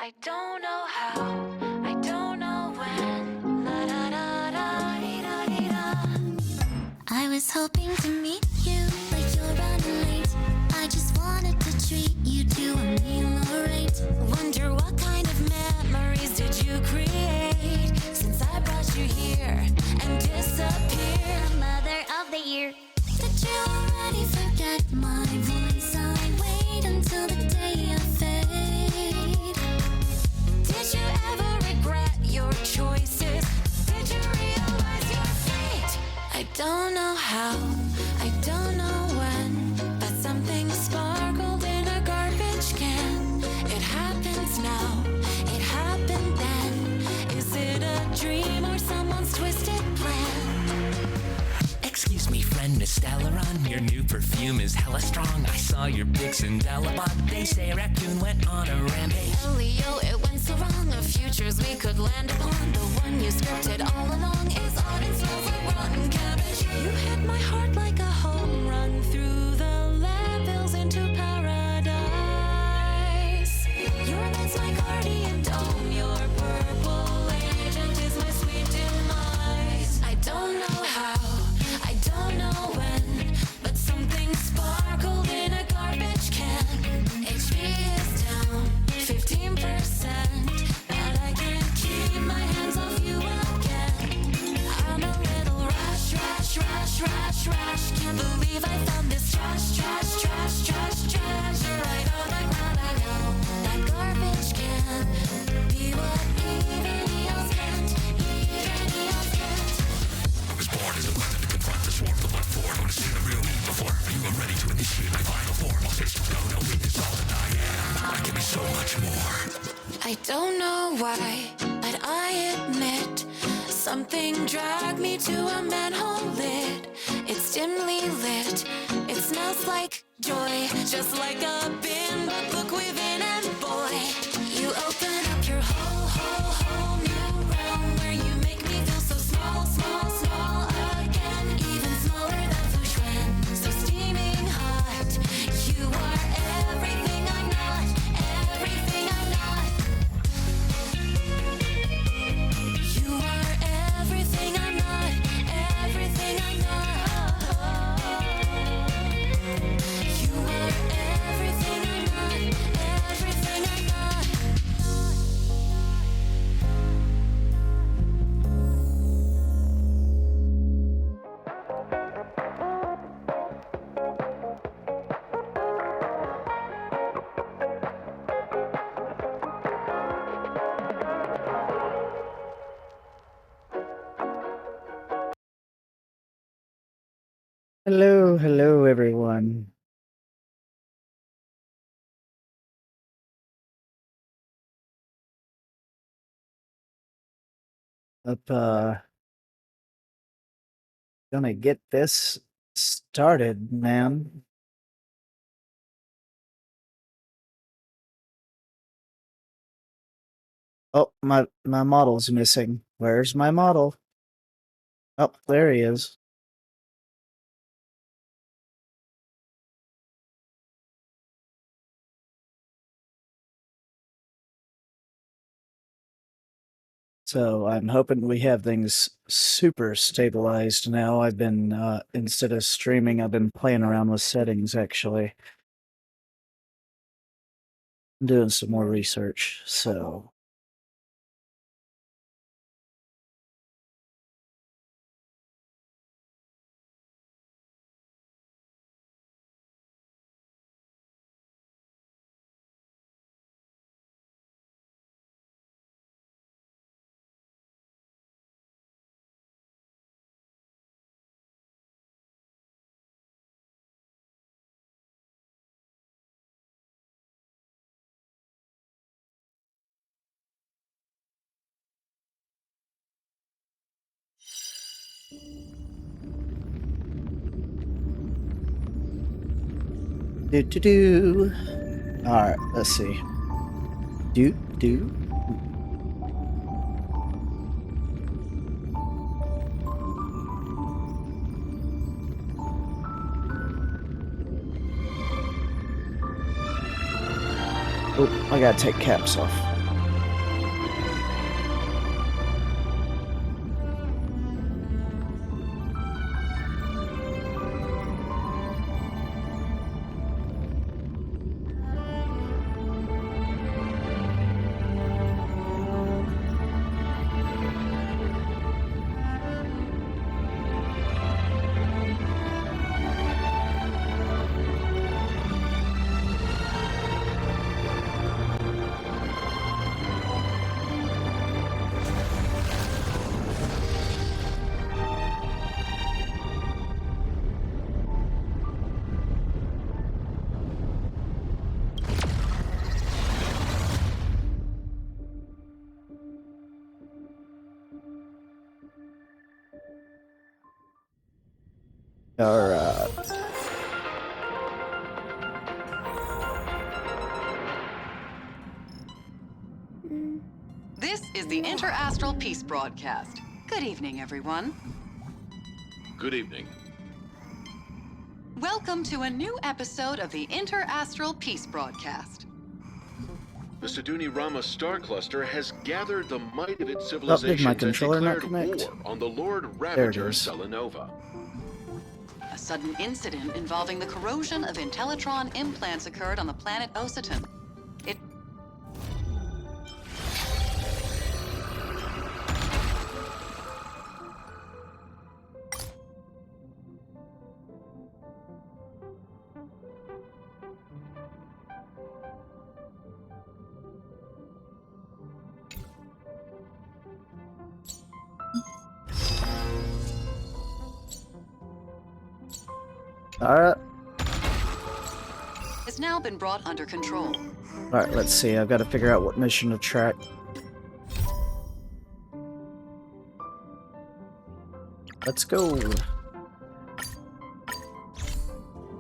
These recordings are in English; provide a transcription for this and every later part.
I don't know how, I don't know when. La da da da dee da dee da. I was hoping to meet you, but you're running late. I just wanted to treat you to a meal alright. Wonder what kind of memories did you create since I brought you here and disappeared. Mother of the year. Did you already forget my voice? I wait until the day I fade. Did you ever regret your choices? Did you realize your fate? I don't know how, I don't know when, but something sparkled in a garbage can. It happens now, it happened then. Is it a dream or someone's twisted plan? Excuse me, friend, Miss Delaron, your new perfume is hella strong. I saw your pics in Delabot. They say a raccoon went on a rampage. Leo, it went so wrong. The futures we could land upon, the one you scripted all along, is odd and smells like rotten cabbage. You hit my heart like a home run through the landfills into paradise. Your light's my guardian dome, your purple agent is my sweet demise. I don't know how, I don't know when, but something sparkled in a garbage can. HP is down 15%, but I can't keep my hands off you again. I'm a little rush. Can't believe I found this trash. You're right on the ground, I know. That garbage can be what even else can't. I was born as a weapon to confront the swarm of what for. I want to see the real me before you are ready to initiate my final form. All systems go, no weakness, all that I am. I can be so much more. I don't know why, but I admit something dragged me to a manhole lid. It's dimly lit, it smells like joy, just like a bin, but look within and boy, you open up your whole new realm where you make me feel so small again, even smaller than Fushuan, so steaming hot. You are everything I'm not, everything I'm not. You are everything I'm not, everything I'm not. You are everything I'm not, everything I'm not. Hello, everyone. Gonna get this started, man. Oh, my model's missing. Where's my model? Oh, there he is. So I'm hoping we have things super stabilized now. I've been, instead of streaming, I've been playing around with settings, actually. I'm doing some more research, so... Do. Alright, let's see. Do. Oh, I gotta take caps off. Alright. This is the Interastral Peace Broadcast. Good evening, everyone. Good evening. Welcome to a new episode of the Interastral Peace Broadcast. The Siduni Rama star cluster has gathered the might of its did civilizations my and controller not declared connect? war on the Lord There it Ravager is. Selenova. A sudden incident involving the corrosion of Intellitron implants occurred on the planet Ositon. It Alright. has now been brought under control. Alright, let's see. I've got to figure out what mission to track. Let's go.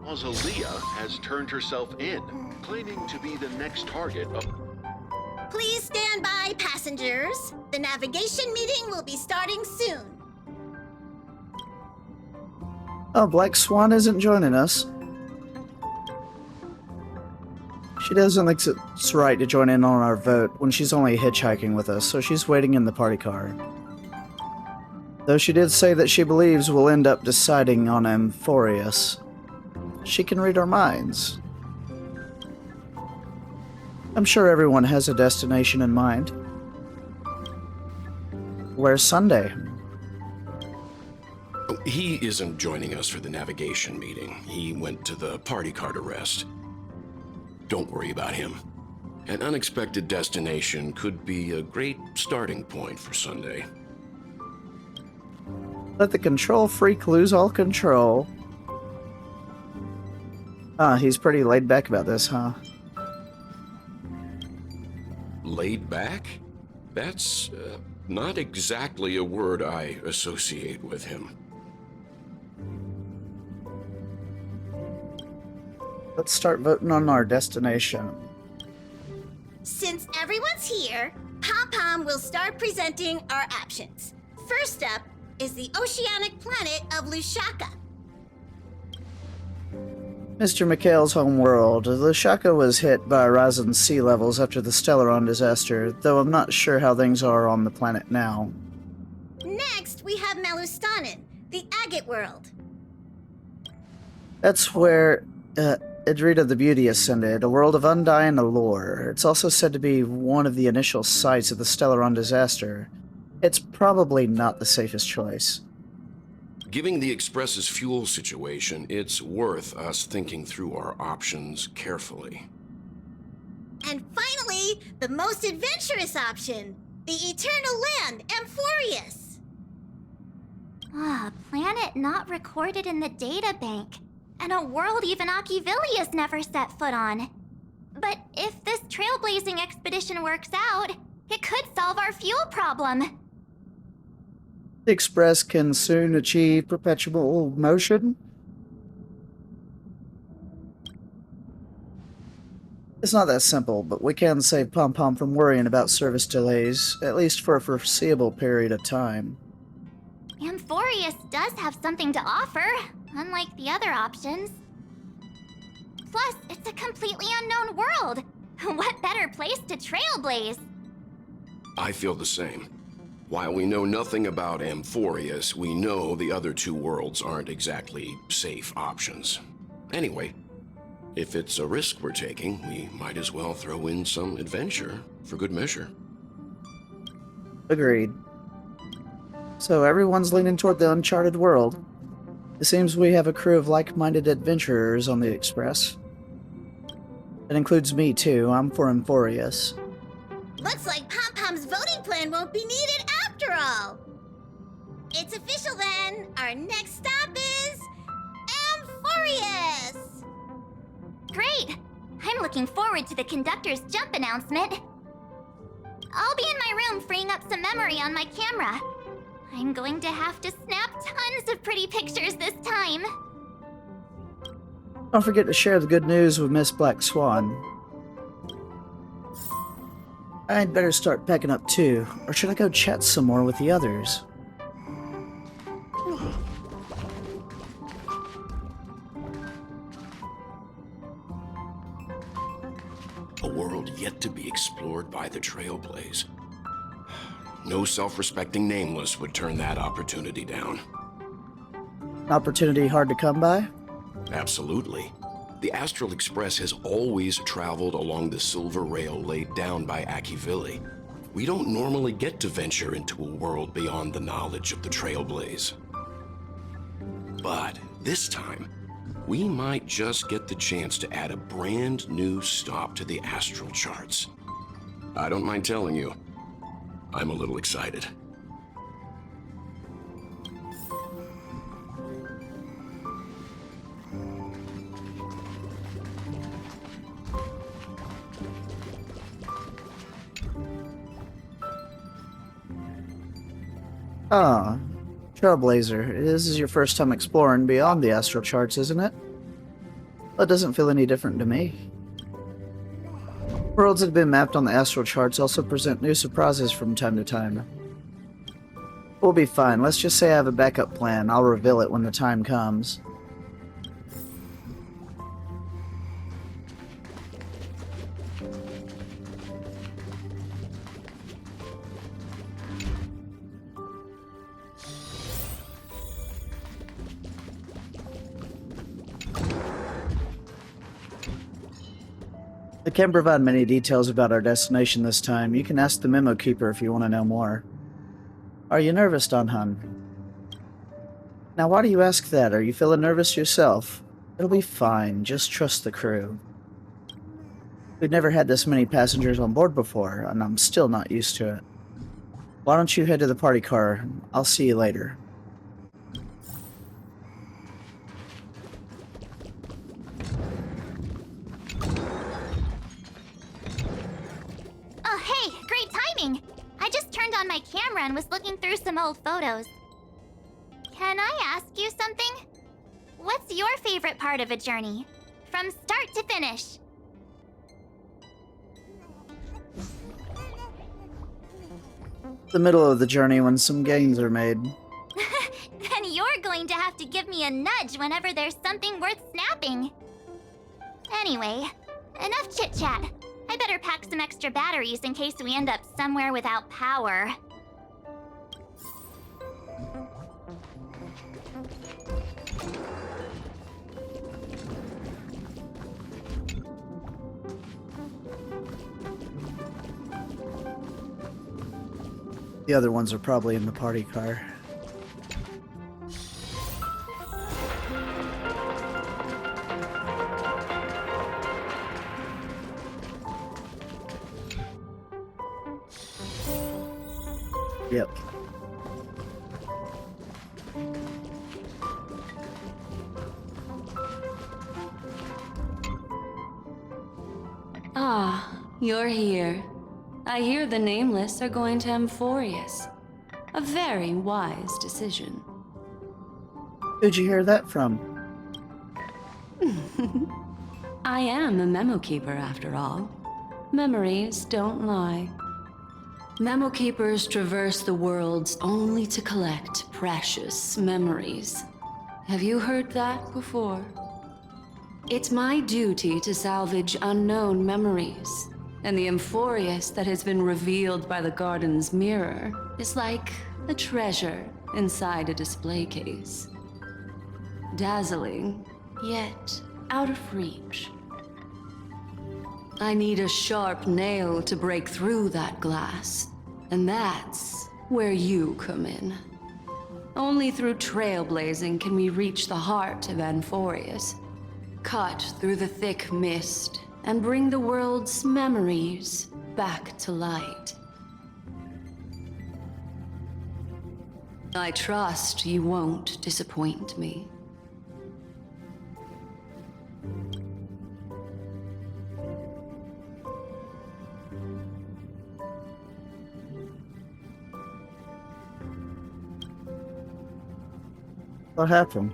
Mausolea has turned herself in, claiming to be the next target of... Please stand by, passengers. The navigation meeting will be starting soon. Oh, Black Swan isn't joining us. She doesn't think it's right to join in on our vote when she's only hitchhiking with us, so she's waiting in the party car. Though she did say that she believes we'll end up deciding on Amphorius. She can read our minds. I'm sure everyone has a destination in mind. Where's Sunday? He isn't joining us for the navigation meeting. He went to the party car to rest. Don't worry about him. An unexpected destination could be a great starting point for Sunday. Let the control freak lose all control. He's pretty laid back about this, huh? Laid back? That's not exactly a word I associate with him. Let's start voting on our destination. Since everyone's here, Pom-Pom will start presenting our options. First up is the oceanic planet of Lushaka. Mr. McHale's home world. Lushaka was hit by rising sea levels after the Stellaron disaster, though I'm not sure how things are on the planet now. Next, we have Melustanin, the agate world. That's where Idrita the Beauty ascended, a world of undying allure. It's also said to be one of the initial sites of the Stellaron disaster. It's probably not the safest choice. Given the Express's fuel situation, it's worth us thinking through our options carefully. And finally, the most adventurous option, the eternal land, Amphorius. Ah, a planet not recorded in the databank. And a world even Achivilius never set foot on. But if this trailblazing expedition works out, it could solve our fuel problem. The Express can soon achieve perpetual motion. It's not that simple, but we can save Pom-Pom from worrying about service delays, at least for a foreseeable period of time. Amphorius does have something to offer, unlike the other options. Plus, it's a completely unknown world. What better place to trailblaze? I feel the same. While we know nothing about Amphorius, we know the other two worlds aren't exactly safe options. Anyway, if it's a risk we're taking, we might as well throw in some adventure for good measure. Agreed. So everyone's leaning toward the uncharted world. It seems we have a crew of like-minded adventurers on the Express. It includes me, too. I'm for Amphorius. Looks like Pom-Pom's voting plan won't be needed after all. It's official then. Our next stop is Amphorius. Great! I'm looking forward to the conductor's jump announcement. I'll be in my room freeing up some memory on my camera. I'm going to have to snap tons of pretty pictures this time. Don't forget to share the good news with Miss Black Swan. I'd better start packing up too, or should I go chat some more with the others? A world yet to be explored by the Trailblaze. No self-respecting nameless would turn that opportunity down. An opportunity hard to come by? Absolutely. The Astral Express has always traveled along the silver rail laid down by Akivili. We don't normally get to venture into a world beyond the knowledge of the Trailblaze. But this time, we might just get the chance to add a brand new stop to the astral charts. I don't mind telling you, I'm a little excited. Ah, Trailblazer, this is your first time exploring beyond the astral charts, isn't it? Well, it doesn't feel any different to me. Worlds that have been mapped on the astral charts also present new surprises from time to time. We'll be fine. Let's just say I have a backup plan. I'll reveal it when the time comes. I can't provide many details about our destination this time. You can ask the Memo Keeper if you want to know more. Are you nervous, Danhan? Now, why do you ask that? Are you feeling nervous yourself? It'll be fine. Just trust the crew. We've never had this many passengers on board before, and I'm still not used to it. Why don't you head to the party car? I'll see you later. Oh, hey, great timing! I just turned on my camera and was looking through some old photos. Can I ask you something? What's your favorite part of a journey? From start to finish? The middle of the journey when some gains are made. Then you're going to have to give me a nudge whenever there's something worth snapping. Anyway, enough chit-chat. I better pack some extra batteries in case we end up somewhere without power. The other ones are probably in the party car. Yep. Ah, you're here. I hear the Nameless are going to Amphorius. A very wise decision. Who'd you hear that from? I am a Memo Keeper after all. Memories don't lie. Memo Keepers traverse the worlds only to collect precious memories. Have you heard that before? It's my duty to salvage unknown memories, and the Amphorius that has been revealed by the garden's mirror is like a treasure inside a display case. Dazzling, yet out of reach. I need a sharp nail to break through that glass, and that's where you come in. Only through trailblazing can we reach the heart of Amphorius, cut through the thick mist, and bring the world's memories back to light. I trust you won't disappoint me. What happened?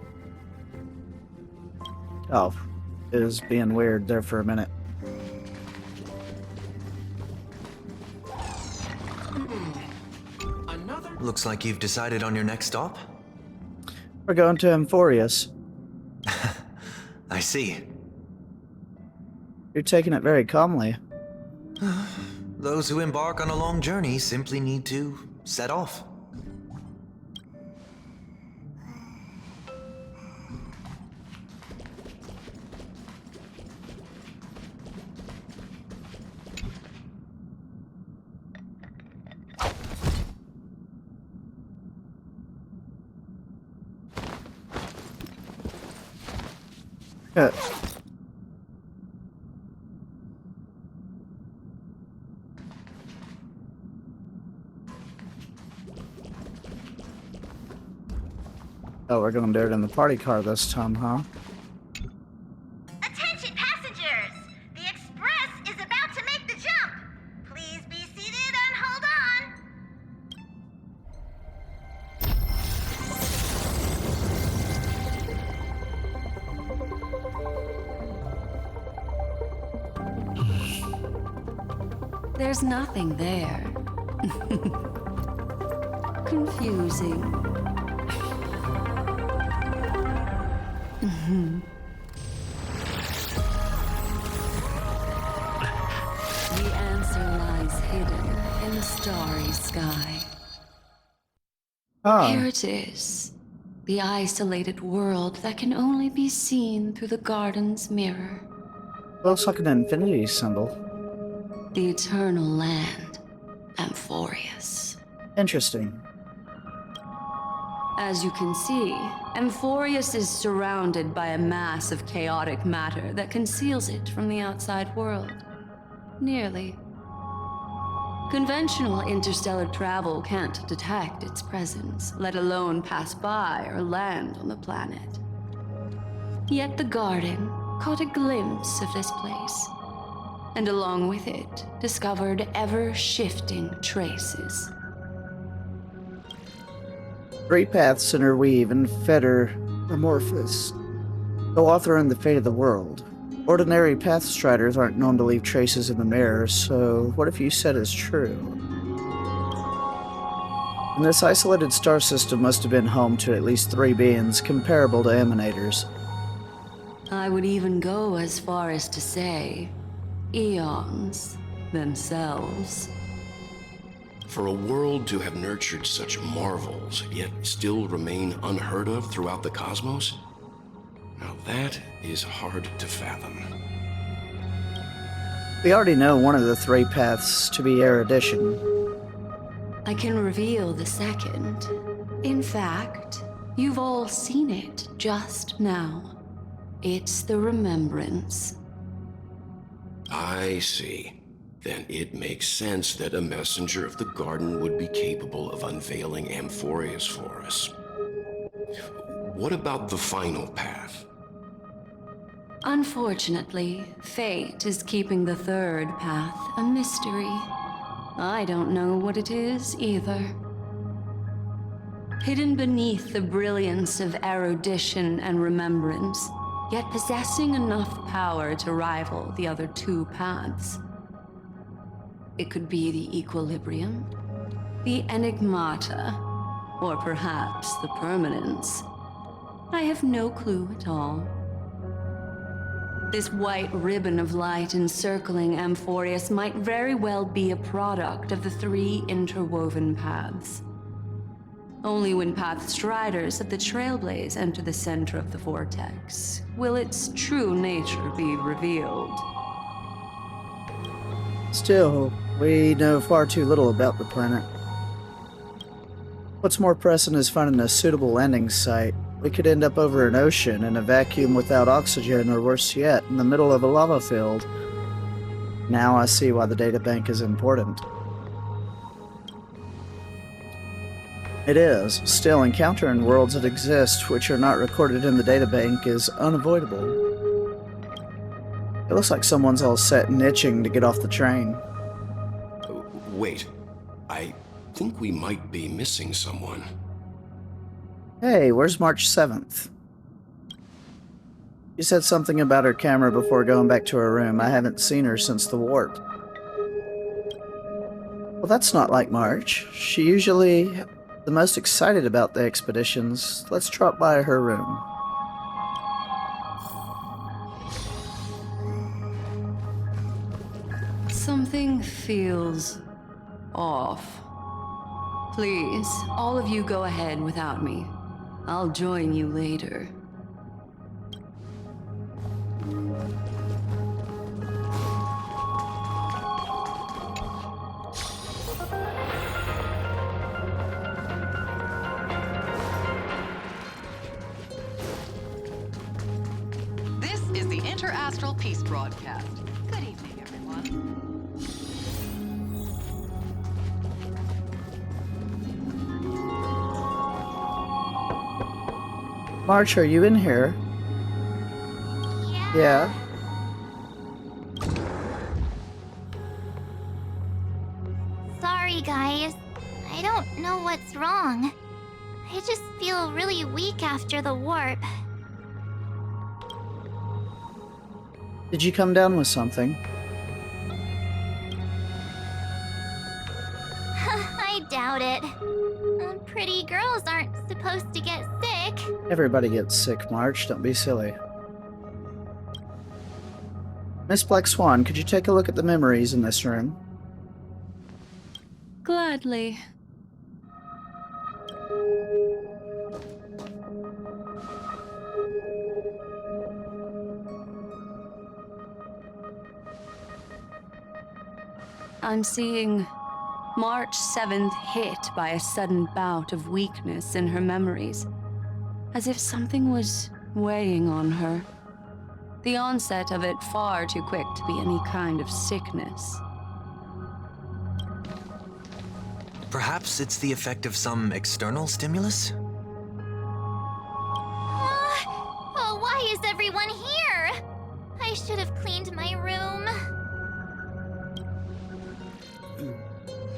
Oh, is being weird there for a minute. Looks like you've decided on your next stop. We're going to Amphorius. I see. You're taking it very calmly. Those who embark on a long journey simply need to set off. Uh, Oh, we're gonna do it in the party car this time, huh? Attention passengers! The express is about to make the jump. Please be seated and hold on. There's nothing there. Confusing. The answer lies hidden in the starry sky. Oh, Here it is. The isolated world that can only be seen through the garden's mirror. looks like an infinity symbol. The eternal land, Amphorius. Interesting. As you can see, Amphorius is surrounded by a mass of chaotic matter that conceals it from the outside world. Nearly. Conventional interstellar travel can't detect its presence, let alone pass by or land on the planet. Yet the garden caught a glimpse of this place, and along with it, discovered ever-shifting traces. 3 paths interweave and fetter amorphous, co-authoring the fate of the world. Ordinary pathstriders aren't known to leave traces in the mirror, so what if you said is true? And this isolated star system must have been home to at least 3 beings comparable to emanators. I would even go as far as to say, eons themselves. For a world to have nurtured such marvels, yet still remain unheard of throughout the cosmos? Now that is hard to fathom. We already know one of the 3 paths to be erudition. I can reveal the second. In fact, you've all seen it just now. It's the remembrance. I see. Then it makes sense that a messenger of the garden would be capable of unveiling Amphorius for us. What about the final path? Unfortunately, fate is keeping the third path a mystery. I don't know what it is either. Hidden beneath the brilliance of erudition and remembrance, yet possessing enough power to rival the other 2 paths. It could be the equilibrium, the enigmata, or perhaps the permanence. I have no clue at all. This white ribbon of light encircling Amphorius might very well be a product of the 3 interwoven paths. Only when pathstriders of the Trailblaze enter the center of the vortex will its true nature be revealed. Still, we know far too little about the planet. What's more pressing is finding a suitable landing site. We could end up over an ocean in a vacuum without oxygen, or worse yet, in the middle of a lava field. Now I see why the databank is important. It is. Still, encountering worlds that exist which are not recorded in the databank is unavoidable. It looks like someone's all set and itching to get off the train. Wait, I think we might be missing someone. Hey, where's March 7th? You said something about her camera before going back to her room. I haven't seen her since the warp. Well, that's not like March. She usually the most excited about the expeditions. Let's drop by her room. Something feels off. Please, all of you go ahead without me. I'll join you later. This is the Interastral Peace Broadcast. Good evening, everyone. March, are you in here? Yeah. Sorry, guys. I don't know what's wrong. I just feel really weak after the warp. Did you come down with something? I doubt it. Pretty girls aren't supposed to get sick. Everybody gets sick, March. Don't be silly. Miss Black Swan, could you take a look at the memories in this room? Gladly. I'm seeing March 7th hit by a sudden bout of weakness in her memories, as if something was weighing on her. The onset of it far too quick to be any kind of sickness. Perhaps it's the effect of some external stimulus? Oh, why is everyone here? I should have cleaned my room.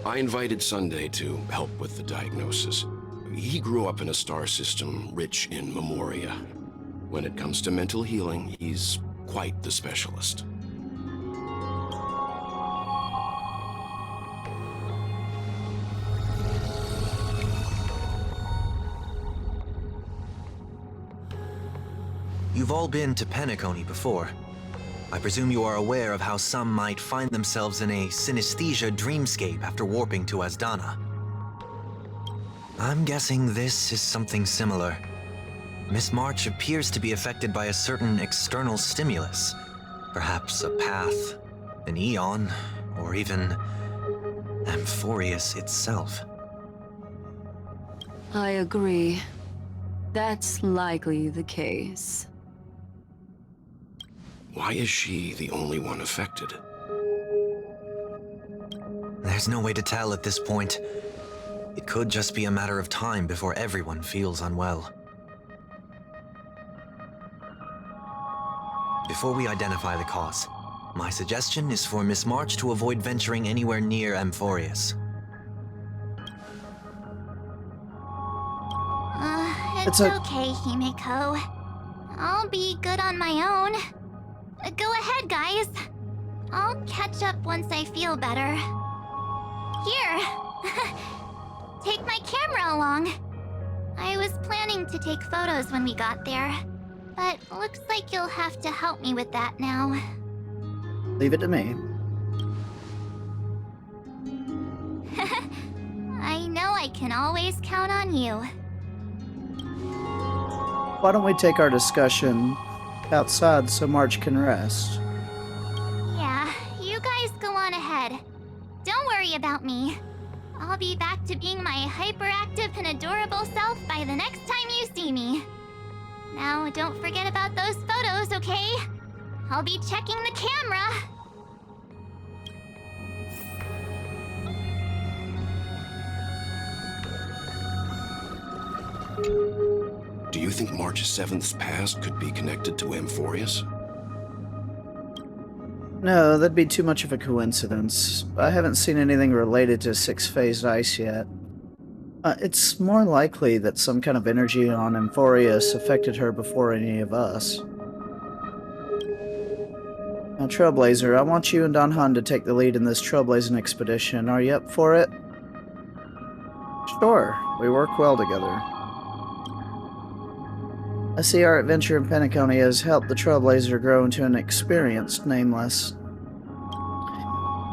I invited Sunday to help with the diagnosis. He grew up in a star system rich in memoria. When it comes to mental healing, he's quite the specialist. You've all been to Penacony before. I presume you are aware of how some might find themselves in a synesthesia dreamscape after warping to Asdana. I'm guessing this is something similar. Miss March appears to be affected by a certain external stimulus. Perhaps a path, an eon, or even Amphorius itself. I agree. That's likely the case. Why is she the only one affected? There's no way to tell at this point. It could just be a matter of time before everyone feels unwell. Before we identify the cause, my suggestion is for Miss March to avoid venturing anywhere near Amphorius. It's okay, Himeko. I'll be good on my own. Go ahead, guys. I'll catch up once I feel better. Here. Take my camera along. I was planning to take photos when we got there, but looks like you'll have to help me with that now. Leave it to me. I know I can always count on you. Why don't we take our discussion outside so March can rest? Yeah, you guys go on ahead. Don't worry about me. I'll be back to being my hyperactive and adorable self by the next time you see me. Now, don't forget about those photos, okay? I'll be checking the camera. Do you think March 7th's past could be connected to Amphorius? No, that'd be too much of a coincidence. I haven't seen anything related to six-phased ice yet. It's more likely that some kind of energy on Amphorius affected her before any of us. Now, Trailblazer, I want you and Don Han to take the lead in this trailblazing expedition. Are you up for it? Sure, we work well together. I see our adventure in Penacony has helped the Trailblazer grow into an experienced Nameless.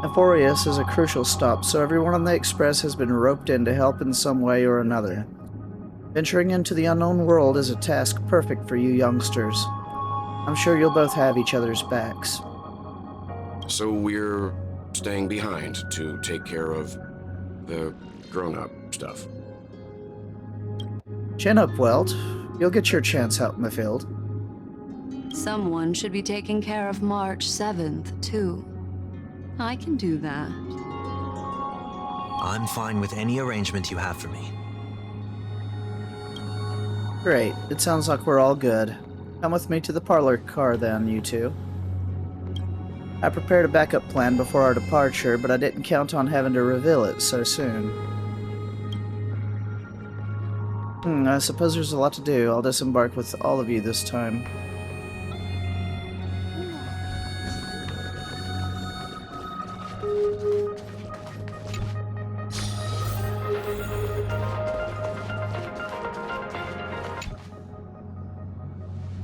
Euphorius is a crucial stop, so everyone on the Express has been roped in to help in some way or another. Venturing into the unknown world is a task perfect for you youngsters. I'm sure you'll both have each other's backs. So we're staying behind to take care of the grown-up stuff. Chin up, Welt. You'll get your chance out in the field. Someone should be taking care of March 7th, too. I can do that. I'm fine with any arrangement you have for me. Great. It sounds like we're all good. Come with me to the parlor car then, you two. I prepared a backup plan before our departure, but I didn't count on having to reveal it so soon. I suppose there's a lot to do. I'll disembark with all of you this time.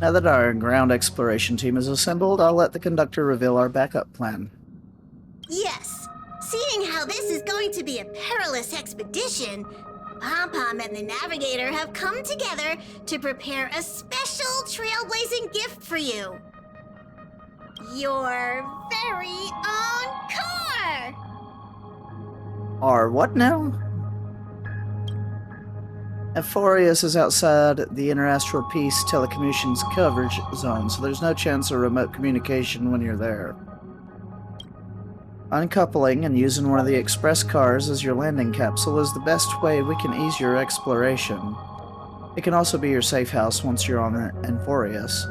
Now that our ground exploration team is assembled, I'll let the conductor reveal our backup plan. Yes. Seeing how this is going to be a perilous expedition, Pom-Pom and the Navigator have come together to prepare a special trailblazing gift for you. Your very own car! Our what now? Euphorius is outside the Interastral Peace telecommunications coverage zone, so there's no chance of remote communication when you're there. Uncoupling and using one of the express cars as your landing capsule is the best way we can ease your exploration. It can also be your safe house once you're on Euphorius.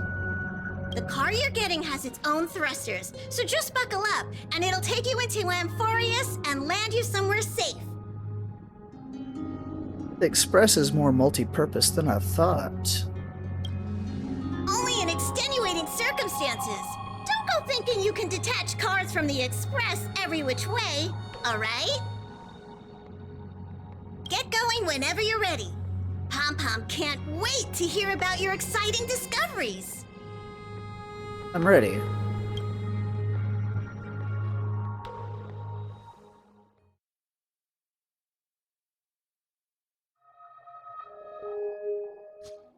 The car you're getting has its own thrusters, so just buckle up, and it'll take you into Euphorius and land you somewhere safe. The Express is more multi-purpose than I thought. Only in extenuating circumstances. Don't go thinking you can detach cars from the Express every which way, alright? Get going whenever you're ready. Pom-Pom can't wait to hear about your exciting discoveries. I'm ready.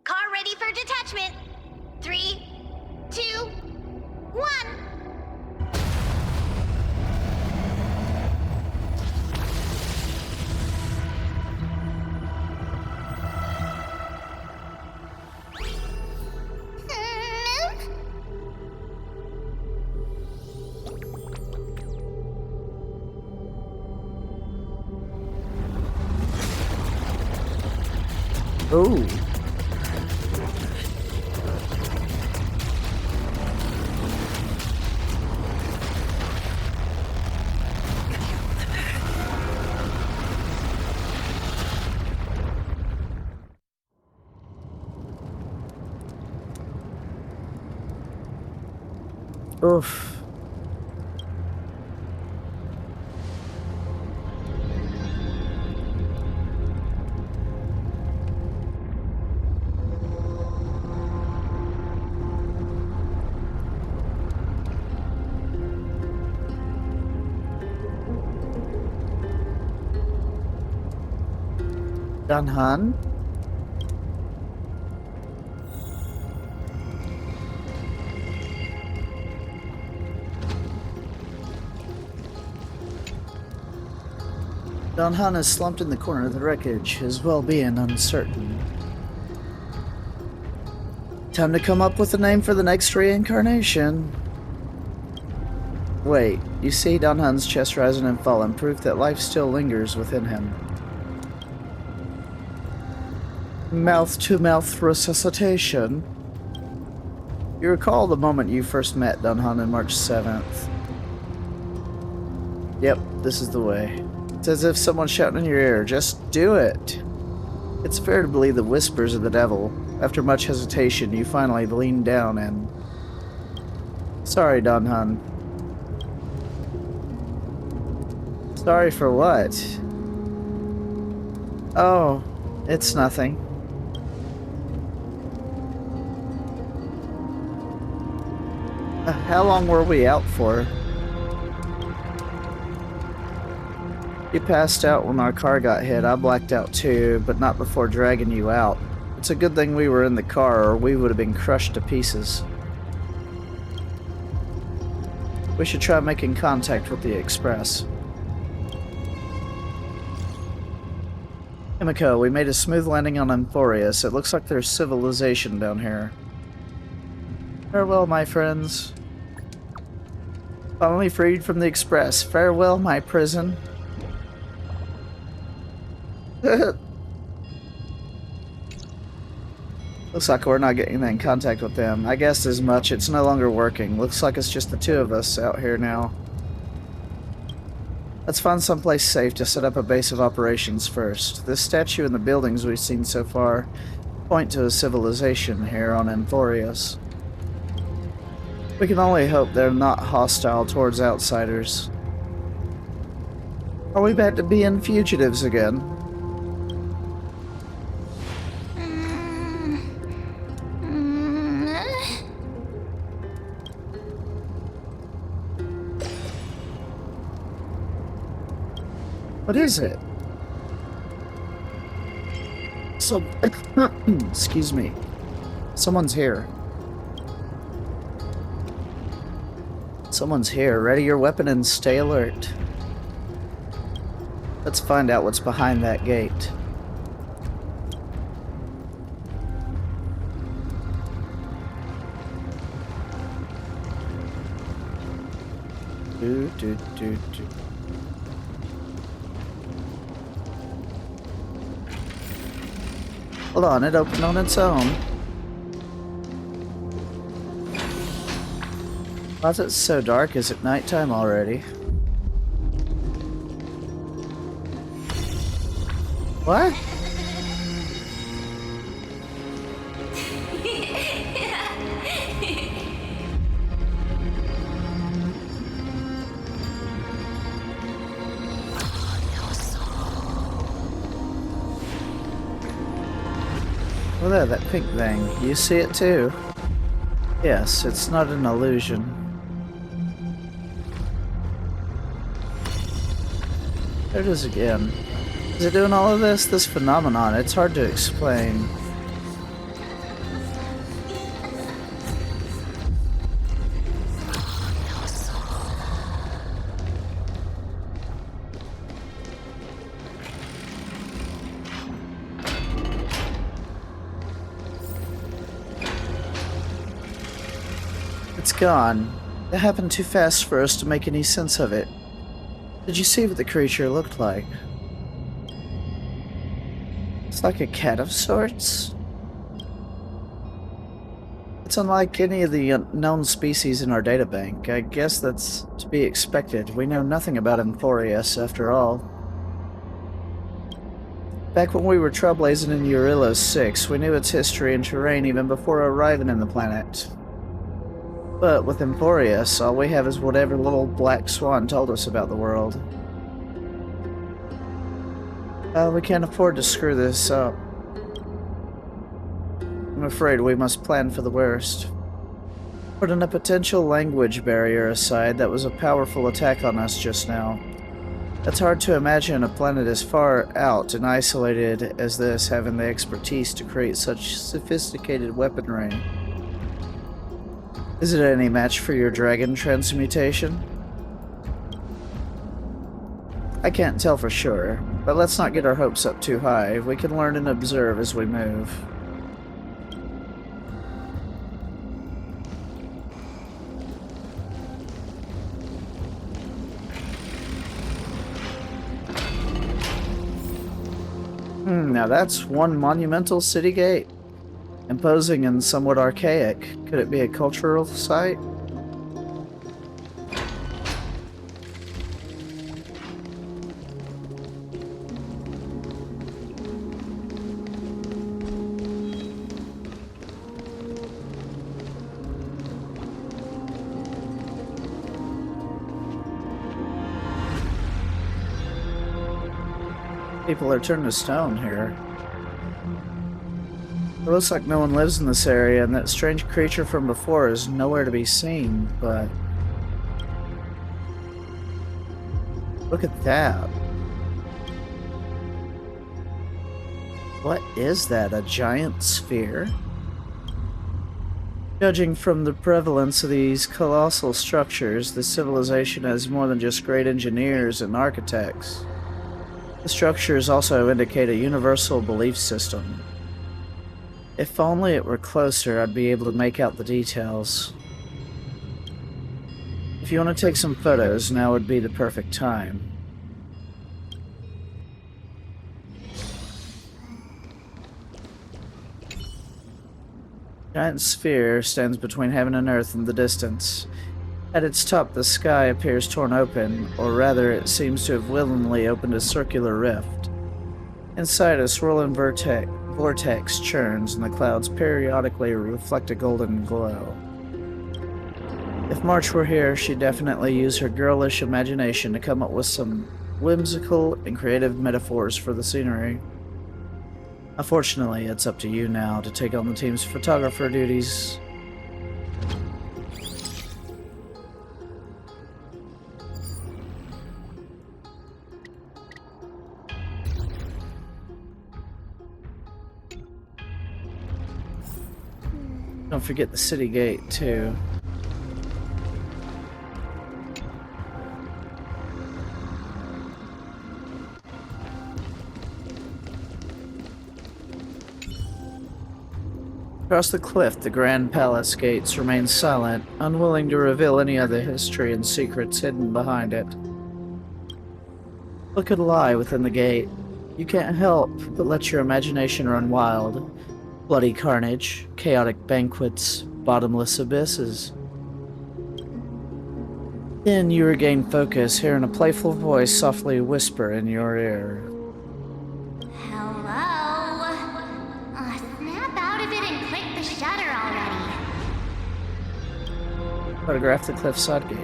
Car ready for detachment. 3, 2, 1. Ooh. Oof. Don Han? Don Han is slumped in the corner of the wreckage, his well-being uncertain. Time to come up with a name for the next reincarnation. Wait, you see Don Han's chest rising and falling, proof that life still lingers within him. Mouth-to-mouth resuscitation. You recall the moment you first met Don Han on March 7th. Yep, this is the way. It's as if someone's shouting in your ear, just do it. It's fair to believe the whispers of the devil. After much hesitation, you finally lean down and Sorry, Don Hun. Sorry for what? Oh, it's nothing. How long were we out for? You passed out when our car got hit. I blacked out too, but not before dragging you out. It's a good thing we were in the car, or we would have been crushed to pieces. We should try making contact with the Express. Himiko, we made a smooth landing on Amphorius. It looks like there's civilization down here. Farewell, my friends. Finally freed from the Express. Farewell, my prison. Looks like we're not getting in contact with them. I guessed as much. It's no longer working. Looks like it's just the two of us out here now. Let's find someplace safe to set up a base of operations first. This statue and the buildings we've seen so far point to a civilization here on Amphorius. We can only hope they're not hostile towards outsiders. Are we back to being fugitives again? What is it? So, excuse me. Someone's here. Someone's here. Ready your weapon and stay alert. Let's find out what's behind that gate. Do. Hold on, it opened on its own. Why is it so dark? Is it nighttime already? What? Oh, there, that pink thing. You see it too? Yes, it's not an illusion. There it is again. Is it doing all of this? This phenomenon, it's hard to explain. It's gone. It happened too fast for us to make any sense of it. Did you see what the creature looked like? It's like a cat of sorts. It's unlike any of the known species in our databank. I guess that's to be expected. We know nothing about Amphorius, after all. Back when we were trailblazing in Eurylos 6, we knew its history and terrain even before arriving in the planet. But with Amphorius, all we have is whatever little black swan told us about the world. We can't afford to screw this up. I'm afraid we must plan for the worst. Putting a potential language barrier aside, that was a powerful attack on us just now. It's hard to imagine a planet as far out and isolated as this having the expertise to create such sophisticated weaponry. Is it any match for your dragon transmutation? I can't tell for sure, but let's not get our hopes up too high. We can learn and observe as we move. Now that's one monumental city gate. Imposing and somewhat archaic. Could it be a cultural site? People are turned to stone here. It looks like no one lives in this area, and that strange creature from before is nowhere to be seen, but... Look at that. What is that? A giant sphere? Judging from the prevalence of these colossal structures, the civilization has more than just great engineers and architects. The structures also indicate a universal belief system. If only it were closer, I'd be able to make out the details. If you want to take some photos, now would be the perfect time. Giant sphere stands between heaven and earth in the distance. At its top, the sky appears torn open, or rather, it seems to have willingly opened a circular rift. Inside, a swirling vortex churns, and the clouds periodically reflect a golden glow. If March were here, she'd definitely use her girlish imagination to come up with some whimsical and creative metaphors for the scenery. Unfortunately, it's up to you now to take on the team's photographer duties. Don't forget the city gate, too. Across the cliff, the Grand Palace gates remain silent, unwilling to reveal any other history and secrets hidden behind it. What could lie within the gate? You can't help but let your imagination run wild. Bloody carnage, chaotic banquets, bottomless abysses. Then you regain focus, hearing a playful voice softly whisper in your ear. Photograph the cliffside gate.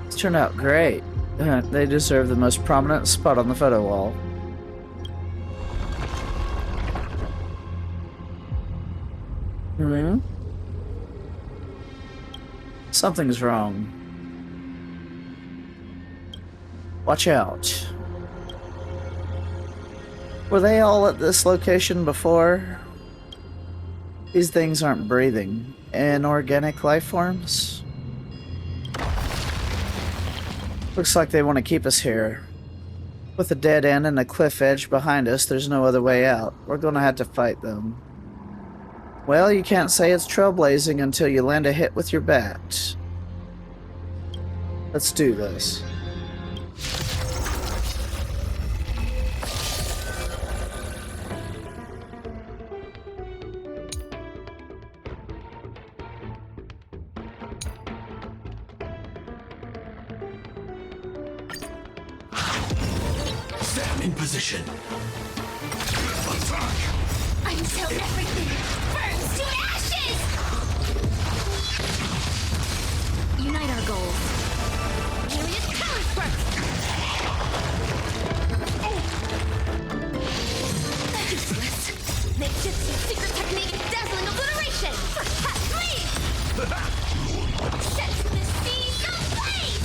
It's turned out great. They deserve the most prominent spot on the photo wall. Hmm? Something's wrong. Watch out. Were they all at this location before? These things aren't breathing. Inorganic life forms? Looks like they want to keep us here. With a dead end and a cliff edge behind us, there's no other way out. We're gonna have to fight them. Well, you can't say it's trailblazing until you land a hit with your bat. Let's do this. In position. Attack! Until everything burns to ashes! Unite our goals. Myriad power sparks! Useless. Nejitsu secret technique, dazzling obliteration! First pass, lead! Sets the seas ablaze!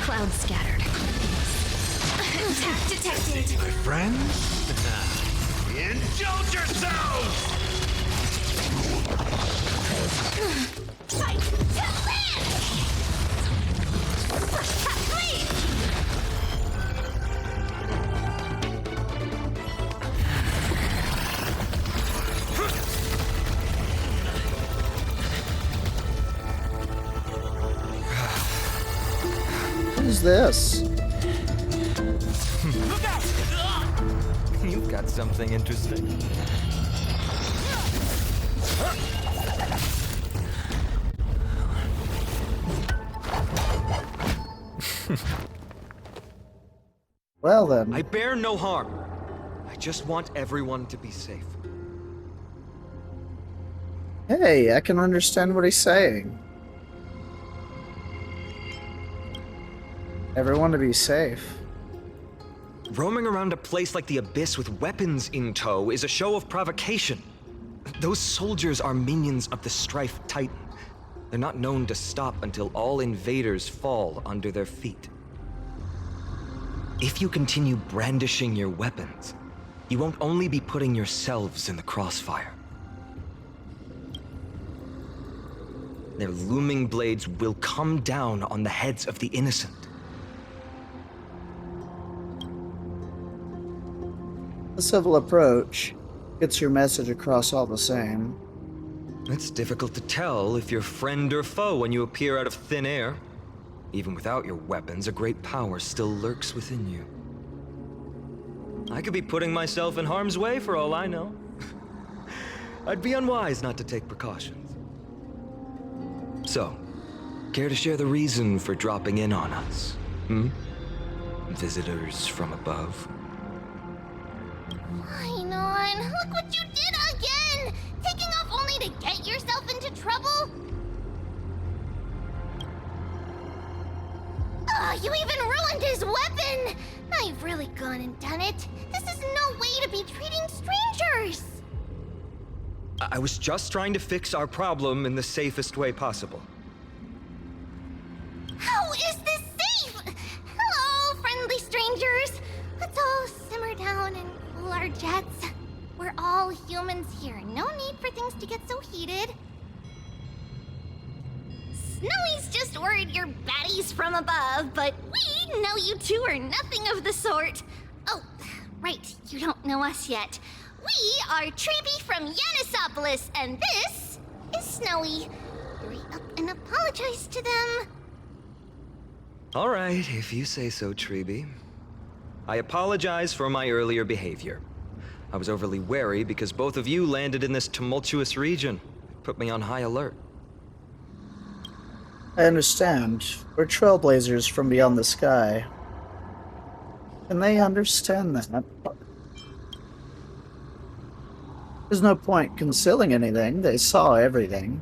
Cloud scattered. Attack detected. My friends? Indulge yourselves! Fight to land! First pass lead! Who's this? Look out! You've got something interesting. Well then. I bear no harm. I just want everyone to be safe. Hey, I can understand what he's saying. Everyone to be safe. Roaming around a place like the Abyss with weapons in tow is a show of provocation. Those soldiers are minions of the Strife Titan. They're not known to stop until all invaders fall under their feet. If you continue brandishing your weapons, you won't only be putting yourselves in the crossfire. Their looming blades will come down on the heads of the innocent. A civil approach gets your message across all the same. It's difficult to tell if you're friend or foe when you appear out of thin air. Even without your weapons, a great power still lurks within you. I could be putting myself in harm's way for all I know. I'd be unwise not to take precautions. So, care to share the reason for dropping in on us? Visitors from above? Fine on, look what you did again! Taking off only to get yourself into trouble? Oh, you even ruined his weapon! Now you've really gone and done it. This is no way to be treating strangers! I was just trying to fix our problem in the safest way possible. How is this safe? Hello, friendly strangers. Let's all simmer down and cool our jets. We're all humans here. No need for things to get so heated. Snowy's just worried you're baddies from above, but we know you two are nothing of the sort. Oh, right, you don't know us yet. We are Treeby from Yanisopolis, and this is Snowy. Hurry up and apologize to them. All right, if you say so, Treeby. I apologize for my earlier behavior. I was overly wary because both of you landed in this tumultuous region. It put me on high alert. I understand. We're trailblazers from beyond the sky. And they understand that. There's no point concealing anything. They saw everything.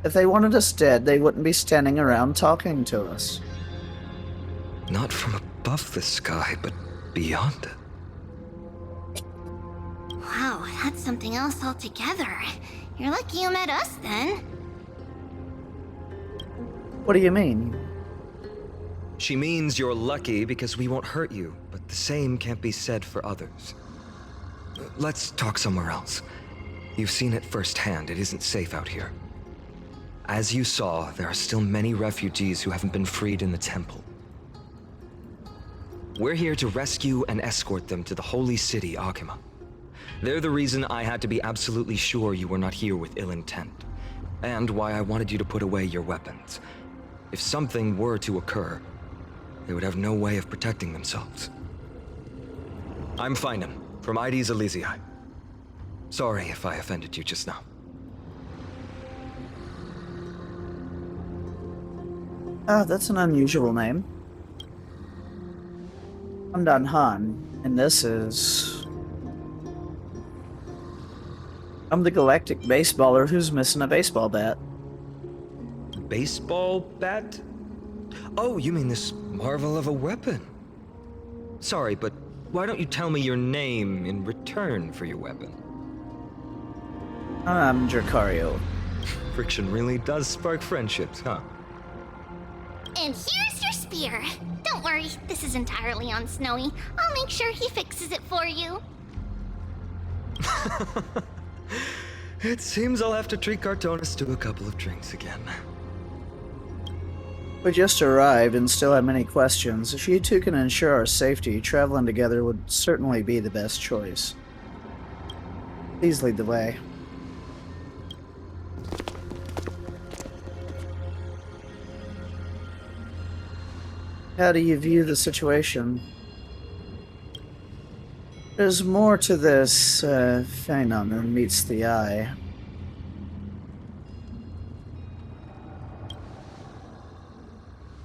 If they wanted us dead, they wouldn't be standing around talking to us. Not from above the sky, but beyond it. Wow, that's something else altogether. You're lucky you met us then. What do you mean? She means you're lucky because we won't hurt you, but the same can't be said for others. Let's talk somewhere else. You've seen it firsthand. It isn't safe out here. As you saw, there are still many refugees who haven't been freed in the temple. We're here to rescue and escort them to the holy city, Akima. They're the reason I had to be absolutely sure you were not here with ill intent, and why I wanted you to put away your weapons. If something were to occur, they would have no way of protecting themselves. I'm Finan, from Ides Elysiae. Sorry if I offended you just now. Ah, that's an unusual name. I'm Dan Han, and this is... I'm the galactic baseballer who's missing a baseball bat. Baseball bat? Oh, you mean this marvel of a weapon. Sorry, but why don't you tell me your name in return for your weapon? I'm Dracario. Friction really does spark friendships, huh? And here's your spear. Don't worry, this is entirely on Snowy. I'll make sure he fixes it for you. It seems I'll have to treat Cartonis to a couple of drinks again. We just arrived and still have many questions. If you two can ensure our safety, traveling together would certainly be the best choice. Please lead the way. How do you view the situation? There's more to this phenomenon than meets the eye.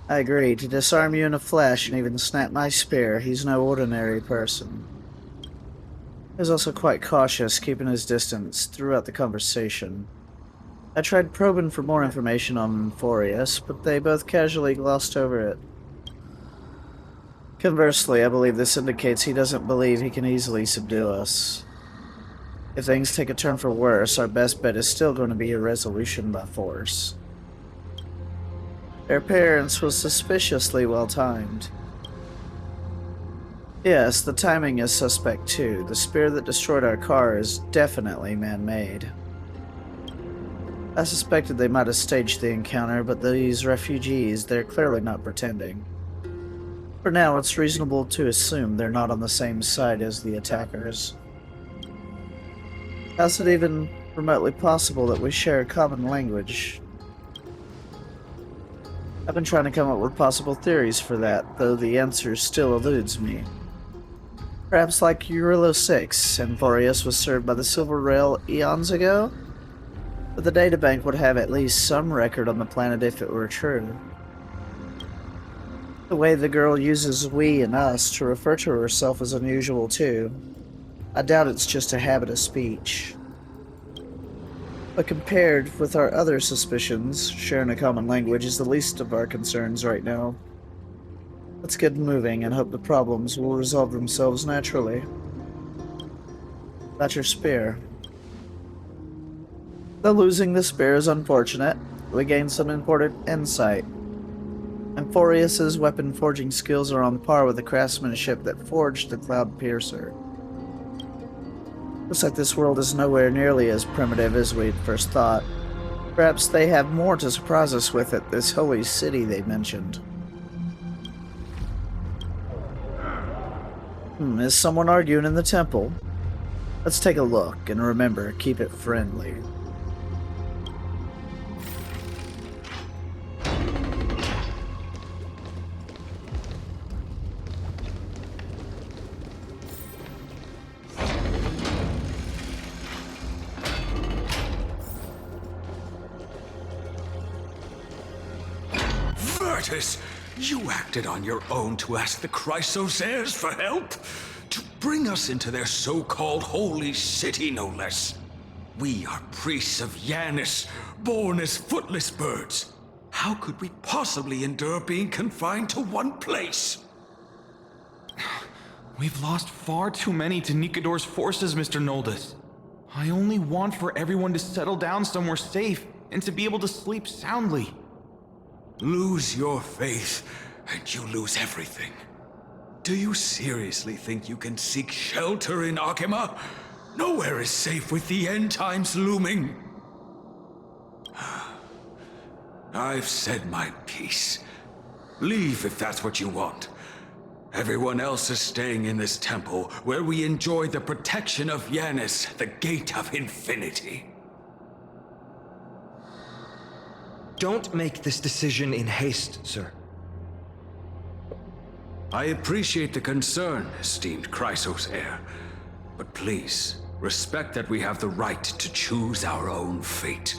I agree. To disarm you in a flash and even snap my spear, he's no ordinary person. He was also quite cautious, keeping his distance throughout the conversation. I tried probing for more information on Forius, but they both casually glossed over it. Conversely, I believe this indicates he doesn't believe he can easily subdue us. If things take a turn for worse, our best bet is still going to be a resolution by force. Their appearance was suspiciously well timed. Yes, the timing is suspect too. The spear that destroyed our car is definitely man-made. I suspected they might have staged the encounter, but these refugees, they're clearly not pretending. For now, it's reasonable to assume they're not on the same side as the attackers. How's it even remotely possible that we share a common language? I've been trying to come up with possible theories for that, though the answer still eludes me. Perhaps like Eurylo 6, Amphorius was served by the Silver Rail eons ago? But the databank would have at least some record on the planet if it were true. The way the girl uses we and us to refer to herself is unusual too. I doubt it's just a habit of speech. But compared with our other suspicions, sharing a common language is the least of our concerns right now. Let's get moving and hope the problems will resolve themselves naturally. That's your spear. Though losing the spear is unfortunate, we gained some important insight. Amphorius's weapon forging skills are on par with the craftsmanship that forged the Cloud Piercer. Looks like this world is nowhere nearly as primitive as we'd first thought. Perhaps they have more to surprise us with at this holy city they mentioned. Is someone arguing in the temple? Let's take a look, and remember, keep it friendly. Virtus, you acted on your own to ask the Chrysosaires for help? To bring us into their so-called holy city, no less. We are priests of Yanis, born as footless birds. How could we possibly endure being confined to one place? We've lost far too many to Nikador's forces, Mr. Noldus. I only want for everyone to settle down somewhere safe and to be able to sleep soundly. Lose your faith, and you lose everything. Do you seriously think you can seek shelter in Akima? Nowhere is safe with the end times looming. I've said my piece. Leave if that's what you want. Everyone else is staying in this temple, where we enjoy the protection of Yanis, the Gate of Infinity. Don't make this decision in haste, sir. I appreciate the concern, esteemed Chrysosaire. But please, respect that we have the right to choose our own fate.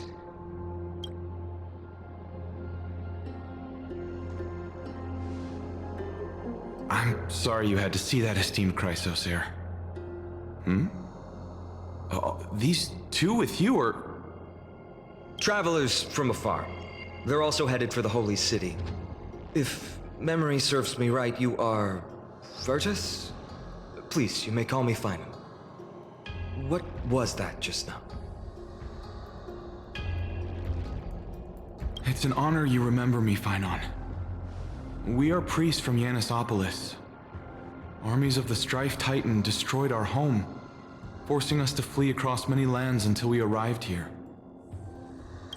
I'm sorry you had to see that, esteemed Chrysosaire. These two with you are... Travelers from afar. They're also headed for the Holy City. If memory serves me right, you are... Virtus? Please, you may call me Finan. What was that just now? It's an honor you remember me, Finan. We are priests from Yanisopolis. Armies of the Strife Titan destroyed our home, forcing us to flee across many lands until we arrived here.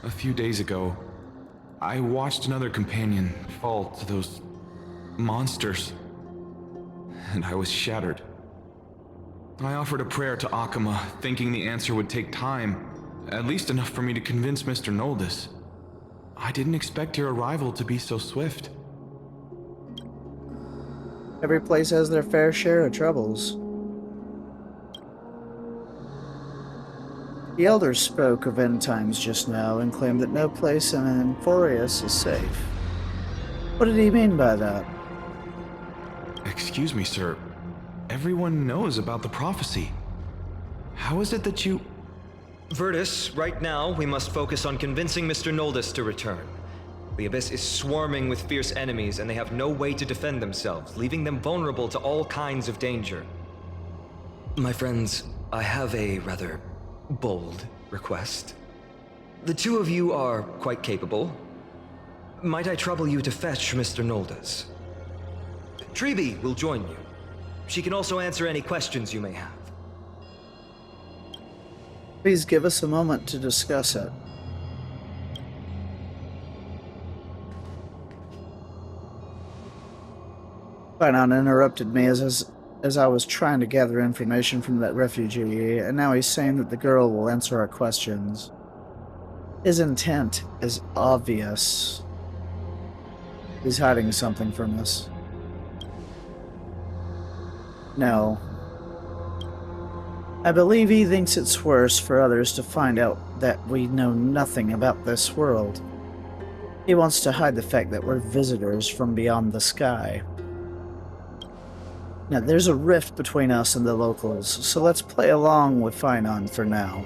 A few days ago, I watched another companion fall to those monsters, and I was shattered. I offered a prayer to Akima, thinking the answer would take time, at least enough for me to convince Mr. Noldus. I didn't expect your arrival to be so swift. Every place has their fair share of troubles. The elders spoke of end times just now and claimed that no place in Amphorius is safe. What did he mean by that? Excuse me, sir. Everyone knows about the prophecy. How is it that you... Virtus, right now, we must focus on convincing Mr. Noldus to return. The Abyss is swarming with fierce enemies, and they have no way to defend themselves, leaving them vulnerable to all kinds of danger. My friends, I have a rather bold request. The two of you are quite capable. Might I trouble you to fetch Mr. Noldus? Treeby will join you. She can also answer any questions you may have. Please give us a moment to discuss it. Finon interrupted me as I was trying to gather information from that refugee, and now he's saying that the girl will answer our questions. His intent is obvious. He's hiding something from us. No. I believe he thinks it's worse for others to find out that we know nothing about this world. He wants to hide the fact that we're visitors from beyond the sky. Now, there's a rift between us and the locals, so let's play along with Finon for now.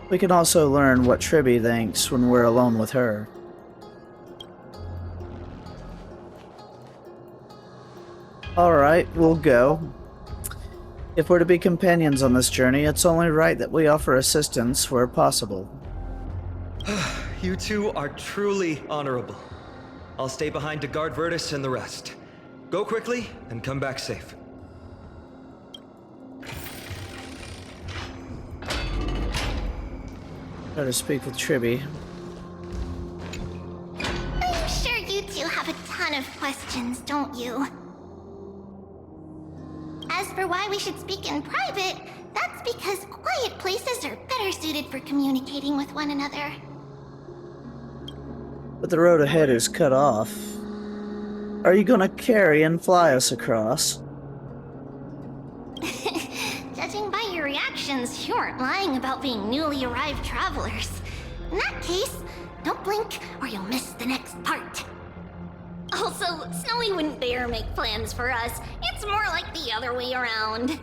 We can also learn what Treeby thinks when we're alone with her. Alright, we'll go. If we're to be companions on this journey, it's only right that we offer assistance where possible. You two are truly honorable. I'll stay behind to guard Virtus and the rest. Go quickly and come back safe. Try to speak with Treeby. I'm sure you two have a ton of questions, don't you? As for why we should speak in private, that's because quiet places are better suited for communicating with one another. But the road ahead is cut off. Are you gonna carry and fly us across? Judging by your reactions, you aren't lying about being newly arrived travelers. In that case, don't blink or you'll miss the next part. Also, Snowy wouldn't dare make plans for us. It's more like the other way around.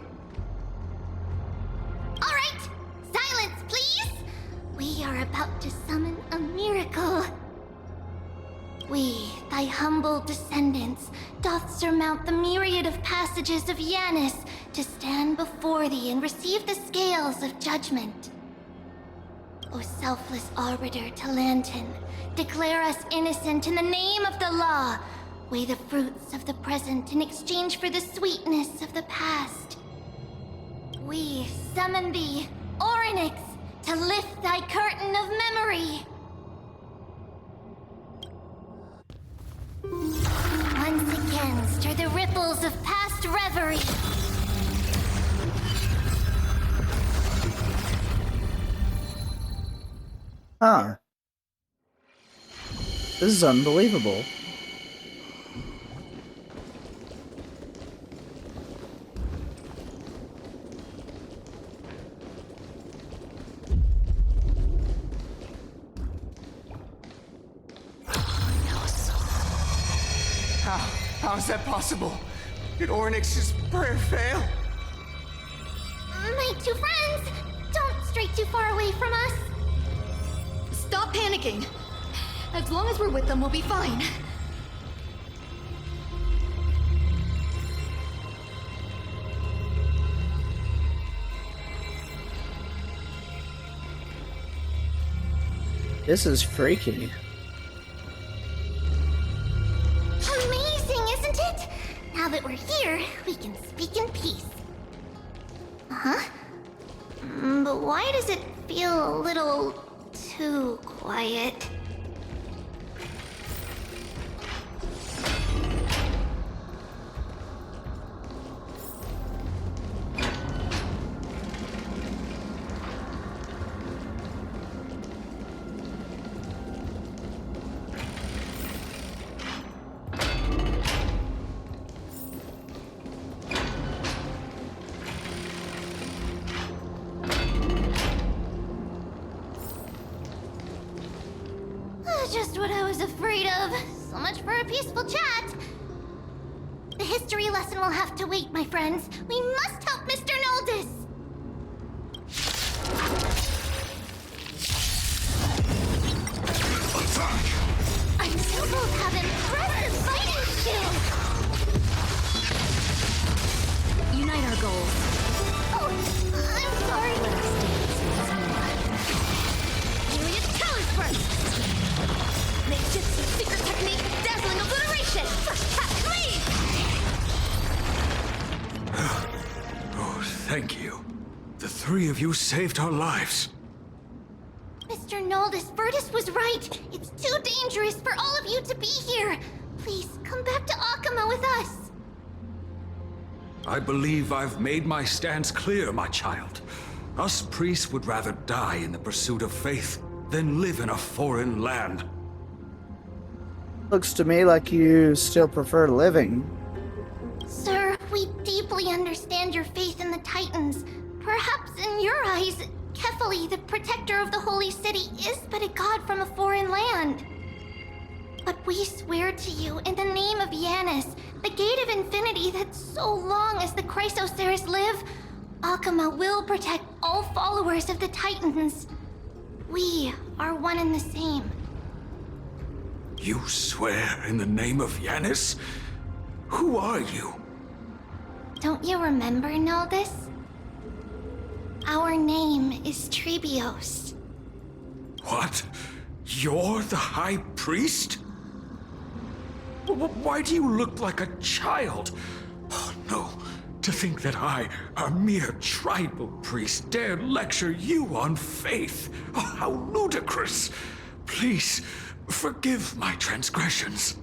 Alright, silence please! We are about to summon a miracle. We, thy humble descendants, doth surmount the myriad of passages of Yanis to stand before thee and receive the scales of judgment. O selfless arbiter Talantin, declare us innocent in the name of the law. Weigh the fruits of the present in exchange for the sweetness of the past. We summon thee, Orynyx, to lift thy curtain of memory. Once again, stir the ripples of past reverie. Huh. This is unbelievable. How is that possible? Did Orynyx's prayer fail? My two friends, don't stray too far away from us. Stop panicking. As long as we're with them, we'll be fine. This is freaky. Amazing, isn't it? Now that we're here, we can speak in peace. Huh? But why does it feel a little too quiet? Just what I was afraid of. So much for a peaceful chat. The history lesson will have to wait, my friends. We must help Mr. Noldus. You both have impressive fighting skills! Unite our goals. Oh, I'm sorry. Period colors first! Makejutsu secret technique, dazzling obliteration! First tap, leave! Oh, thank you. The three of you saved our lives. Mr. Noldus, Virtus was right. It's too dangerous for all of you to be here. Please, come back to Akama with us. I believe I've made my stance clear, my child. Us priests would rather die in the pursuit of faith than live in a foreign land. Looks to me like you still prefer living. Sir, we deeply understand your faith in the Titans. Perhaps in your eyes, Kefali, the protector of the Holy City, is but a god from a foreign land. But we swear to you, in the name of Yanis, the Gate of Infinity, that so long as the Chrysoceres live, Akama will protect all followers of the Titans. We are one and the same. You swear in the name of Yanis? Who are you? Don't you remember, Noldus? Our name is Trebios. What? You're the High Priest? Why do you look like a child? Oh, no. To think that I, a mere tribal priest, dare lecture you on faith. Oh, how ludicrous. Please, forgive my transgressions.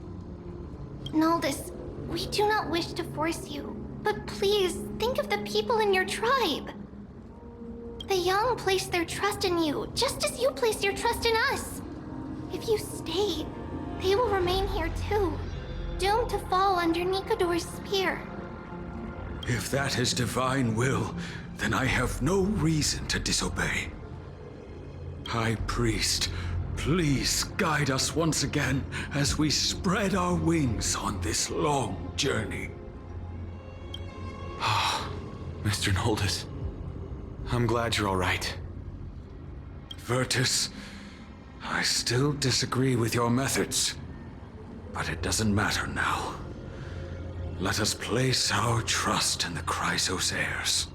Noldus, we do not wish to force you, but please think of the people in your tribe. The young place their trust in you, just as you place your trust in us. If you stay, they will remain here too, doomed to fall under Nikador's spear. If that is divine will, then I have no reason to disobey. High Priest, please guide us once again as we spread our wings on this long journey. Mr. Noldus, I'm glad you're all right. Virtus, I still disagree with your methods, but it doesn't matter now. Let us place our trust in the Chrysoceres.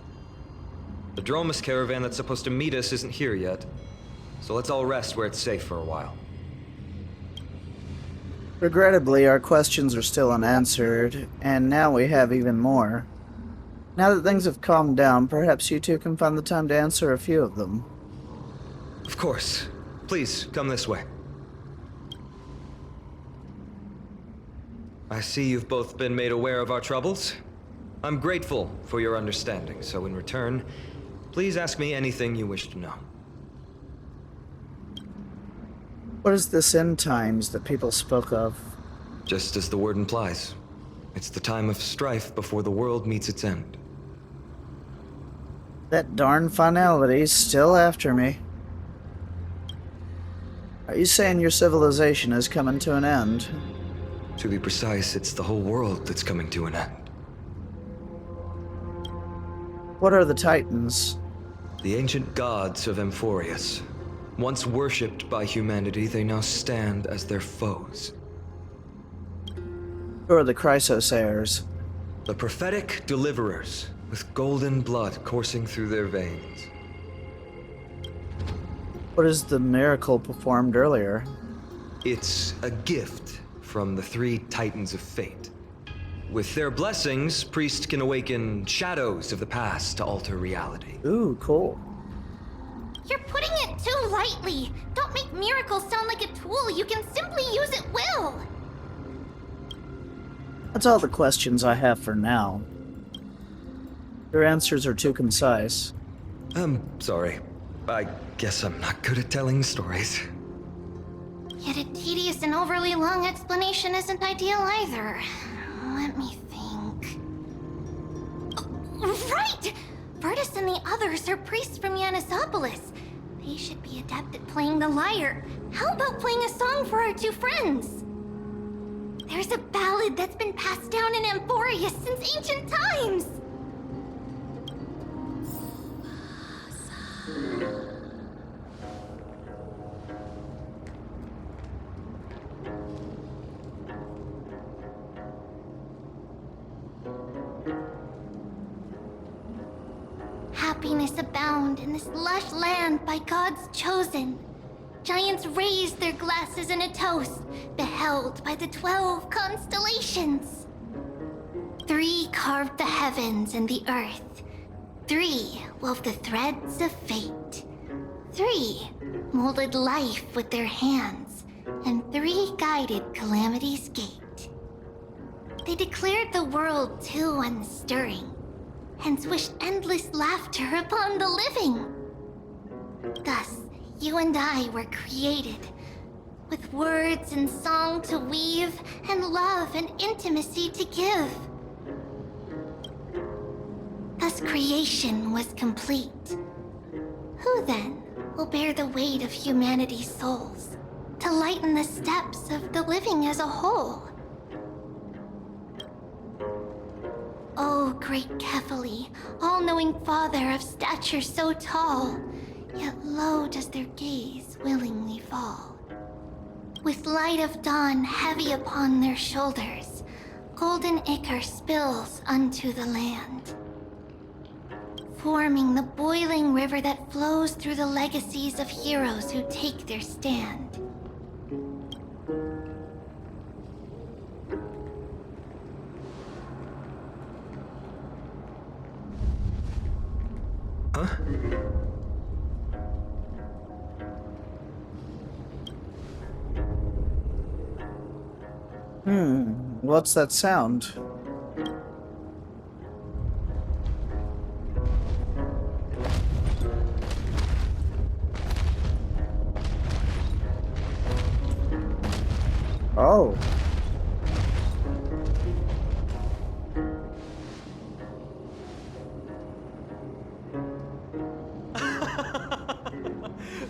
The Dromus caravan that's supposed to meet us isn't here yet, so let's all rest where it's safe for a while. Regrettably, our questions are still unanswered, and now we have even more. Now that things have calmed down, perhaps you two can find the time to answer a few of them. Of course. Please, come this way. I see you've both been made aware of our troubles. I'm grateful for your understanding, so in return, please ask me anything you wish to know. What is this end times that people spoke of? Just as the word implies. It's the time of strife before the world meets its end. That darn finality's still after me. Are you saying your civilization is coming to an end? To be precise, it's the whole world that's coming to an end. What are the Titans? The ancient gods of Amphorius. Once worshipped by humanity, they now stand as their foes. Who are the Chrysoceres? The prophetic deliverers, with golden blood coursing through their veins. What is the miracle performed earlier? It's a gift from the three Titans of Fate. With their blessings, priests can awaken shadows of the past to alter reality. Ooh, cool. You're putting it too lightly. Don't make miracles sound like a tool you can simply use at will. That's all the questions I have for now. Your answers are too concise. I'm sorry. I guess I'm not good at telling stories. Yet a tedious and overly long explanation isn't ideal either. Let me think. Oh, right! Virtus and the others are priests from Yanisopolis. They should be adept at playing the lyre. How about playing a song for our two friends? There's a ballad that's been passed down in Amphorius since ancient times. lives abound in this lush land by God's chosen. Giants raised their glasses in a toast, beheld by the 12 constellations. 3 carved the heavens and the earth. 3 wove the threads of fate. 3 molded life with their hands, and 3 guided calamity's gate. They declared the world too unstirring, hence wished endless laughter upon the living. Thus, you and I were created, with words and song to weave, and love and intimacy to give. Thus creation was complete. Who then will bear the weight of humanity's souls, to lighten the steps of the living as a whole? O great Kephali, all-knowing father of stature so tall, yet low does their gaze willingly fall. With light of dawn heavy upon their shoulders, golden ichor spills unto the land, forming the boiling river that flows through the legacies of heroes who take their stand. Huh? What's that sound? Oh.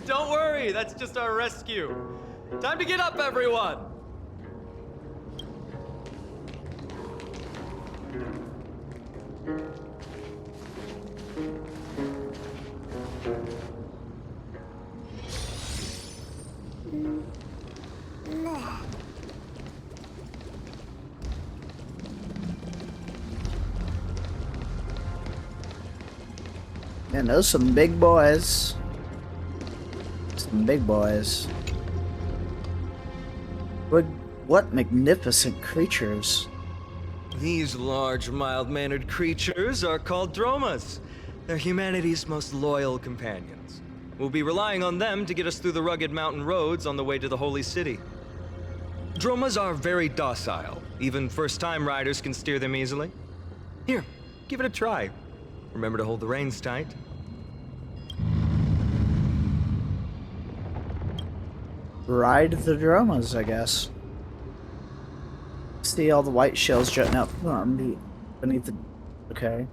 Don't worry, that's just our rescue. Time to get up, everyone! And those some big boys. Some big boys. What magnificent creatures. These large, mild-mannered creatures are called dromas. They're humanity's most loyal companions. We'll be relying on them to get us through the rugged mountain roads on the way to the Holy City. Dromas are very docile. Even first-time riders can steer them easily. Here, give it a try. Remember to hold the reins tight. Ride the dromas, I guess. See all the white shells jutting out from beneath the... Okay.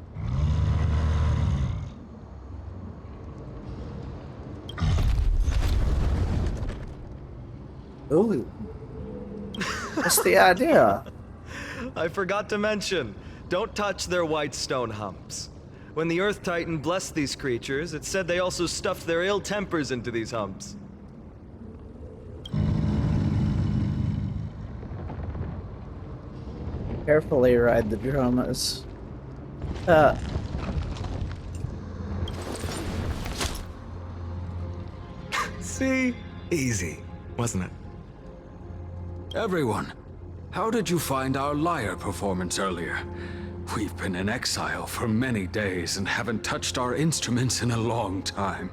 Ooh. What's the idea? I forgot to mention, don't touch their white stone humps. When the Earth Titan blessed these creatures, it said they also stuffed their ill tempers into these humps. Carefully ride the dromas. See? Easy, wasn't it? Everyone, how did you find our lyre performance earlier? We've been in exile for many days and haven't touched our instruments in a long time.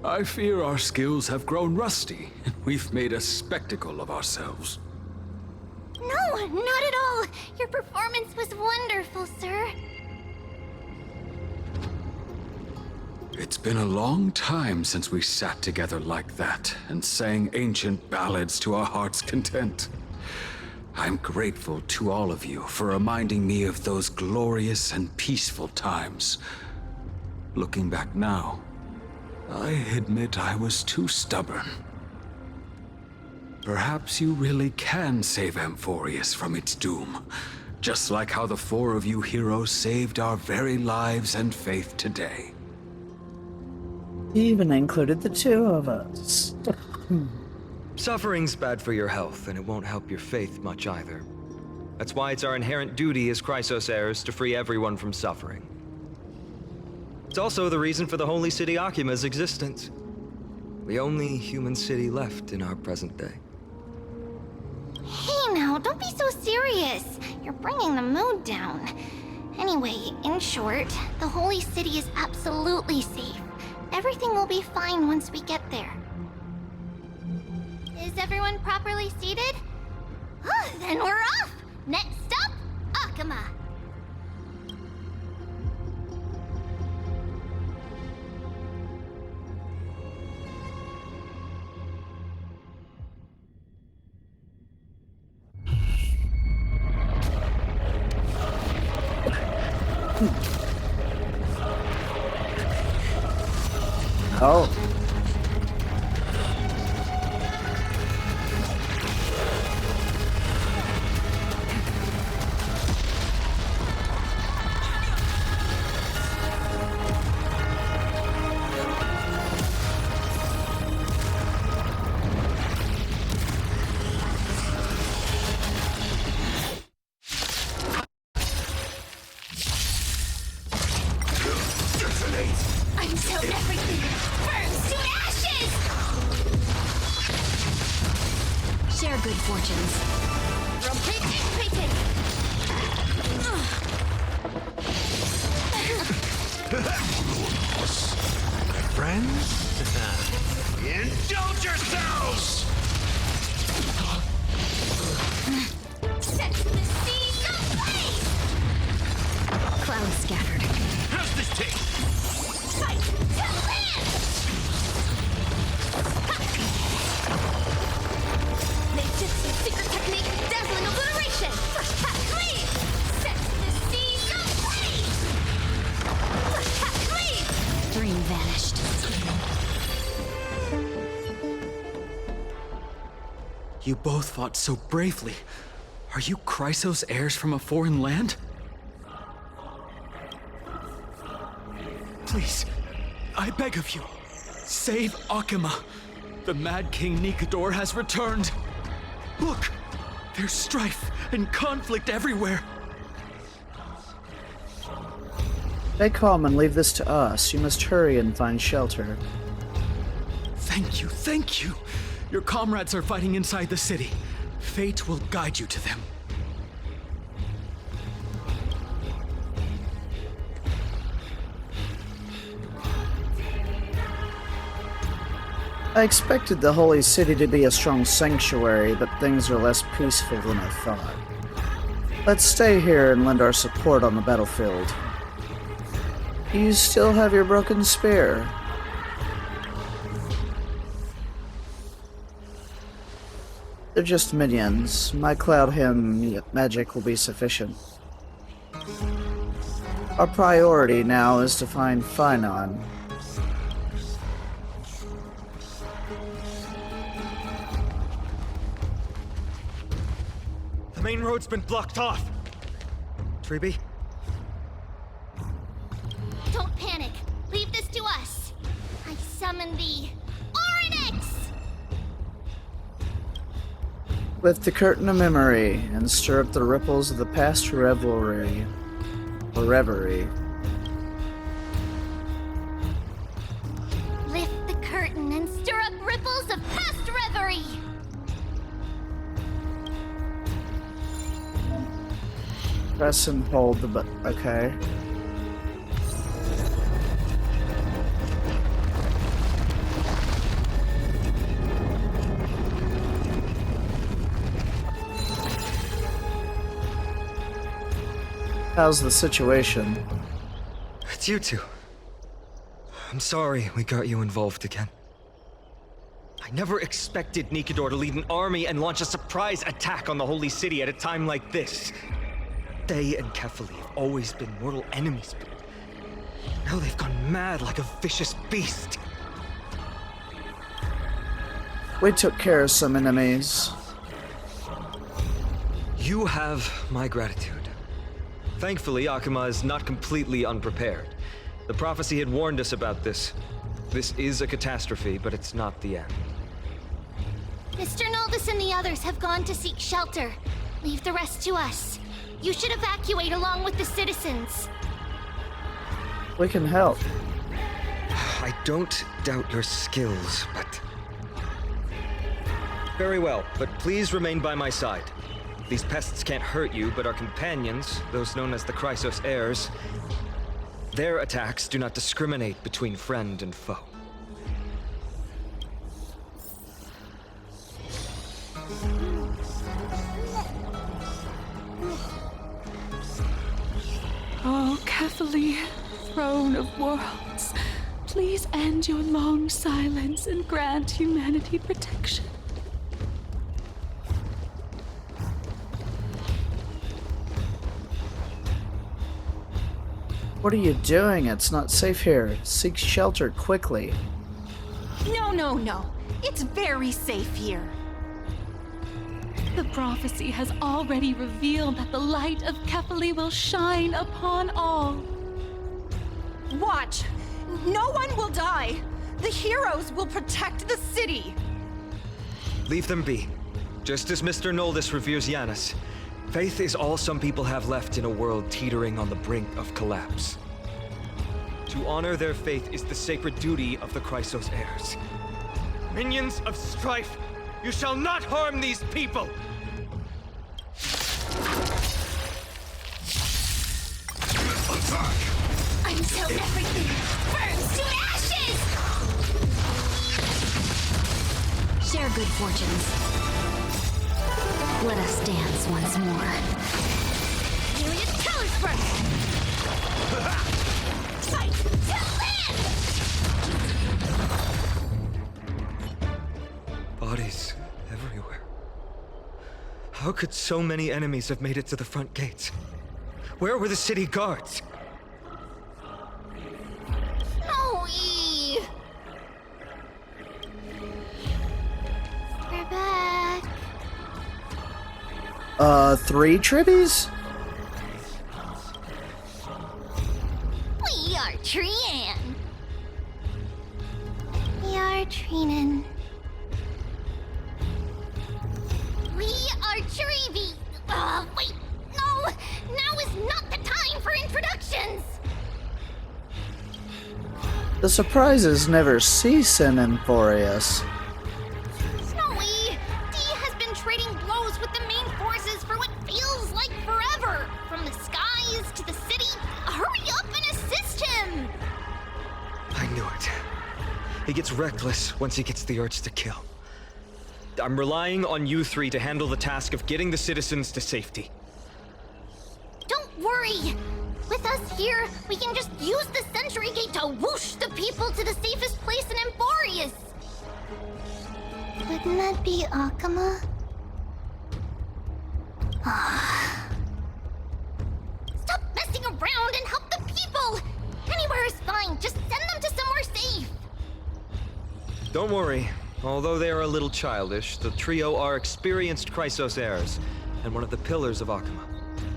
I fear our skills have grown rusty, and we've made a spectacle of ourselves. No, not at all. Your performance was wonderful, sir. It's been a long time since we sat together like that and sang ancient ballads to our heart's content. I'm grateful to all of you for reminding me of those glorious and peaceful times. Looking back now, I admit I was too stubborn. Perhaps you really can save Amphorius from its doom, just like how the 4 of you heroes saved our very lives and faith today. He even included the 2 of us. Suffering's bad for your health, and it won't help your faith much either. That's why it's our inherent duty as Chrysos heirs to free everyone from suffering. It's also the reason for the Holy City Akima's existence. The only human city left in our present day. Hey now, don't be so serious. You're bringing the mood down. Anyway, in short, the Holy City is absolutely safe. Everything will be fine once we get there. Is everyone properly seated? Then we're off! Next stop, Akama! Oh. Until everything burns to ashes! Share good fortunes. Friends? Indulge yourselves! Set the seas ablaze! Clouds scattered. How's this taste? Fight to land! Ninjutsu secret technique, dazzling obliteration! Cleave! Set the seas ablaze! Cleave! Dream vanished. You both fought so bravely. Are you Chrysos heirs from a foreign land? Please, I beg of you, save Akima. The Mad King Nikador has returned. Look, there's strife and conflict everywhere. Stay calm and leave this to us. You must hurry and find shelter. Thank you, thank you. Your comrades are fighting inside the city. Fate will guide you to them. I expected the Holy City to be a strong sanctuary, but things are less peaceful than I thought. Let's stay here and lend our support on the battlefield. You still have your broken spear. They're just minions. My Cloud Hymn magic will be sufficient. Our priority now is to find Finon. The main road's been blocked off. Treeby? Don't panic. Leave this to us. I summon the Oryx! Lift the curtain of memory and stir up the ripples of the past revelry. Or reverie. Lift the curtain and stir up ripples of past reverie! Press and hold the button. Okay. How's the situation? It's you two. I'm sorry we got you involved again. I never expected Nikador to lead an army and launch a surprise attack on the Holy City at a time like this. They and Kefali have always been mortal enemies, but now they've gone mad like a vicious beast. We took care of some enemies. You have my gratitude. Thankfully, Akima is not completely unprepared. The prophecy had warned us about this. This is a catastrophe, but it's not the end. Mr. Naldus and the others have gone to seek shelter. Leave the rest to us. You should evacuate along with the citizens. We can help. I don't doubt your skills, but... Very well, but please remain by my side. These pests can't hurt you, but our companions, those known as the Chrysos heirs, their attacks do not discriminate between friend and foe. Oh, Kefali, throne of worlds, please end your long silence and grant humanity protection. What are you doing? It's not safe here. Seek shelter quickly. No. It's very safe here. The prophecy has already revealed that the light of Kefali will shine upon all. Watch! No one will die! The heroes will protect the city! Leave them be. Just as Mr. Noldus reveres Janus, faith is all some people have left in a world teetering on the brink of collapse. To honor their faith is the sacred duty of the Chrysos heirs. Minions of strife, you shall not harm these people! Attack! Until everything burns to ashes! Share good fortunes. Let us dance once more. Myriad colors first! Fight to live! Bodies everywhere. How could so many enemies have made it to the front gates? Where were the city guards? Snowy! We're back. 3 tribbies? We are Trian. We are Trinan. We are Trivi. Wait, no! Now is not the time for introductions! The surprises never cease in Emporius. Snowy! Dee has been trading blows with the main forces for what feels like forever! From the skies to the city. Hurry up and assist him! I knew it. He gets reckless once he gets the urge to kill. I'm relying on you three to handle the task of getting the citizens to safety. Don't worry! With us here, we can just use the sentry gate to whoosh the people to the safest place in Emporius! Wouldn't that be Akama? Stop messing around and help the people! Anywhere is fine, just send them to somewhere safe! Don't worry. Although they are a little childish, the trio are experienced Chrysos heirs, and one of the pillars of Akama.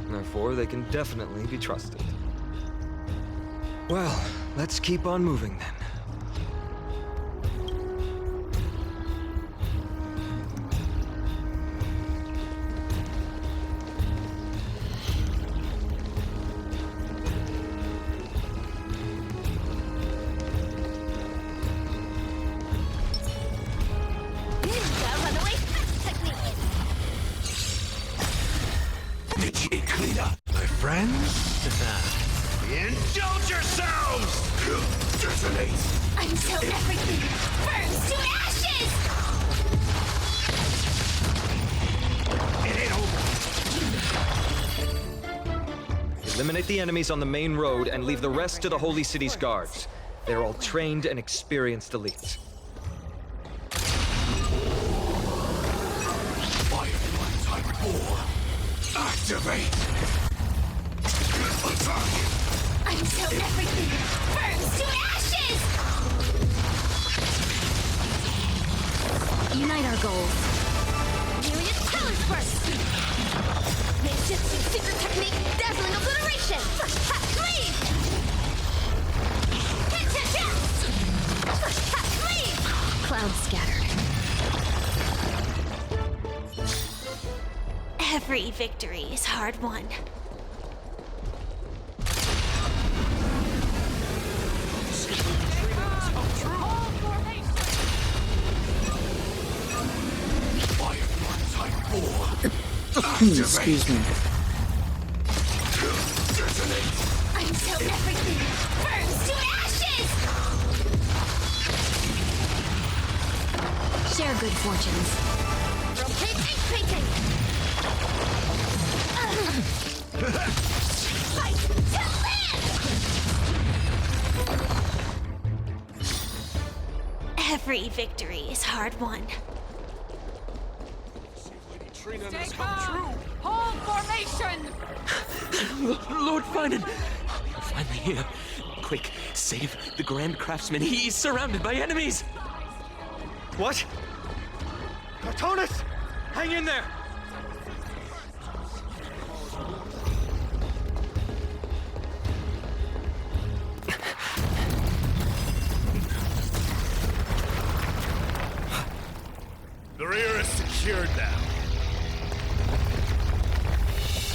Therefore, they can definitely be trusted. Well, let's keep on moving then. My friends? Indulge yourselves! Detonate! Until everything burns to ashes! It ain't over. Eliminate the enemies on the main road and leave the rest to the Holy City's guards. They're all trained and experienced elites. Firefly Type 4. Activate! Attack! Until everything burns to ashes! Unite our goals. Myriad colors first! Ninjutsu secret technique, dazzling obliteration! First half cleave! Hit! First half cleave! Clouds scattered. Every victory is hard won. Excuse me. Until everything burns to ashes! Share good fortunes. Rotate and painting! Fight to live! Every victory is hard won. Stay calm! Hold formation! Lord Finan! You're finally here. Quick, save the Grand Craftsman. He's surrounded by enemies! What? Cartonis! Hang in there! The rear is secured now.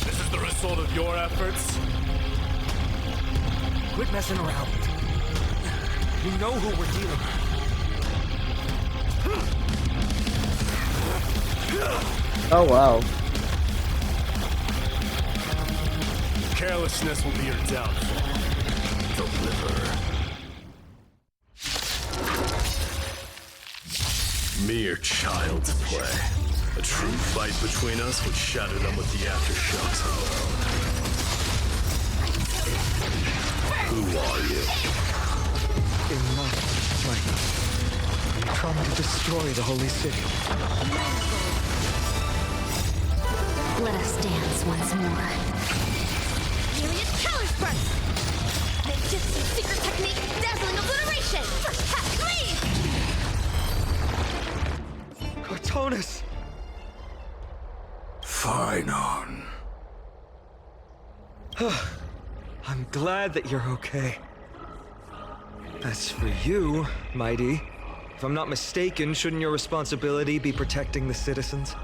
This is the result of your efforts? Quit messing around. You know who we're dealing with. Oh, wow. Carelessness will be your downfall. Deliver. Mere child's play. A true fight between us would shatter them with the aftershocks alone. Who are you? Enough, Michael. You're trying to destroy the Holy City. Let us dance once more. Myriad Colors Burst! Ninjutsu secret technique, dazzling obliteration! First pass, lead! Cartonis! Finon. I'm glad that you're okay. As for you, Mighty, if I'm not mistaken, shouldn't your responsibility be protecting the citizens?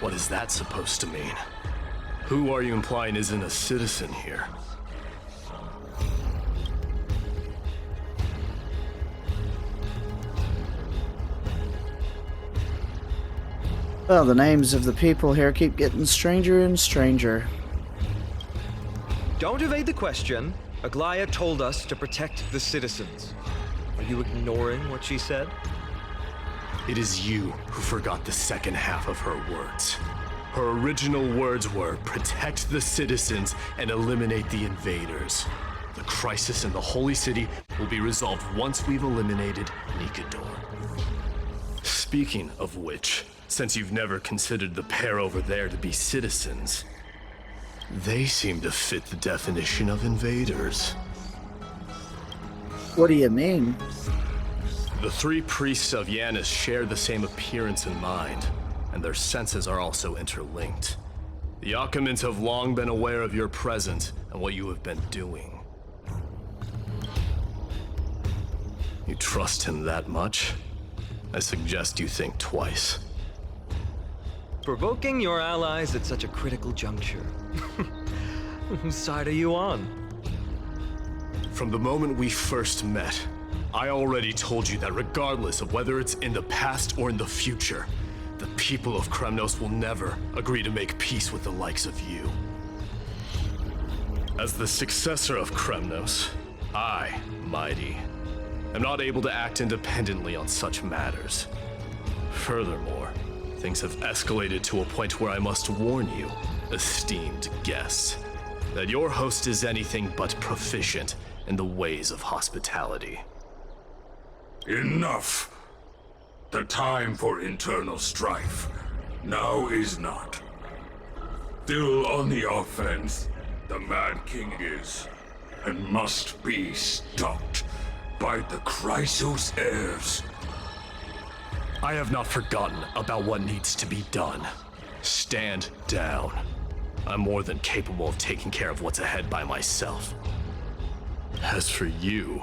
What is that supposed to mean? Who are you implying isn't a citizen here? Well, the names of the people here keep getting stranger and stranger. Don't evade the question. Aglaya told us to protect the citizens. Are you ignoring what she said? It is you who forgot the second half of her words. Her original words were, protect the citizens and eliminate the invaders. The crisis in the Holy City will be resolved once we've eliminated Nikador. Speaking of which, since you've never considered the pair over there to be citizens, they seem to fit the definition of invaders. What do you mean? The three priests of Yanis share the same appearance and mind, and their senses are also interlinked. The Akamans have long been aware of your presence and what you have been doing. You trust him that much? I suggest you think twice. Provoking your allies at such a critical juncture. Whose side are you on? From the moment we first met, I already told you that regardless of whether it's in the past or in the future, the people of Kremnos will never agree to make peace with the likes of you. As the successor of Kremnos, I, Mighty, am not able to act independently on such matters. Furthermore, things have escalated to a point where I must warn you, esteemed guests, that your host is anything but proficient in the ways of hospitality. Enough. The time for internal strife now is not. Still on the offense, the Mad King is, and must be stopped by the Chrysos heirs. I have not forgotten about what needs to be done. Stand down. I'm more than capable of taking care of what's ahead by myself. As for you,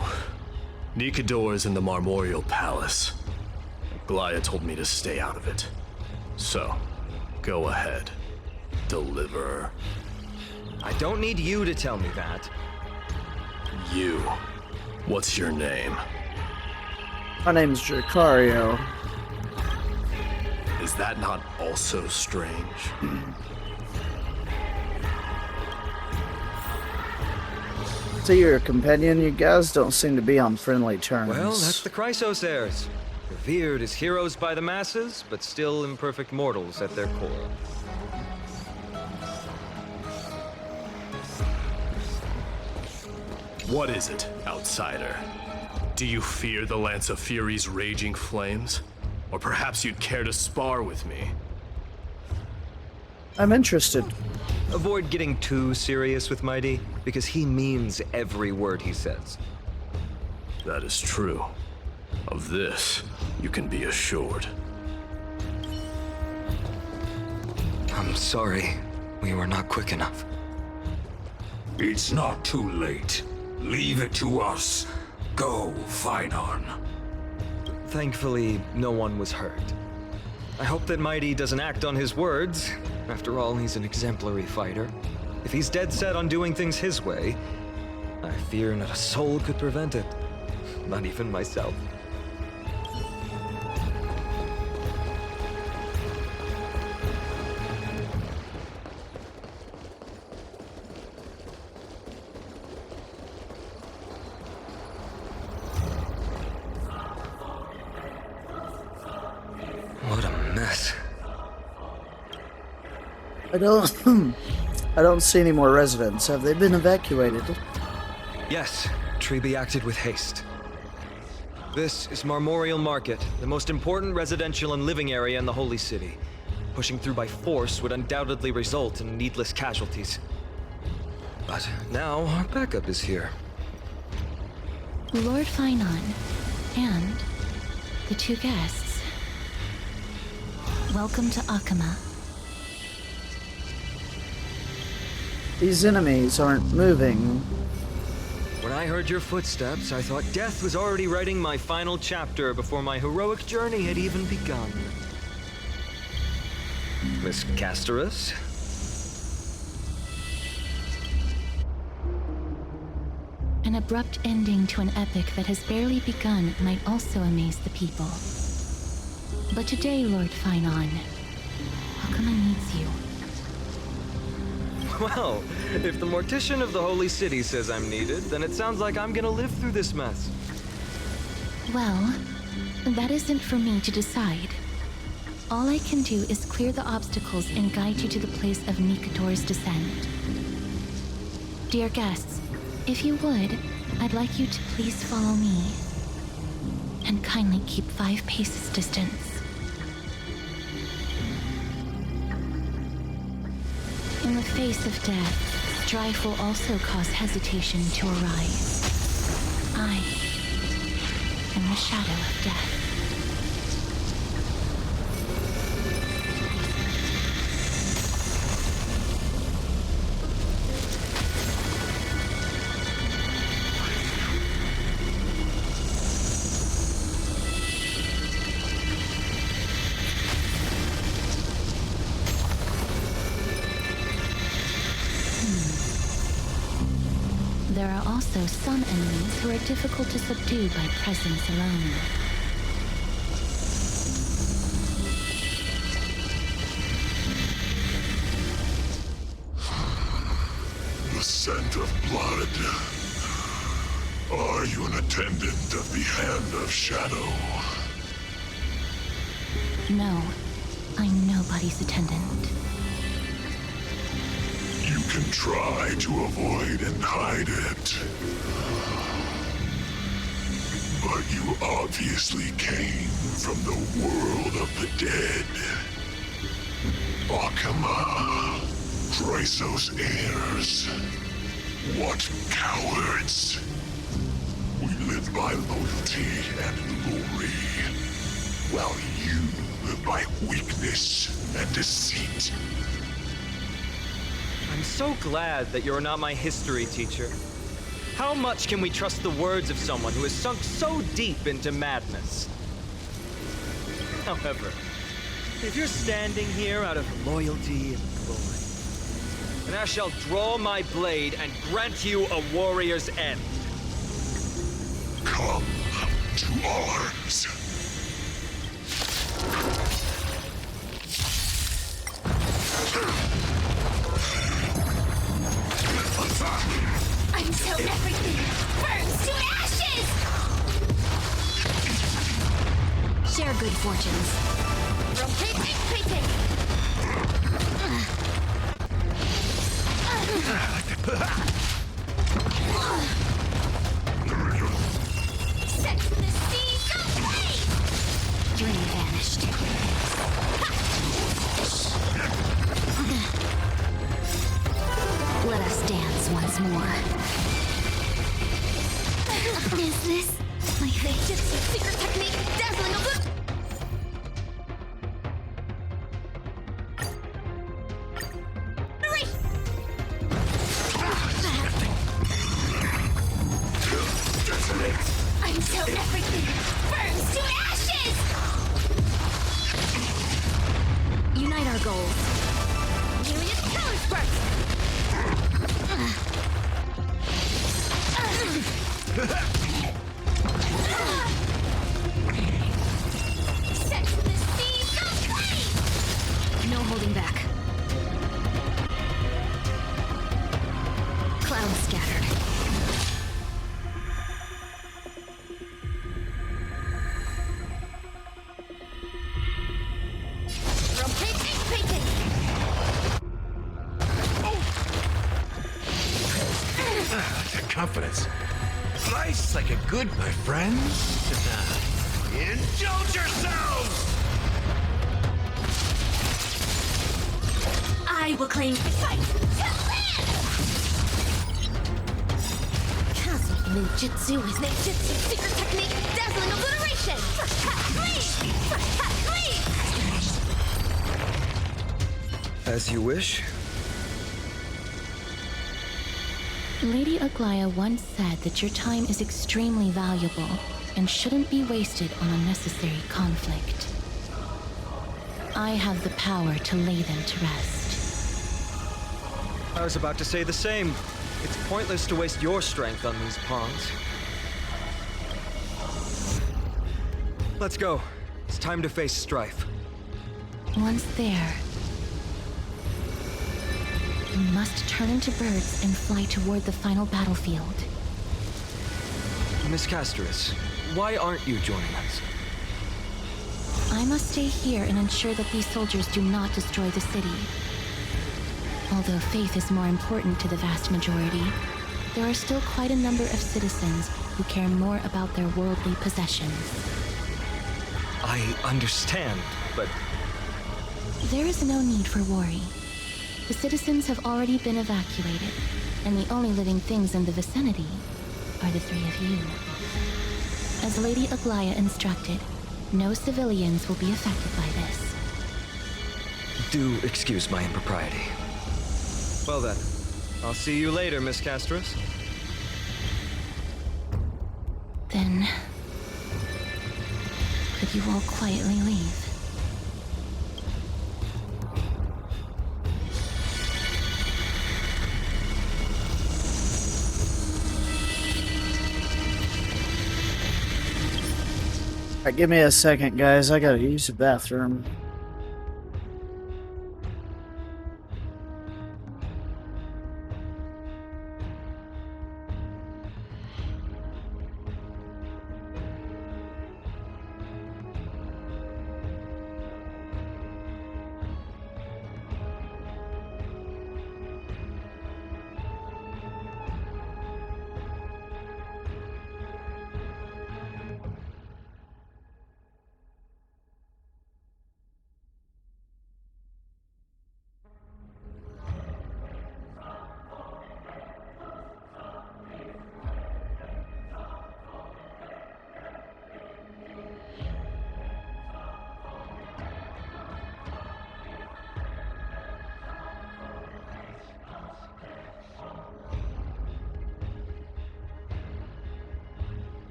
Nikador is in the Marmorial Palace. Glaya told me to stay out of it. So, go ahead. Deliver. I don't need you to tell me that. You. What's your name? My name's Dracario. Is that not also strange? To your companion, you guys don't seem to be on friendly terms. Well, that's the Chrysos heirs. Revered as heroes by the masses, but still imperfect mortals at their core. What is it, outsider? Do you fear the Lance of Fury's raging flames? Or perhaps you'd care to spar with me? I'm interested. Avoid getting too serious with Mighty, because he means every word he says. That is true. Of this, you can be assured. I'm sorry. We were not quick enough. It's not too late. Leave it to us. Go, Phynon. Thankfully, no one was hurt. I hope that Mighty doesn't act on his words. After all, he's an exemplary fighter. If he's dead set on doing things his way, I fear not a soul could prevent it. Not even myself. What a mess. I don't see any more residents. Have they been evacuated? Yes, Treby acted with haste. This is Marmorial Market, the most important residential and living area in the Holy City. Pushing through by force would undoubtedly result in needless casualties. But now our backup is here. Lord Phynon and the two guests. Welcome to Akama. These enemies aren't moving. When I heard your footsteps, I thought death was already writing my final chapter before my heroic journey had even begun. Miss Casterus? An abrupt ending to an epic that has barely begun might also amaze the people. But today, Lord Phynon, Akama needs you. Well, if the Mortician of the Holy City says I'm needed, then it sounds like I'm gonna live through this mess. Well, that isn't for me to decide. All I can do is clear the obstacles and guide you to the place of Nikador's descent. Dear guests, if you would, I'd like you to please follow me. And kindly keep 5 paces distance. In the face of death, strife will also cause hesitation to arise. I am the shadow of death. There are also some enemies who are difficult to subdue by presence alone. The scent of blood. Are you an attendant of the Hand of Shadow? No, I'm nobody's attendant. You can try to avoid and hide it. But you obviously came from the world of the dead. Akama, Chrysos heirs. What cowards! We live by loyalty and glory, while you live by weakness and deceit. I'm so glad that you're not my history teacher. How much can we trust the words of someone who has sunk so deep into madness? However, if you're standing here out of loyalty and glory, then I shall draw my blade and grant you a warrior's end. Come to arms. fortunes. Set the seas ablaze! Dream vanished. Let us dance once more. Is this my Jitsu secret technique? Dazzling oblivion! Until everything burns to ashes! Unite our goals. Myriad color spurts! Set the seas aflame! No holding back. Clouds scattered. Confidence. Nice, like a good, my friends. Indulge yourselves! I will claim the fight to live! Castle Ninjutsu is Ninjutsu secret technique, dazzling obliteration! First cut, please! First cut, please! As you wish. Lady Aglaya once said that your time is extremely valuable and shouldn't be wasted on unnecessary conflict. I have the power to lay them to rest. I was about to say the same. It's pointless to waste your strength on these pawns. Let's go. It's time to face strife. Once there, you must turn into birds and fly toward the final battlefield. Miss Casterus, why aren't you joining us? I must stay here and ensure that these soldiers do not destroy the city. Although faith is more important to the vast majority, there are still quite a number of citizens who care more about their worldly possessions. I understand, but... There is no need for worry. The citizens have already been evacuated, and the only living things in the vicinity are the three of you. As Lady Aglaya instructed, no civilians will be affected by this. Do excuse my impropriety. Well then, I'll see you later, Miss Casterus. Then, could you all quietly leave? Alright, give me a second, guys. I gotta use the bathroom.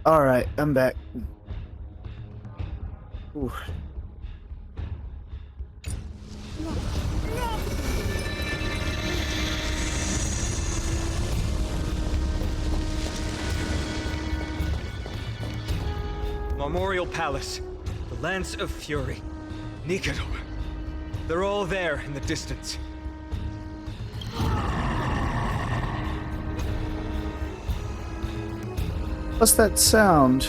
Alright, I'm back. Ooh. Memorial Palace, the Lance of Fury, Nikador. They're all there in the distance. What's that sound?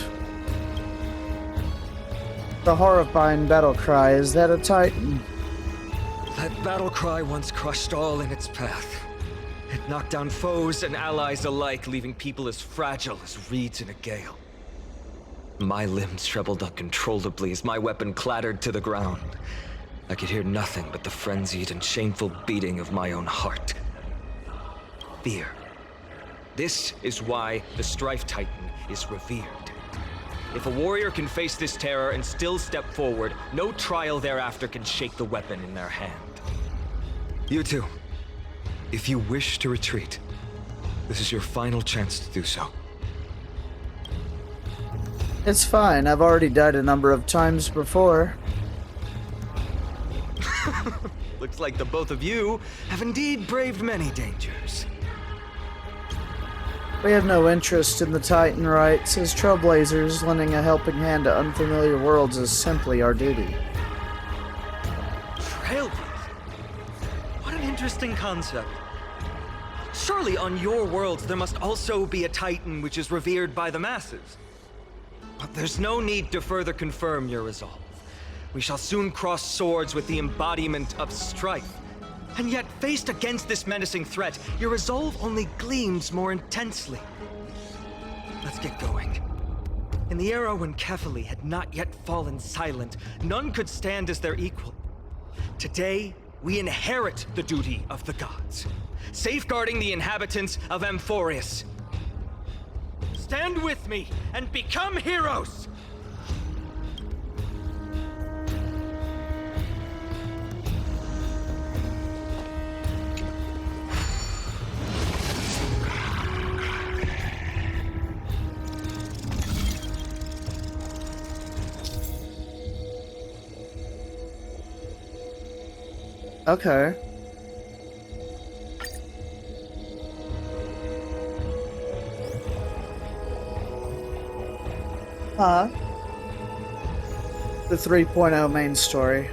The horrifying battle cry, is that a Titan? That battle cry once crushed all in its path. It knocked down foes and allies alike, leaving people as fragile as reeds in a gale. My limbs trembled uncontrollably as my weapon clattered to the ground. I could hear nothing but the frenzied and shameful beating of my own heart. Fear. This is why the Strife Titan is revered. If a warrior can face this terror and still step forward, no trial thereafter can shake the weapon in their hand. You two, if you wish to retreat, this is your final chance to do so. It's fine, I've already died a number of times before. Looks like the both of you have indeed braved many dangers. We have no interest in the Titan rights. As trailblazers, lending a helping hand to unfamiliar worlds is simply our duty. Trailblazer? What an interesting concept. Surely on your worlds there must also be a Titan which is revered by the masses. But there's no need to further confirm your resolve. We shall soon cross swords with the embodiment of strife. And yet, faced against this menacing threat, your resolve only gleams more intensely. Let's get going. In the era when Kefali had not yet fallen silent, none could stand as their equal. Today, we inherit the duty of the gods, safeguarding the inhabitants of Amphorius. Stand with me and become heroes! Okay. Huh? The 3.0 main story.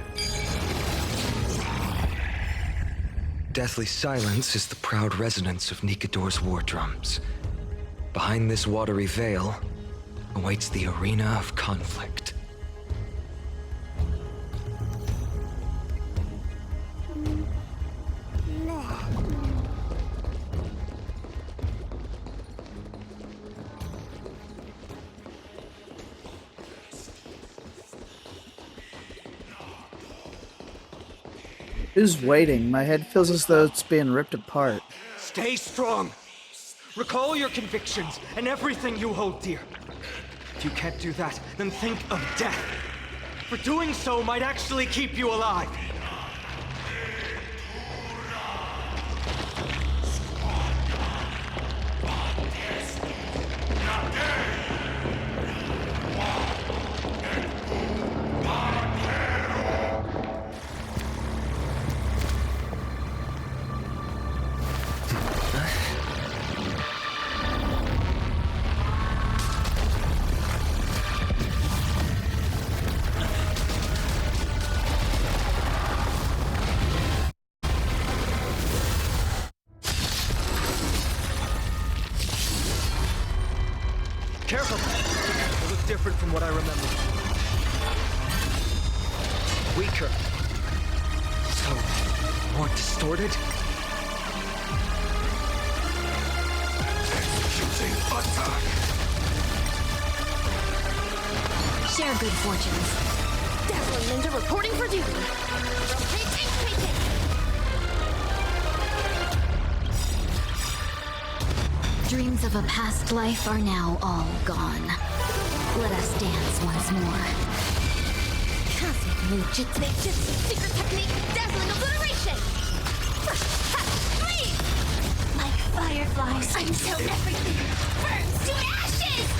Deathly silence is the proud resonance of Nikador's war drums. Behind this watery veil awaits the arena of conflict. Who's waiting? My head feels as though it's being ripped apart. Stay strong! Recall your convictions and everything you hold dear. If you can't do that, then think of death. For doing so might actually keep you alive. Careful! It looks different from what I remember. Weaker. So, more distorted? Executing attack! Share good fortunes. Dazzling Ninja reporting for duty. Rotate. Dreams of a past life are now all gone. Let us dance once more. Cosmic move, jutsu, secret technique, dazzling obliteration! Please! Like fireflies until everything burns to ashes!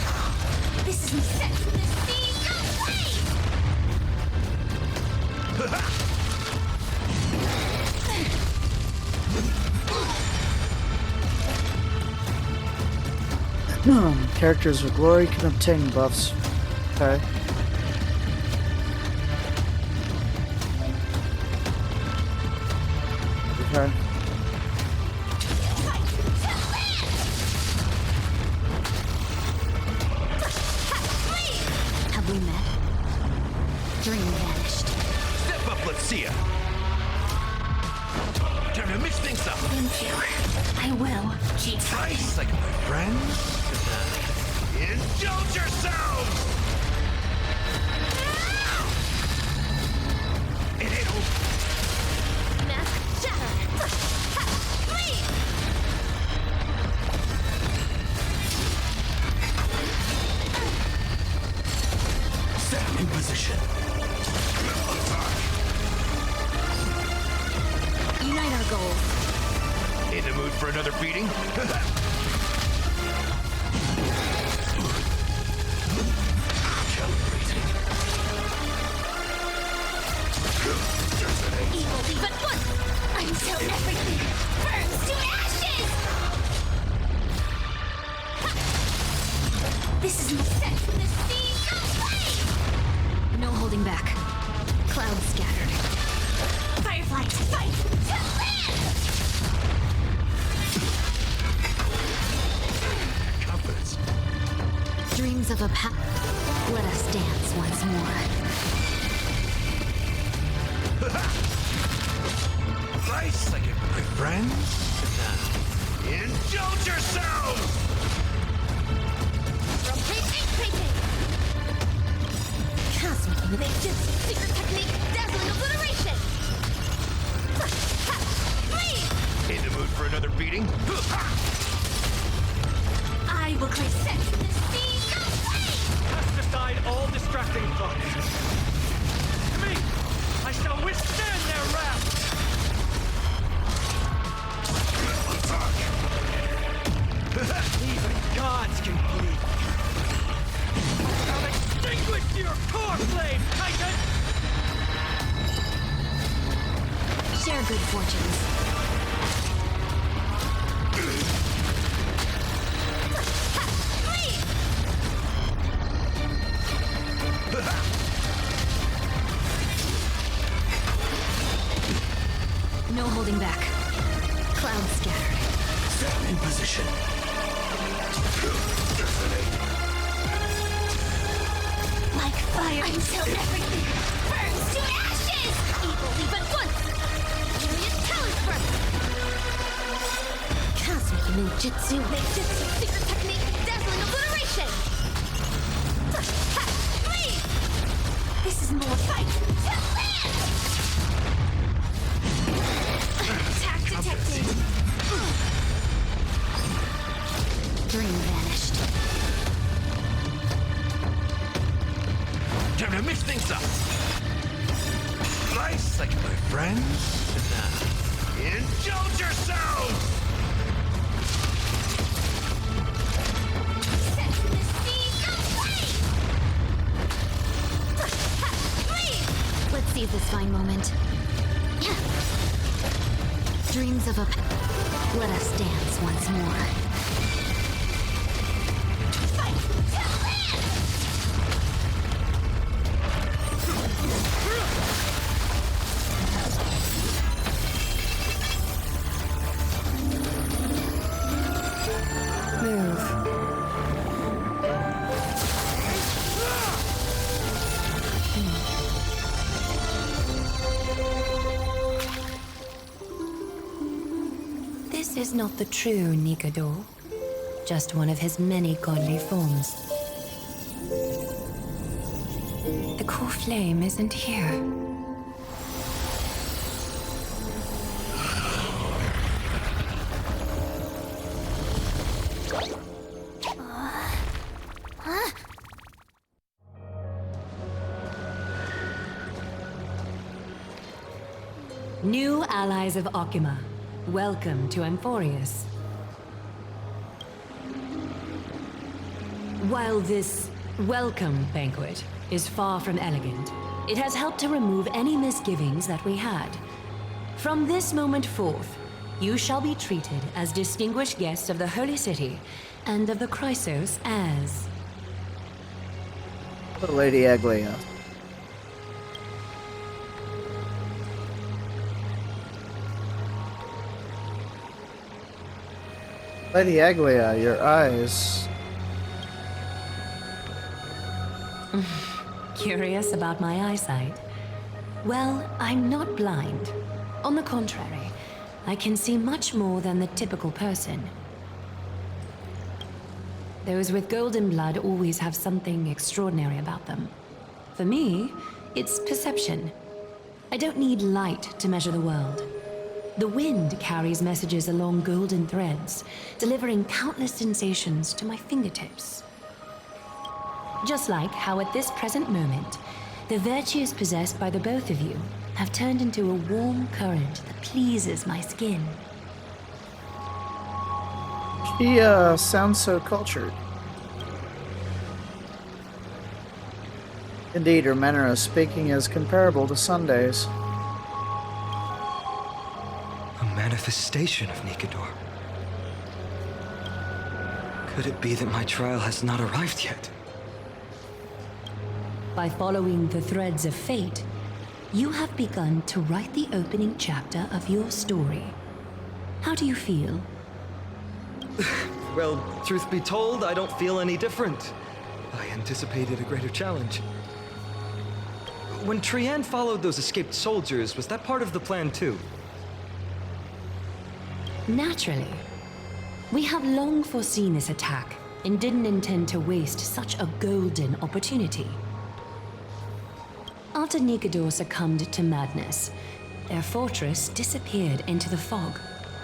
Characters with glory can obtain buffs. Okay. Okay. Have we met? Dream vanished. Step up, let's see ya. Time to mix things up. Thank you. I will. Keep Nice, like my friends. Indulge yourselves! Mask shatter. Flee! Stand in position. Unite our goals. In the mood for another beating? Evil leave at once! Until everything burns to ashes! This is my set from the seas of flame! No holding back. Clouds scattered. Firefly, fight to live! Confidence. Dreams of a path. Let us dance once more. Nice, like it, my friends. Indulge yourselves! Cosmic Ninjutsu secret technique, dazzling obliteration! Flee! In the mood for another beating? I will create set in the seas of flame! Cast aside all distracting thoughts. To me, I shall withstand their wrath. Even gods can bleed. I'll extinguish your core flame, Titan! Share good fortunes. No holding back. Clouds scattered. Stand in position. Like fire until everything burns to ashes! Evil leave at once! Furious Talisman! Cosmic Ninjutsu secret technique, dazzling obliteration! Flee! This is more fight to live! Attack detected! Dream vanished. Time to mix things up. Nice, like my friends. Indulge yourselves! Set in the seas of flame! Flee! Let's seize this fine moment. Dreams of a... Let us dance once more. Fight to live! Move. This is not the true Nikado, just one of his many godly forms. The core flame isn't here. New allies of Okima, welcome to Amphorius. While this welcome banquet is far from elegant, it has helped to remove any misgivings that we had. From this moment forth, you shall be treated as distinguished guests of the Holy City and of the Chrysos heirs. Lady Aglia. Lady Aglia, your eyes. Curious about my eyesight? Well, I'm not blind. On the contrary, I can see much more than the typical person. Those with golden blood always have something extraordinary about them. For me, it's perception. I don't need light to measure the world. The wind carries messages along golden threads, delivering countless sensations to my fingertips. Just like how at this present moment, the virtues possessed by the both of you have turned into a warm current that pleases my skin. She, sounds so cultured. Indeed, her manner of speaking is comparable to Sunday's. A manifestation of Nikedor. Could it be that my trial has not arrived yet? By following the threads of fate, you have begun to write the opening chapter of your story. How do you feel? Well, truth be told, I don't feel any different. I anticipated a greater challenge. When Trianne followed those escaped soldiers, was that part of the plan too? Naturally. We have long foreseen this attack and didn't intend to waste such a golden opportunity. After Nikedor succumbed to madness, their fortress disappeared into the fog,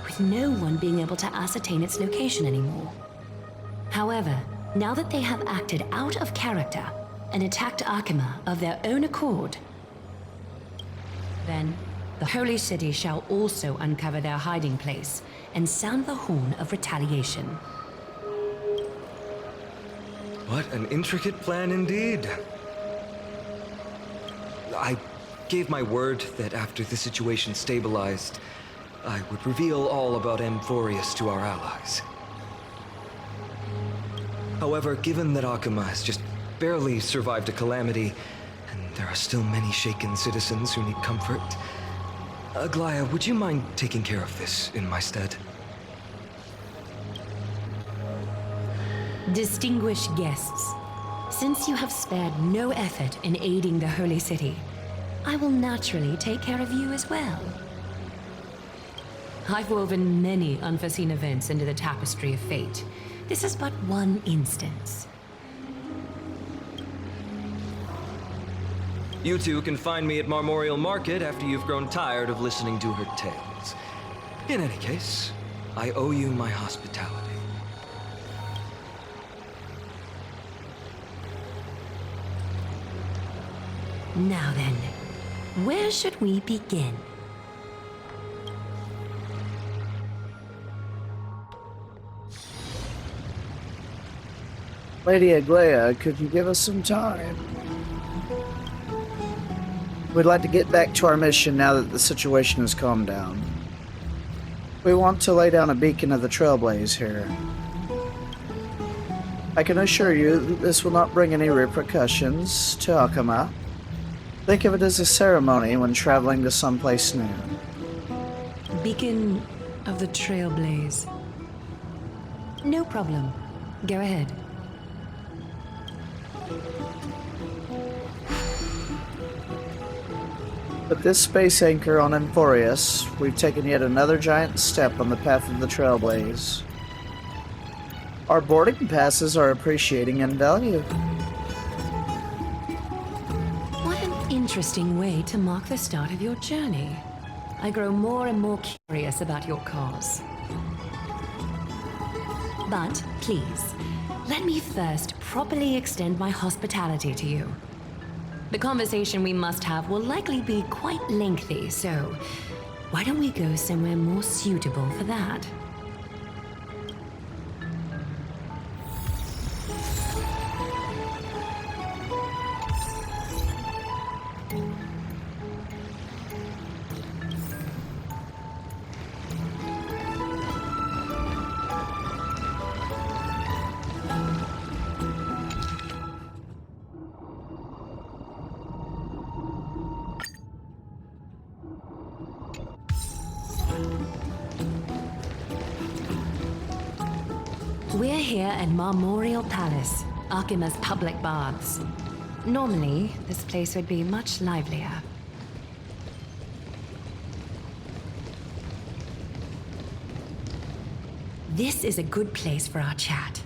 with no one being able to ascertain its location anymore. However, now that they have acted out of character and attacked Arkema of their own accord, then the Holy City shall also uncover their hiding place and sound the horn of retaliation. What an intricate plan indeed. I gave my word that after the situation stabilized, I would reveal all about Amphorius to our allies. However, given that Arkema has just barely survived a calamity, and there are still many shaken citizens who need comfort, Aglaia, would you mind taking care of this in my stead? Distinguished guests, since you have spared no effort in aiding the Holy City, I will naturally take care of you as well. I've woven many unforeseen events into the tapestry of fate. This is but one instance. You two can find me at Marmorial Market after you've grown tired of listening to her tales. In any case, I owe you my hospitality. Now then, where should we begin? Lady Aglaia, could you give us some time? We'd like to get back to our mission now that the situation has calmed down. We want to lay down a beacon of the Trailblaze here. I can assure you that this will not bring any repercussions to Arkema. Think of it as a ceremony when traveling to someplace new. Beacon of the Trailblaze. No problem. Go ahead. With this space anchor on Amphorius, we've taken yet another giant step on the path of the Trailblaze. Our boarding passes are appreciating in value. What an interesting way to mark the start of your journey. I grow more and more curious about your cause. But please, let me first properly extend my hospitality to you. The conversation we must have will likely be quite lengthy, so why don't we go somewhere more suitable for that? We're here at Marmorial Palace, Arkima's public baths. Normally, this place would be much livelier. This is a good place for our chat.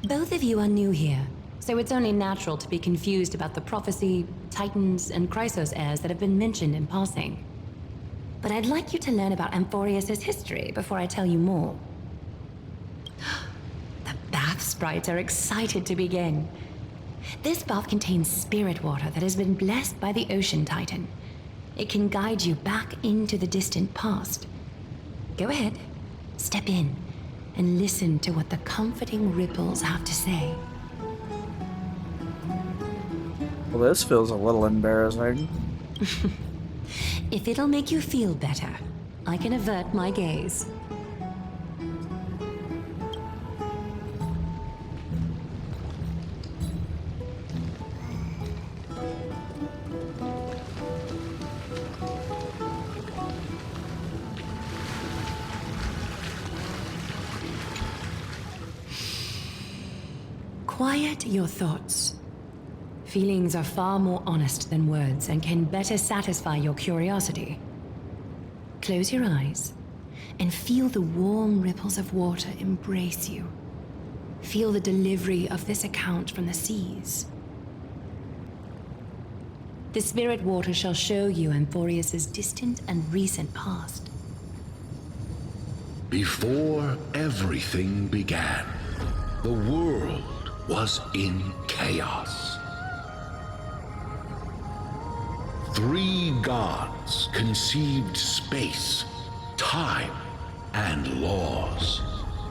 Both of you are new here, so it's only natural to be confused about the prophecy, titans, and Chrysos heirs that have been mentioned in passing. But I'd like you to learn about Amphorius' history before I tell you more. The bath sprites are excited to begin. This bath contains spirit water that has been blessed by the Ocean Titan. It can guide you back into the distant past. Go ahead, step in, and listen to what the comforting ripples have to say. Well, this feels a little embarrassing. If it'll make you feel better, I can avert my gaze. Quiet your thoughts. Feelings are far more honest than words and can better satisfy your curiosity. Close your eyes and feel the warm ripples of water embrace you. Feel the delivery of this account from the seas. The spirit water shall show you Amphorius' distant and recent past. Before everything began, the world was in chaos. 3 gods conceived space, time, and laws,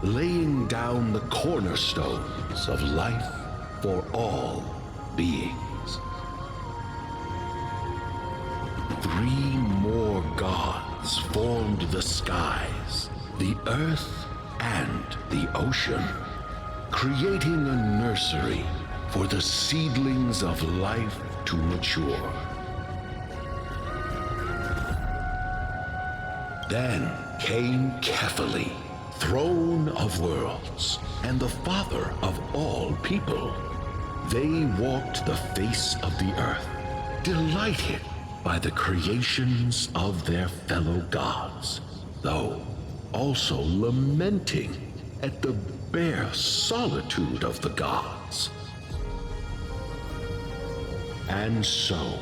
laying down the cornerstones of life for all beings. 3 more gods formed the skies, the earth, and the ocean, creating a nursery for the seedlings of life to mature. Then came Kephali, throne of worlds, and the father of all people. They walked the face of the earth, delighted by the creations of their fellow gods, though also lamenting at the bare solitude of the gods. And so,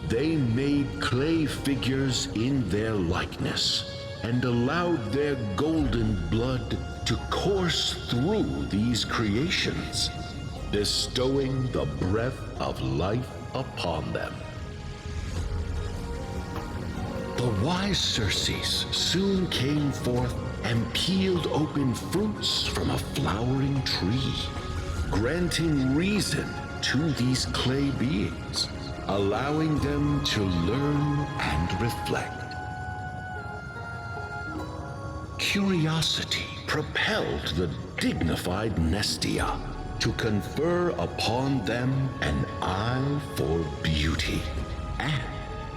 they made clay figures in their likeness and allowed their golden blood to course through these creations, bestowing the breath of life upon them. The wise Circes soon came forth and peeled open fruits from a flowering tree, granting reason to these clay beings, allowing them to learn and reflect. Curiosity propelled the dignified Nestia to confer upon them an eye for beauty and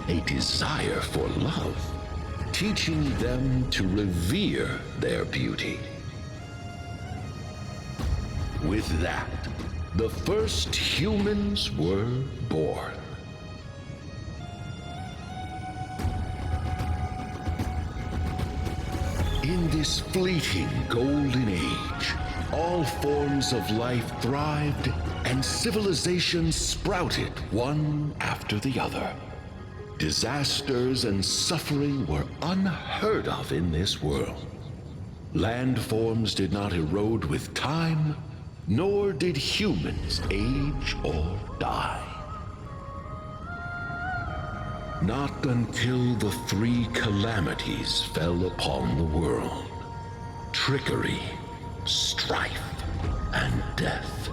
a desire for love, teaching them to revere their beauty. With that, the first humans were born. In this fleeting golden age, all forms of life thrived and civilizations sprouted one after the other. Disasters and suffering were unheard of in this world. Landforms did not erode with time, nor did humans age or die. Not until the 3 calamities fell upon the world: trickery, strife, and death.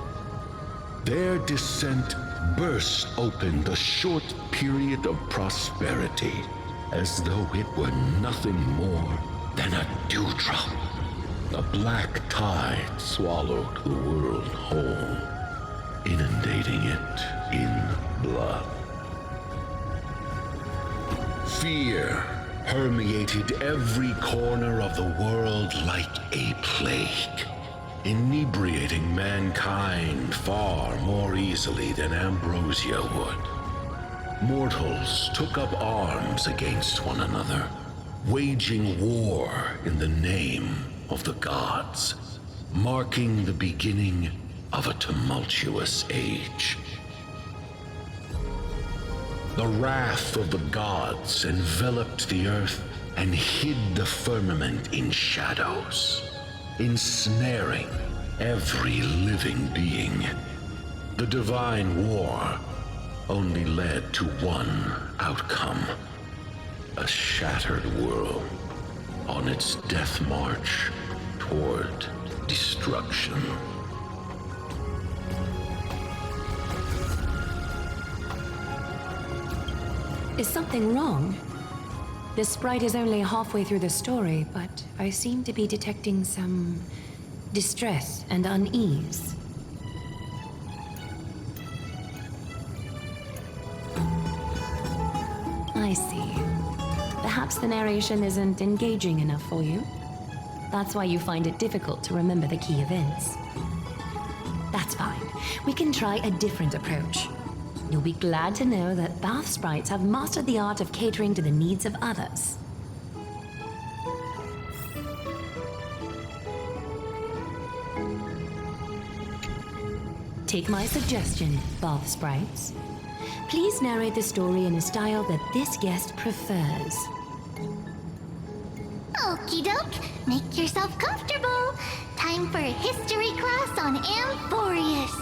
Their descent burst open the short period of prosperity, as though it were nothing more than a dewdrop. A black tide swallowed the world whole, inundating it in blood. Fear permeated every corner of the world like a plague, inebriating mankind far more easily than ambrosia would. Mortals took up arms against one another, waging war in the name of the gods, marking the beginning of a tumultuous age. The wrath of the gods enveloped the earth and hid the firmament in shadows, ensnaring every living being. The divine war only led to one outcome: a shattered world on its death march toward destruction. Is something wrong? This sprite is only halfway through the story, but I seem to be detecting some distress and unease. I see. Perhaps the narration isn't engaging enough for you. That's why you find it difficult to remember the key events. That's fine. We can try a different approach. You'll be glad to know that bath sprites have mastered the art of catering to the needs of others. Take my suggestion, bath sprites. Please narrate the story in a style that this guest prefers. Okie doke, make yourself comfortable. Time for a history class on Amphorius.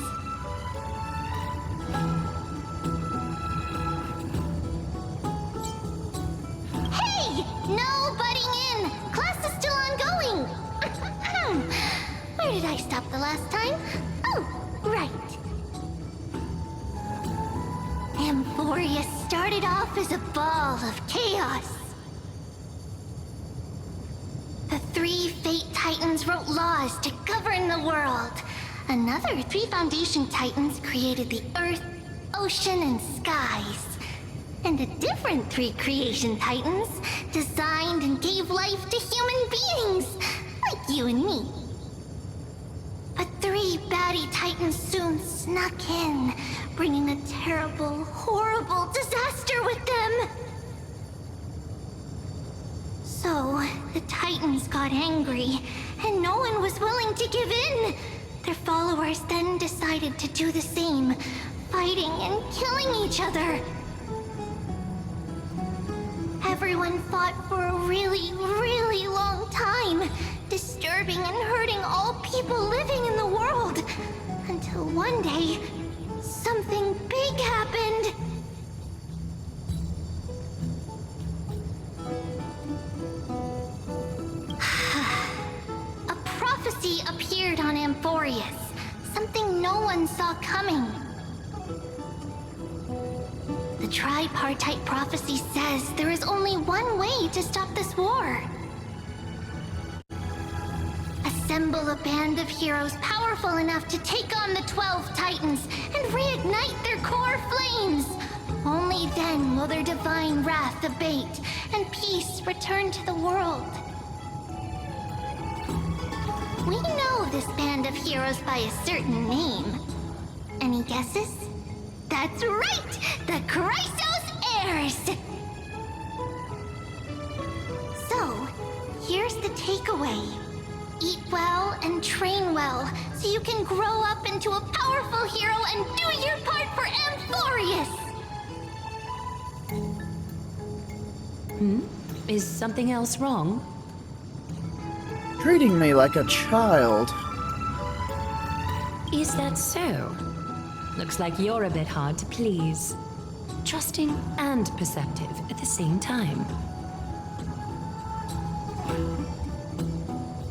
Hey! No butting in! Class is still ongoing! Where did I stop the last time? Oh, right. Amphorius started off as a ball of chaos. The 3 Fate Titans wrote laws to govern the world. Another 3 Foundation Titans created the earth, ocean, and skies. And a different 3 Creation Titans designed and gave life to human beings, like you and me. But 3 baddie Titans soon snuck in, bringing a terrible, horrible disaster with them. So, the Titans got angry, and no one was willing to give in. Their followers then decided to do the same, fighting and killing each other. Everyone fought for a really, really long time, disturbing and hurting all people living in the world. Until one day, something big happened. A prophecy appeared on Amphorius, something no one saw coming. The tripartite prophecy says there is only one way to stop this war. Assemble a band of heroes powerful enough to take on the 12 Titans and reignite their core flames. Only then will their divine wrath abate and peace return to the world. We know this band of heroes by a certain name. Any guesses? That's right! The Chrysos Heirs! So, here's the takeaway. Eat well and train well, so you can grow up into a powerful hero and do your part for Amphorius! Is something else wrong? Treating me like a child. Is that so? Looks like you're a bit hard to please. Trusting and perceptive at the same time.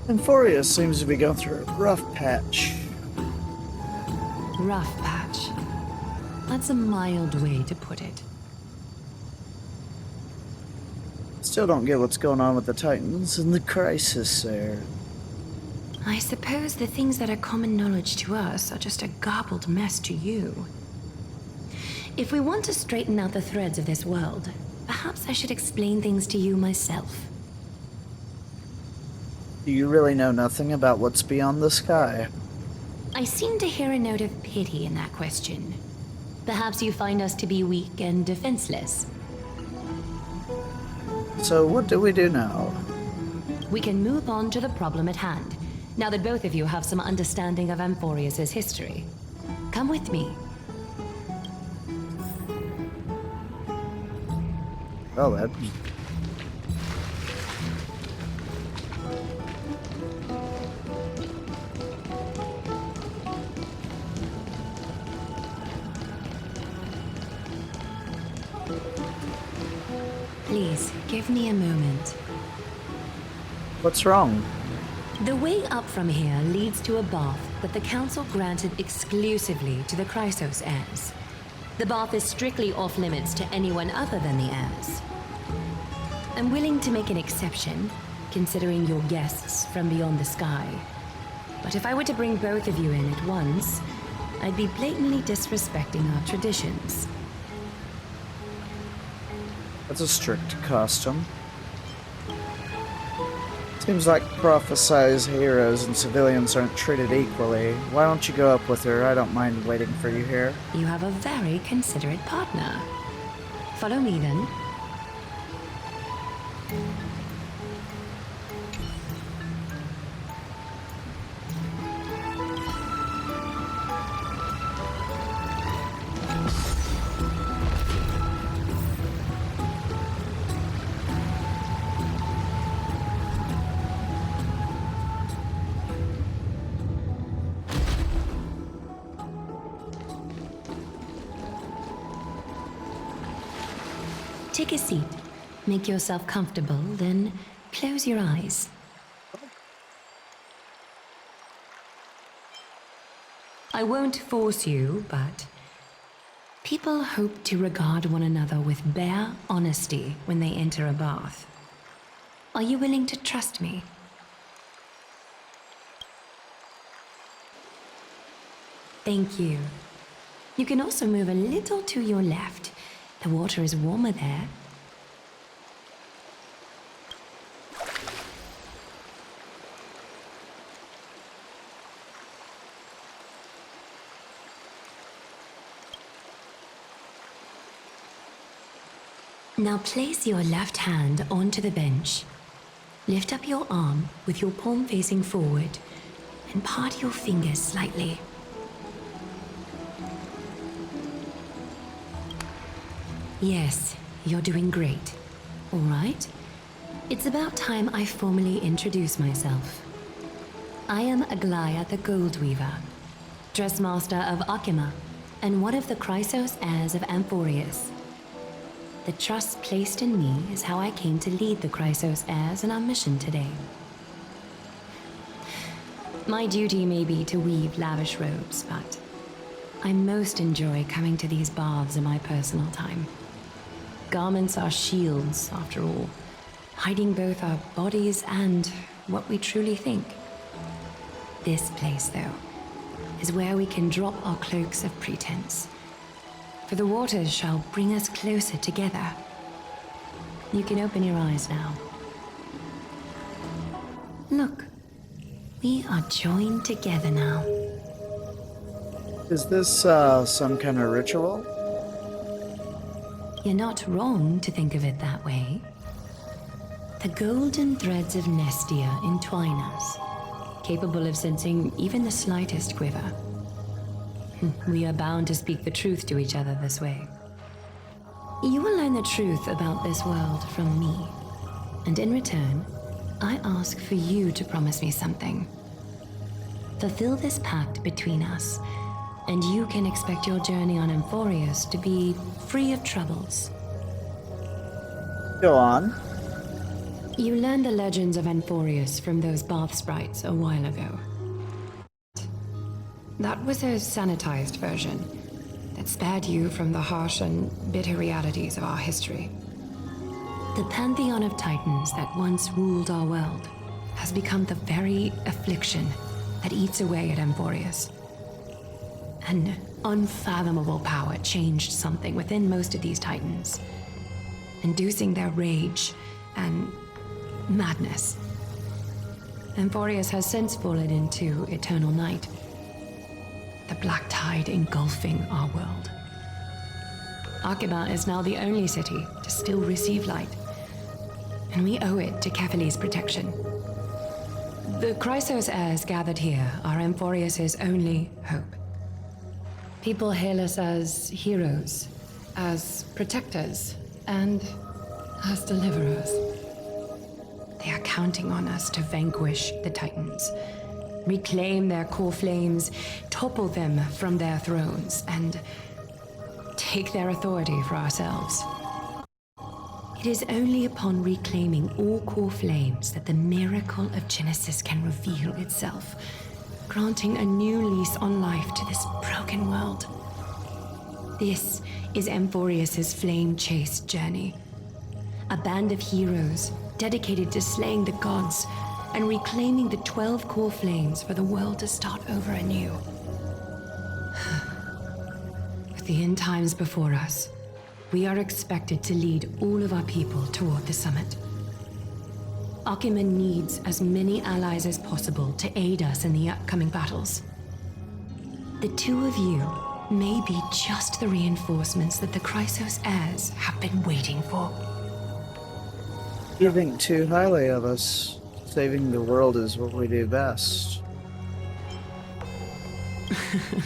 Amphorius seems to be going through a rough patch. Rough patch. That's a mild way to put it. Still don't get what's going on with the Titans and the crisis there. I suppose the things that are common knowledge to us are just a garbled mess to you. If we want to straighten out the threads of this world, perhaps I should explain things to you myself. Do you really know nothing about what's beyond the sky? I seem to hear a note of pity in that question. Perhaps you find us to be weak and defenseless. So what do we do now? We can move on to the problem at hand, now that both of you have some understanding of Amphorius' history. Come with me. Well then. Please, give me a moment. What's wrong? The way up from here leads to a bath that the Council granted exclusively to the Chrysos heirs. The bath is strictly off-limits to anyone other than the heirs. I'm willing to make an exception, considering you're guests from beyond the sky. But if I were to bring both of you in at once, I'd be blatantly disrespecting our traditions. That's a strict custom. Seems like prophesized heroes and civilians aren't treated equally. Why don't you go up with her? I don't mind waiting for you here. You have a very considerate partner. Follow me then. Take a seat. Make yourself comfortable, then close your eyes. I won't force you, but people hope to regard one another with bare honesty when they enter a bath. Are you willing to trust me? Thank you. You can also move a little to your left. The water is warmer there. Now place your left hand onto the bench. Lift up your arm with your palm facing forward and part your fingers slightly. Yes, you're doing great. All right. It's about time I formally introduce myself. I am Aglaya the Gold Weaver, Dressmaster of Akima, and one of the Chrysos heirs of Amphorius. The trust placed in me is how I came to lead the Chrysos heirs in our mission today. My duty may be to weave lavish robes, but I most enjoy coming to these baths in my personal time. Garments are shields, after all, hiding both our bodies and what we truly think. This place, though, is where we can drop our cloaks of pretense, for the waters shall bring us closer together. You can open your eyes now. Look, we are joined together now. Is this some kind of ritual? You're not wrong to think of it that way. The golden threads of Nestia entwine us, capable of sensing even the slightest quiver. We are bound to speak the truth to each other this way. You will learn the truth about this world from me, and in return, I ask for you to promise me something. Fulfill this pact between us, and you can expect your journey on Amphorius to be free of troubles. Go on. You learned the legends of Amphorius from those bath sprites a while ago. That was a sanitized version that spared you from the harsh and bitter realities of our history. The pantheon of titans that once ruled our world has become the very affliction that eats away at Amphorius. An unfathomable power changed something within most of these titans. inducing their rage and madness. Emphorius has since fallen into eternal night, the black tide engulfing our world. Arkema is now the only city to still receive light, and we owe it to Kefali's protection. The Chrysos heirs gathered here are Emphorius' only hope. People hail us as heroes, as protectors, and as deliverers. They are counting on us to vanquish the Titans, reclaim their core flames, topple them from their thrones, and take their authority for ourselves. It is only upon reclaiming all core flames that the miracle of Genesis can reveal itself, granting a new lease on life to this broken world. This is Emphorius' flame-chased journey. A band of heroes dedicated to slaying the gods and reclaiming the 12 core flames for the world to start over anew. With the end times before us, we are expected to lead all of our people toward the summit. Arkema needs as many allies as possible to aid us in the upcoming battles. The two of you may be just the reinforcements that the Chrysos heirs have been waiting for. You think too highly of us. Saving the world is what we do best.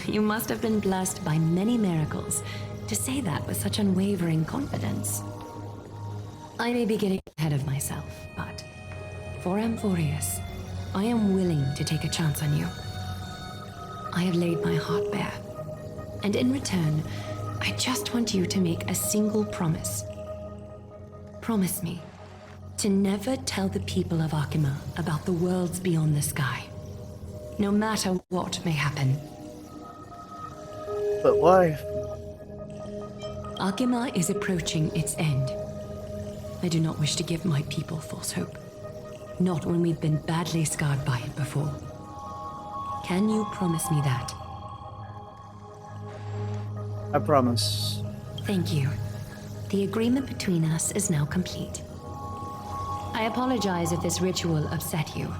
You must have been blessed by many miracles to say that with such unwavering confidence. I may be getting ahead of myself, but for Emphorius, I am willing to take a chance on you. I have laid my heart bare, and in return, I just want you to make a single promise. Promise me to never tell the people of Arkema about the worlds beyond the sky, no matter what may happen. But why? Arkema is approaching its end. I do not wish to give my people false hope. Not when we've been badly scarred by it before. Can you promise me that? I promise. Thank you. The agreement between us is now complete. I apologize if this ritual upset you,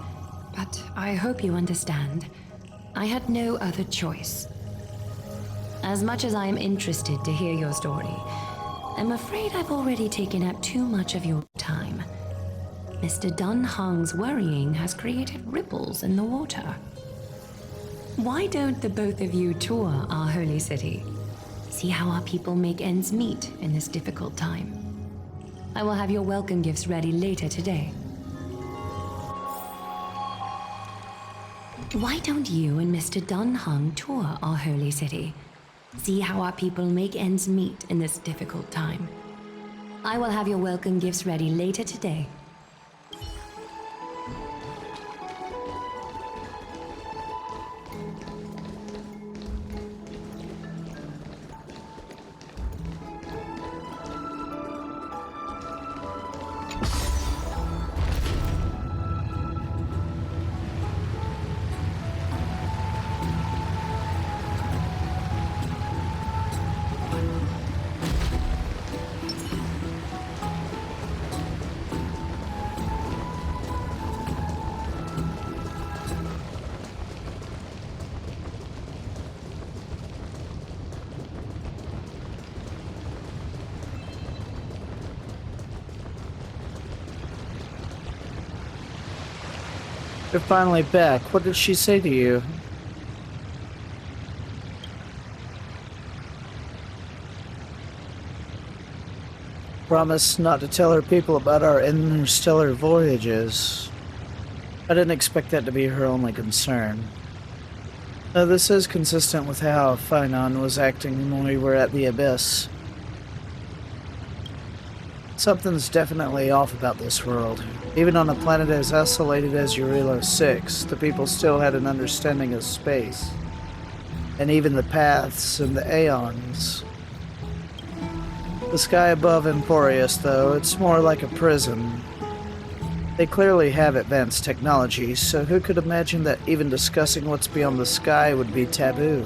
but I hope you understand. I had no other choice. As much as I am interested to hear your story, I'm afraid I've already taken up too much of your time. Mr. Dunhung's worrying has created ripples in the water. Why don't the both of you tour our holy city? See how our people make ends meet in this difficult time. I will have your welcome gifts ready later today. Why don't you and Mr. Dunhung tour our holy city? See how our people make ends meet in this difficult time. I will have your welcome gifts ready later today. You're finally back. What did she say to you? Promise not to tell her people about our interstellar voyages. I didn't expect that to be her only concern. Though this is consistent with how Phynon was acting when we were at the Abyss. Something's definitely off about this world. Even on a planet as isolated as Urilo 6, the people still had an understanding of space. And even the paths and the aeons. The sky above Emphorius, though, it's more like a prison. They clearly have advanced technology, so who could imagine that even discussing what's beyond the sky would be taboo?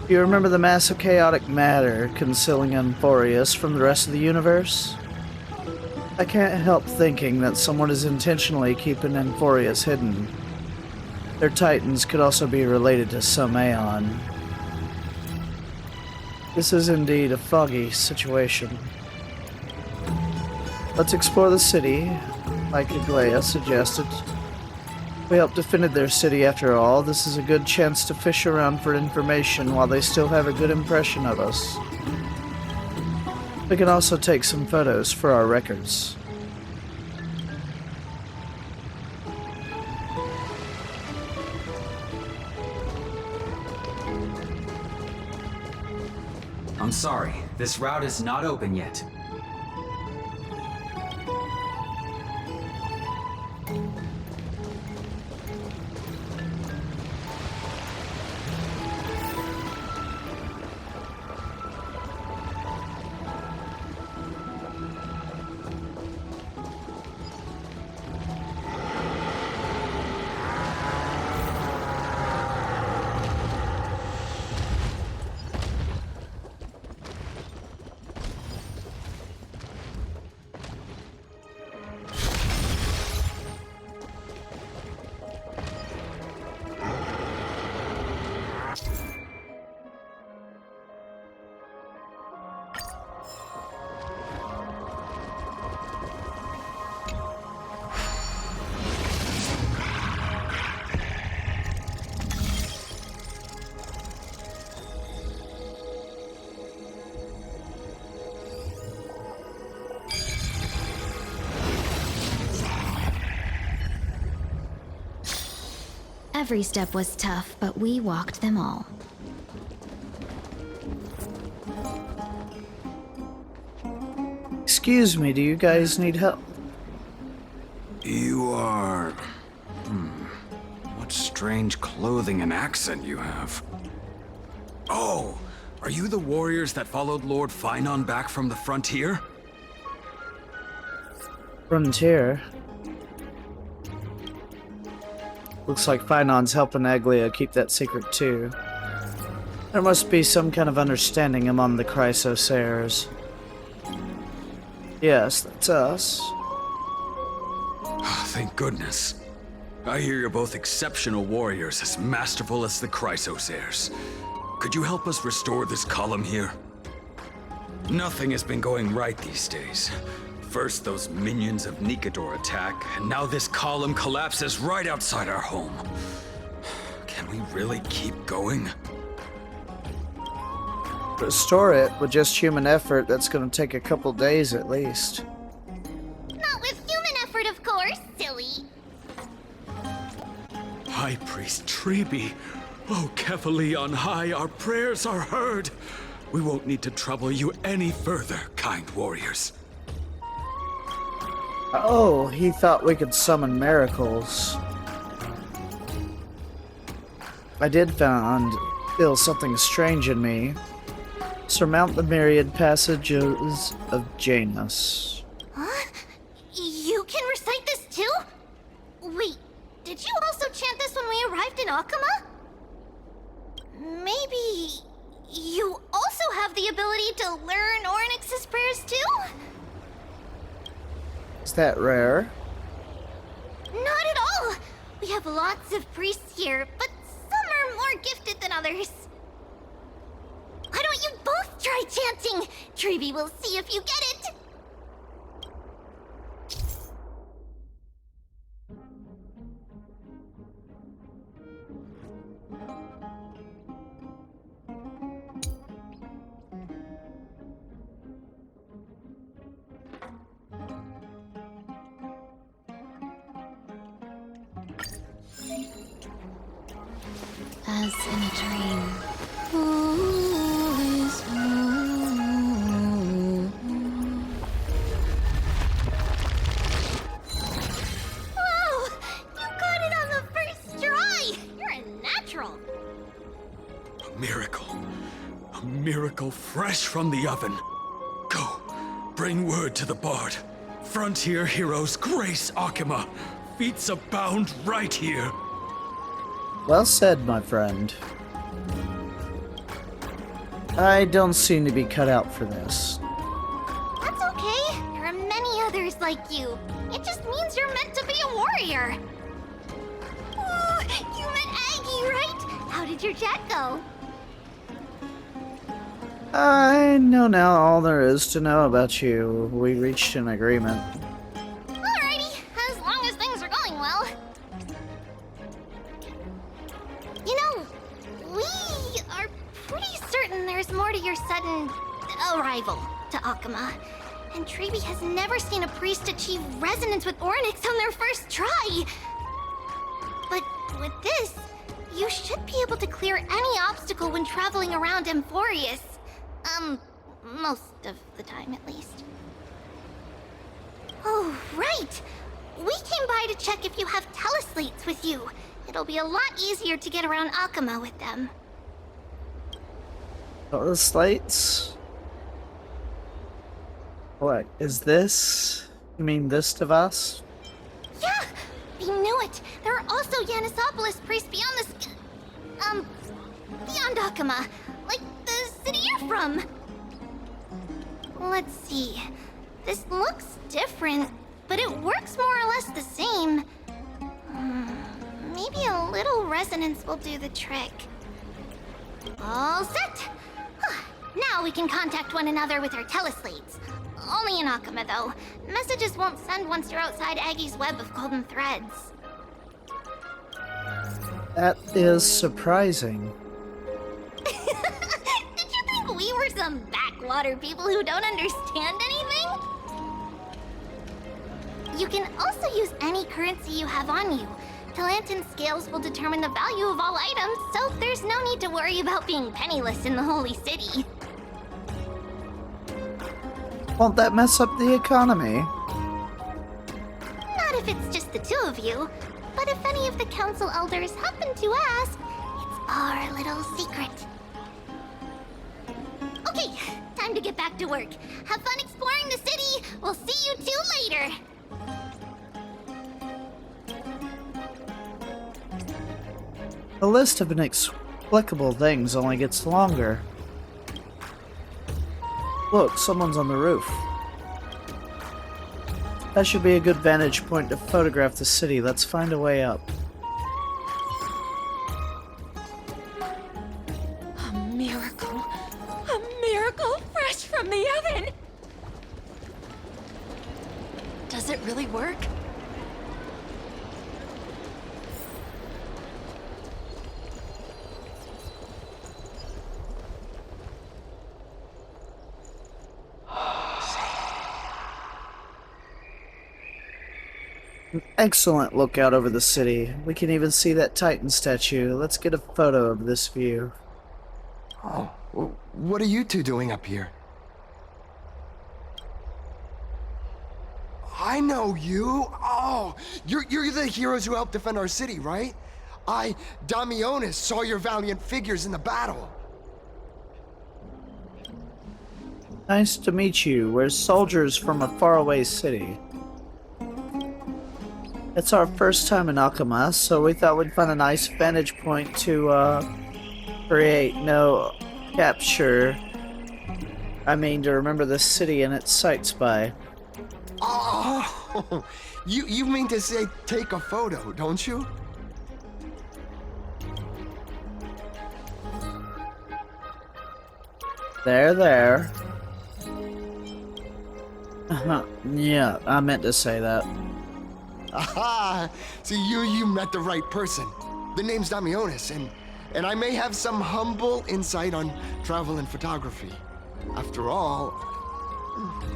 You remember the massive chaotic matter concealing Amphorius from the rest of the universe? I can't help thinking that someone is intentionally keeping Amphorius hidden. Their titans could also be related to some Aeon. This is indeed a foggy situation. Let's explore the city, like Aglaia suggested. We helped defend their city after all. This is a good chance to fish around for information while they still have a good impression of us. We can also take some photos for our records. I'm sorry, this route is not open yet. Every step was tough, but we walked them all. Excuse me, do you guys need help? You are... What strange clothing and accent you have. Oh, are you the warriors that followed Lord Finon back from the frontier? Frontier? Looks like Finon's helping Aglaia keep that secret too. There must be some kind of understanding among the Chrysosairs. Yes, that's us. Thank goodness. I hear you're both exceptional warriors, as masterful as the Chrysosairs. Could you help us restore this column here? Nothing has been going right these days. First, those minions of Nikador attack, and now this column collapses right outside our home. Can we really keep going? Restore it with just human effort, that's gonna take a couple days at least. Not with human effort, of course, silly. High Priest Treeby, oh, Kefali on high, our prayers are heard. We won't need to trouble you any further, kind warriors. Oh, he thought we could summon miracles. I did feel something strange in me. Surmount the myriad passages of Janus. Huh? You can recite this too? Wait, did you also chant this when we arrived in Akama? Maybe you also have the ability to learn Ornyx's prayers too? Is that rare? Not at all! We have lots of priests here, but some are more gifted than others. Why don't you both try chanting? Treeby will see if you get it! As in a dream. Whoa! You got it on the first try! You're a natural! A miracle. A miracle fresh from the oven. Go, bring word to the bard. Frontier heroes grace Akama. Feats abound right here. Well said, my friend. I don't seem to be cut out for this. That's okay. There are many others like you. It just means you're meant to be a warrior. Oh, you met Aggie, right? How did your chat go? I know now all there is to know about you. We reached an agreement. Alrighty, as long as things are going well. You know, we are pretty certain there's more to your sudden arrival to Akama. And Treeby has never seen a priest achieve resonance with Oryx on their first try. But with this, you should be able to clear any obstacle when traveling around Amphorius. Most of the time at least. Oh, right! We came by to check if you have teleslates with you. It'll be a lot easier to get around Akama with them. Slates? What is this? You mean this device? Yeah! We knew it! There are also Yanisopolis priests beyond the beyond Akama. Like the city you're from. Let's see. This looks different, but it works more or less the same. Maybe a little resonance will do the trick. All set! Now we can contact one another with our teleslates. Only in Akama, though. Messages won't send once you're outside Aggie's web of golden threads. That is surprising. Did you think we were some backwater people who don't understand anything? You can also use any currency you have on you. Talantan scales will determine the value of all items, so there's no need to worry about being penniless in the Holy City. Won't that mess up the economy? Not if it's just the two of you. But if any of the council elders happen to ask, it's our little secret. Okay, time to get back to work. Have fun exploring the city. We'll see you two later. The list of inexplicable things only gets longer. Look, someone's on the roof. That should be a good vantage point to photograph the city. Let's find a way up. A miracle. A miracle fresh from the oven. Does it really work? An excellent lookout over the city. We can even see that Titan statue. Let's get a photo of this view. Oh, what are you two doing up here? I know you. Oh, you're the heroes who helped defend our city, right? Damionis, saw your valiant figures in the battle. Nice to meet you. We're soldiers from a faraway city. It's our first time in Akama, so we thought we'd find a nice vantage point to, capture. I mean, to remember the city and its sights by. Oh, you mean to say take a photo, don't you? There. Yeah, I meant to say that. Aha! See, you met the right person. The name's Damionis, and I may have some humble insight on travel and photography. After all,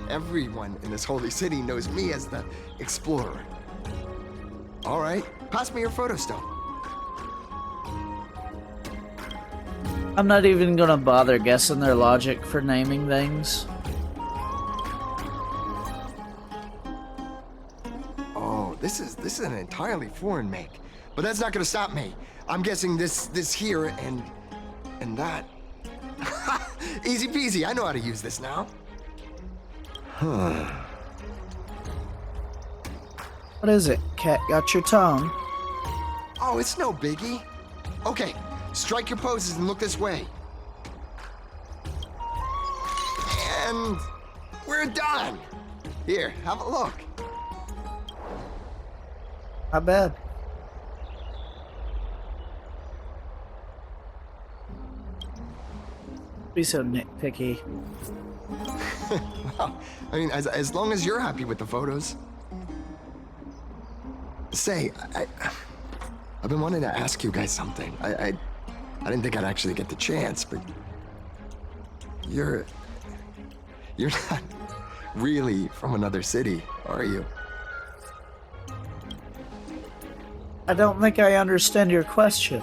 everyone in this holy city knows me as the explorer. All right, pass me your photo stone. I'm not even gonna bother guessing their logic for naming things. This is an entirely foreign make, but that's not gonna stop me. I'm guessing this here and that. Easy peasy. I know how to use this now. What is it? Cat got your tongue? Oh, it's no biggie. Okay, strike your poses and look this way. we're done. Here, have a look. Not bad. Be so nitpicky. Well, I mean, as long as you're happy with the photos. Say, I've been wanting to ask you guys something. I didn't think I'd actually get the chance, but you're not really from another city, are you? I don't think I understand your question.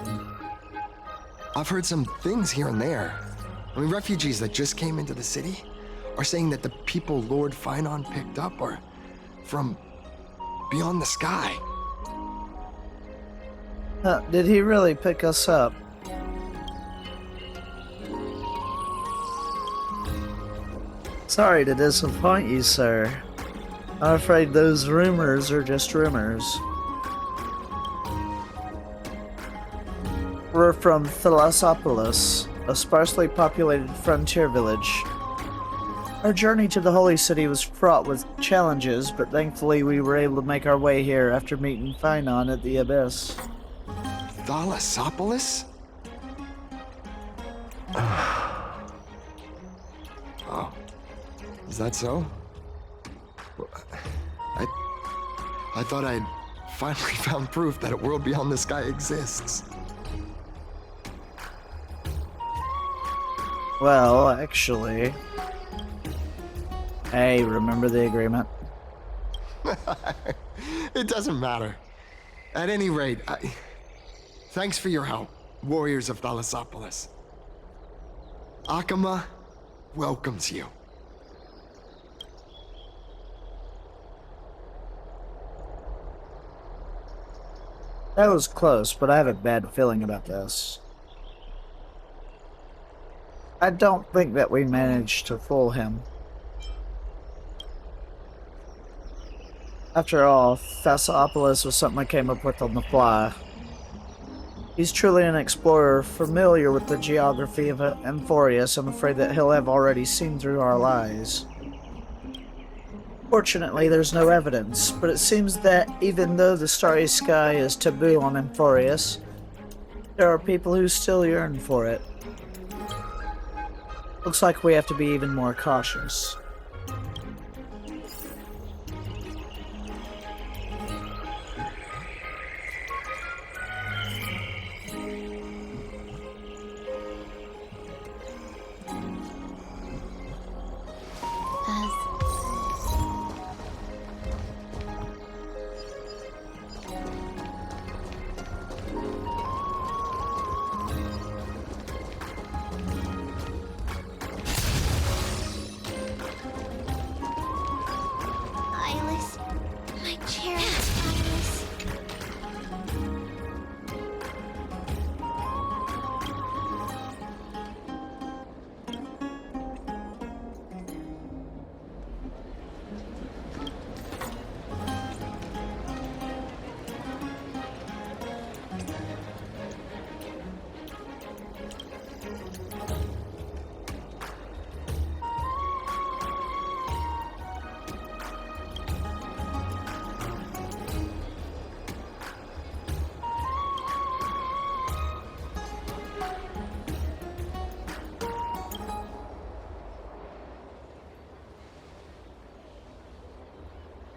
I've heard some things here and there. I mean, refugees that just came into the city are saying that the people Lord Finon picked up are from beyond the sky. Did he really pick us up? Sorry to disappoint you, sir. I'm afraid those rumors are just rumors. We're from Thalassopolis, a sparsely populated frontier village. Our journey to the Holy City was fraught with challenges, but thankfully we were able to make our way here after meeting Finon at the Abyss. Thalassopolis? Oh. Is that so? I thought I'd finally found proof that a world beyond the sky exists. Well, actually... Hey, remember the agreement? It doesn't matter. At any rate, thanks for your help, warriors of Thalassopolis. Akama welcomes you. That was close, but I have a bad feeling about this. I don't think that we managed to fool him. After all, Thalassopolis was something I came up with on the fly. He's truly an explorer, familiar with the geography of Amphorius. I'm afraid that he'll have already seen through our lies. Fortunately, there's no evidence, but it seems that even though the starry sky is taboo on Amphorius, there are people who still yearn for it. Looks like we have to be even more cautious.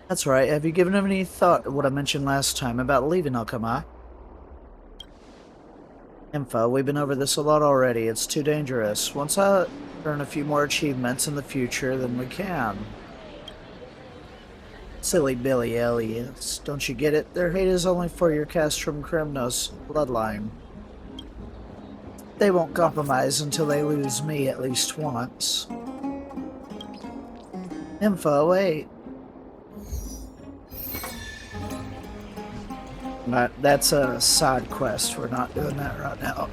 That's right. Have you given him any thought to what I mentioned last time about leaving Akama? Info, we've been over this a lot already. It's too dangerous. Once I earn a few more achievements in the future, then we can. Silly Billy Elliot. Don't you get it? Their hate is only for your Castrum Kremnos bloodline. They won't compromise until they lose me at least once. Info, wait. That's a side quest. We're not doing that right now.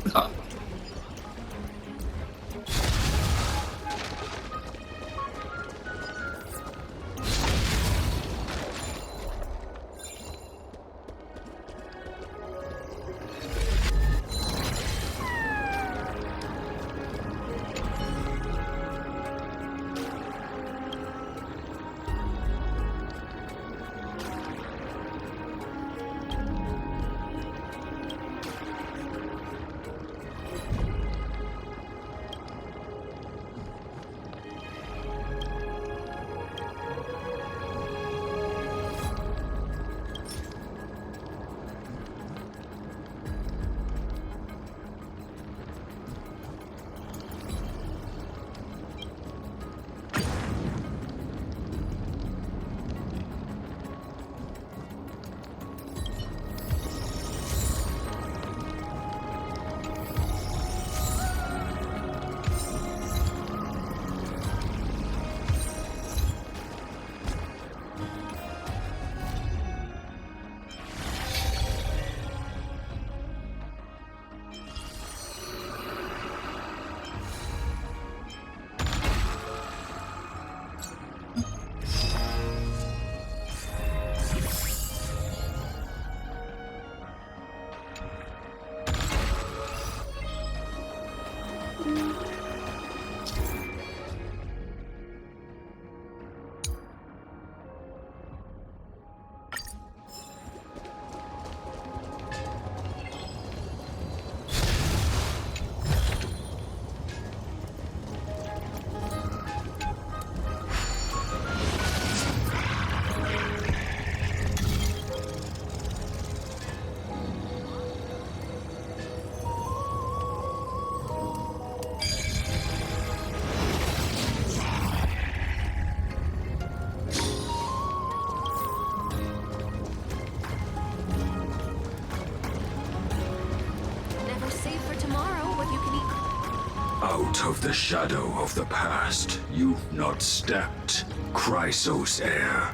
Out of the shadow of the past, you've not stepped, Chrysos heir.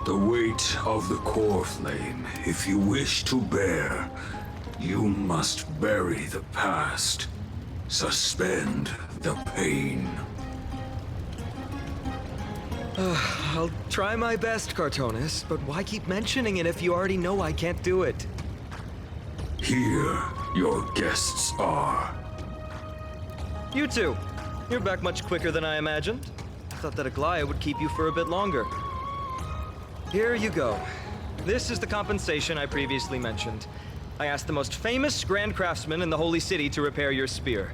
The weight of the core flame, if you wish to bear, you must bury the past. Suspend the pain. I'll try my best, Cartonis, but why keep mentioning it if you already know I can't do it? Here, your guests are. You two. You're back much quicker than I imagined. Thought that Aglaya would keep you for a bit longer. Here you go. This is the compensation I previously mentioned. I asked the most famous Grand Craftsman in the Holy City to repair your spear.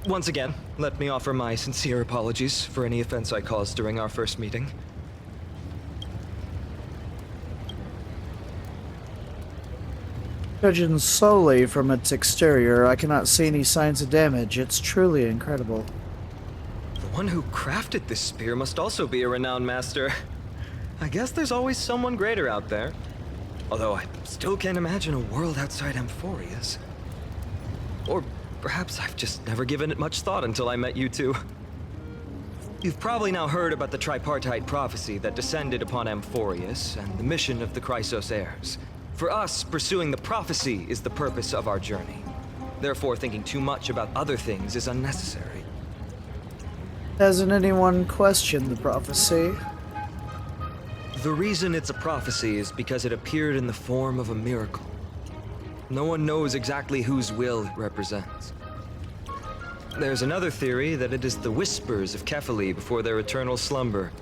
Once again, let me offer my sincere apologies for any offense I caused during our first meeting. Judging solely from its exterior, I cannot see any signs of damage. It's truly incredible. The one who crafted this spear must also be a renowned master. I guess there's always someone greater out there. Although I still can't imagine a world outside Amphoria's. Or perhaps I've just never given it much thought until I met you two. You've probably now heard about the tripartite prophecy that descended upon Amphorius and the mission of the Chrysos heirs. For us, pursuing the prophecy is the purpose of our journey. Therefore, thinking too much about other things is unnecessary. Hasn't anyone questioned the prophecy? The reason it's a prophecy is because it appeared in the form of a miracle. No one knows exactly whose will it represents. There's another theory that it is the whispers of Kefali before their eternal slumber.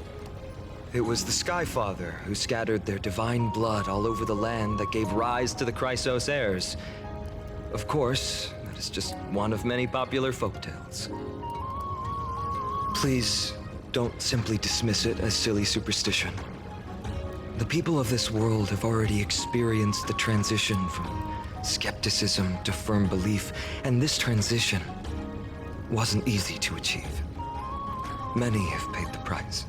It was the Skyfather who scattered their divine blood all over the land that gave rise to the Chrysos heirs. Of course, that is just one of many popular folktales. Please, don't simply dismiss it as silly superstition. The people of this world have already experienced the transition from skepticism to firm belief, and this transition wasn't easy to achieve. Many have paid the price.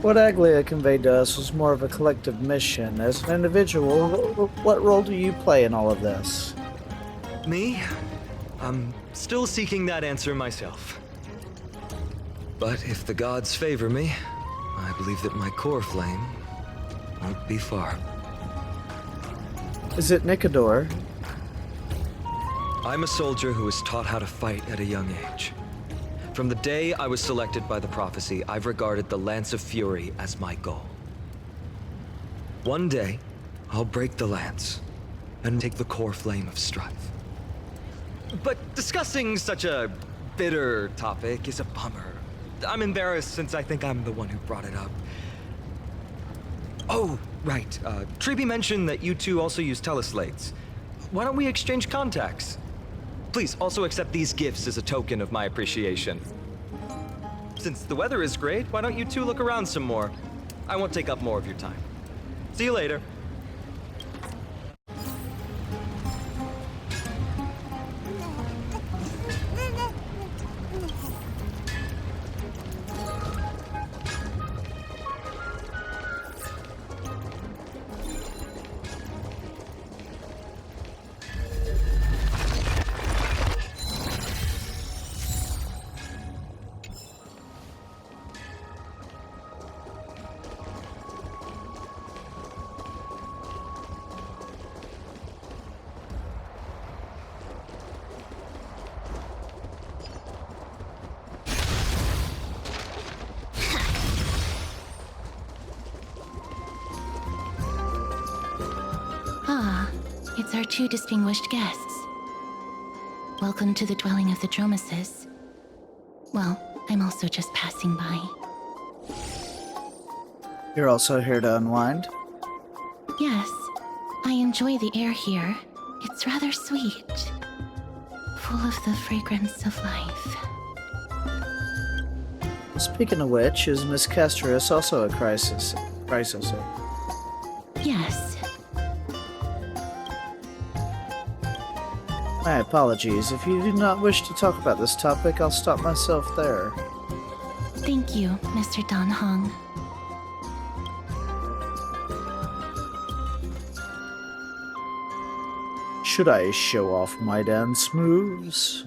What Aglia conveyed to us was more of a collective mission. As an individual, what role do you play in all of this? Me? I'm still seeking that answer myself. But if the gods favor me, I believe that my core flame won't be far. Is it Nicodor? I'm a soldier who was taught how to fight at a young age. From the day I was selected by the prophecy, I've regarded the Lance of Fury as my goal. One day, I'll break the lance and take the core flame of strife. But discussing such a bitter topic is a bummer. I'm embarrassed since I think I'm the one who brought it up. Oh, right. Treeby mentioned that you two also use teleslates. Why don't we exchange contacts? Please also accept these gifts as a token of my appreciation. Since the weather is great, why don't you two look around some more? I won't take up more of your time. See you later. It's our two distinguished guests. Welcome to the dwelling of the Dromeses. Well, I'm also just passing by. You're also here to unwind? Yes, I enjoy the air here. It's rather sweet, full of the fragrance of life. Speaking of which, is Miss Castris also a Chrysos? Yes. My apologies. If you do not wish to talk about this topic, I'll stop myself there. Thank you, Mr. Dan Hong. Should I show off my dance moves?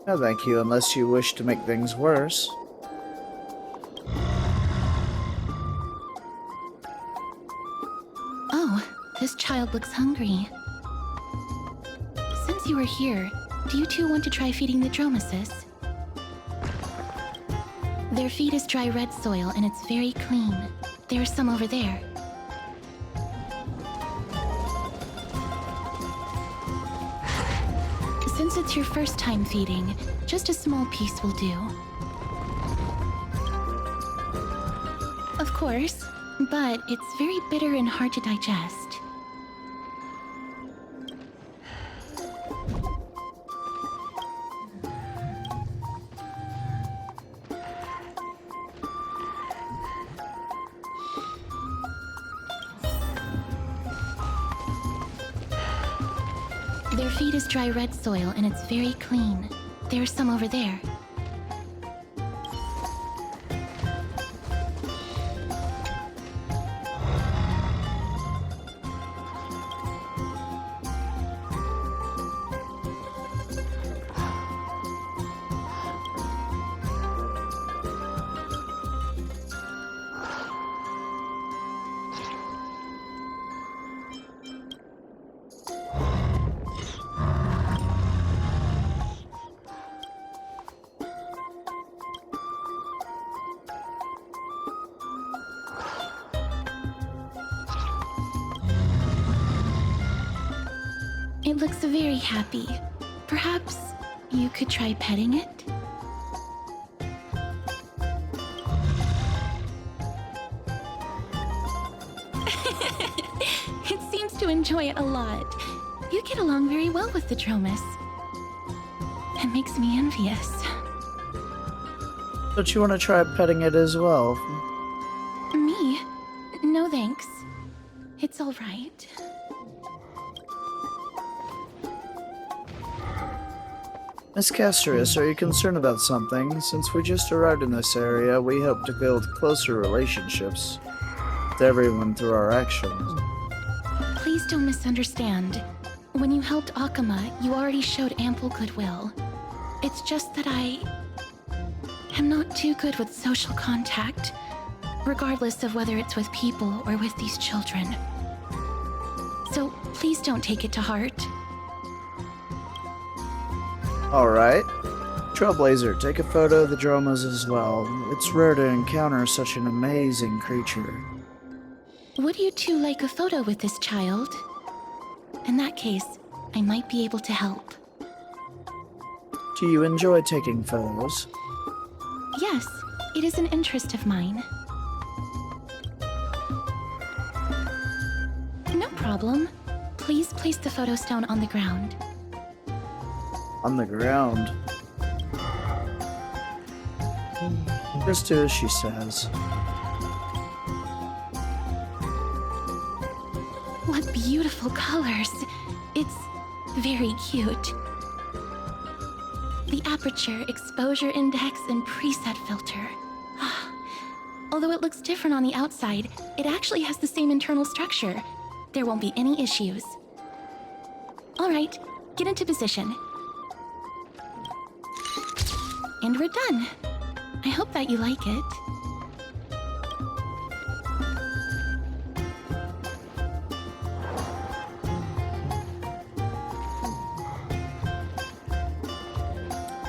No, thank you, unless you wish to make things worse. Oh, this child looks hungry. Since you are here, do you two want to try feeding the Dromesis? Their feed is dry red soil and it's very clean. There's some over there. Since it's your first time feeding, just a small piece will do. Of course, but it's very bitter and hard to digest. Their feed is dry red soil and it's very clean. There's some over there. It looks very happy. Perhaps you could try petting it? It seems to enjoy it a lot. You get along very well with the Dromus. It makes me envious. Don't you want to try petting it as well? Me? No thanks. It's all right. Miss Castorius, are you concerned about something? Since we just arrived in this area, we hope to build closer relationships with everyone through our actions. Please don't misunderstand. When you helped Akama, you already showed ample goodwill. It's just that I am not too good with social contact, regardless of whether it's with people or with these children. So please don't take it to heart. Alright. Trailblazer, take a photo of the Dromas as well. It's rare to encounter such an amazing creature. Would you two like a photo with this child? In that case, I might be able to help. Do you enjoy taking photos? Yes, it is an interest of mine. No problem. Please place the photo stone on the ground. On the ground. Just do as she says. What beautiful colors! It's very cute. The aperture, exposure index, and preset filter. Although it looks different on the outside, it actually has the same internal structure. There won't be any issues. Alright, get into position. And we're done. I hope that you like it.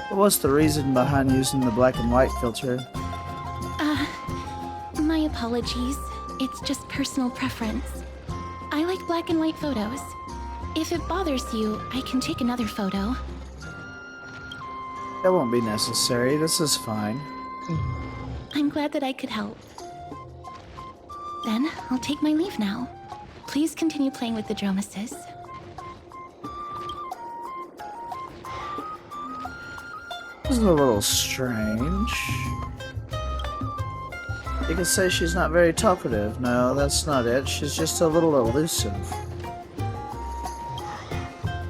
What's the reason behind using the black and white filter? My apologies. It's just personal preference. I like black and white photos. If it bothers you, I can take another photo. That won't be necessary. This is fine. I'm glad that I could help. Then, I'll take my leave now. Please continue playing with the Dromesis. This is a little strange. You could say she's not very talkative. No, that's not it. She's just a little elusive.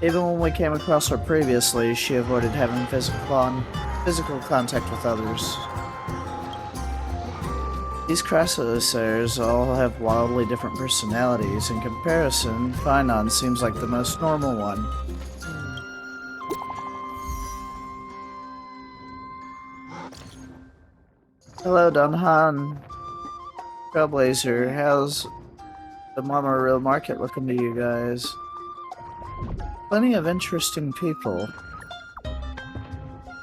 Even when we came across her previously, she avoided having physical contact with others. These Chrysosairs all have wildly different personalities. In comparison, Phainon seems like the most normal one. Hello, Dunhan. Trailblazer, how's the Mama Real Market looking to you guys? Plenty of interesting people.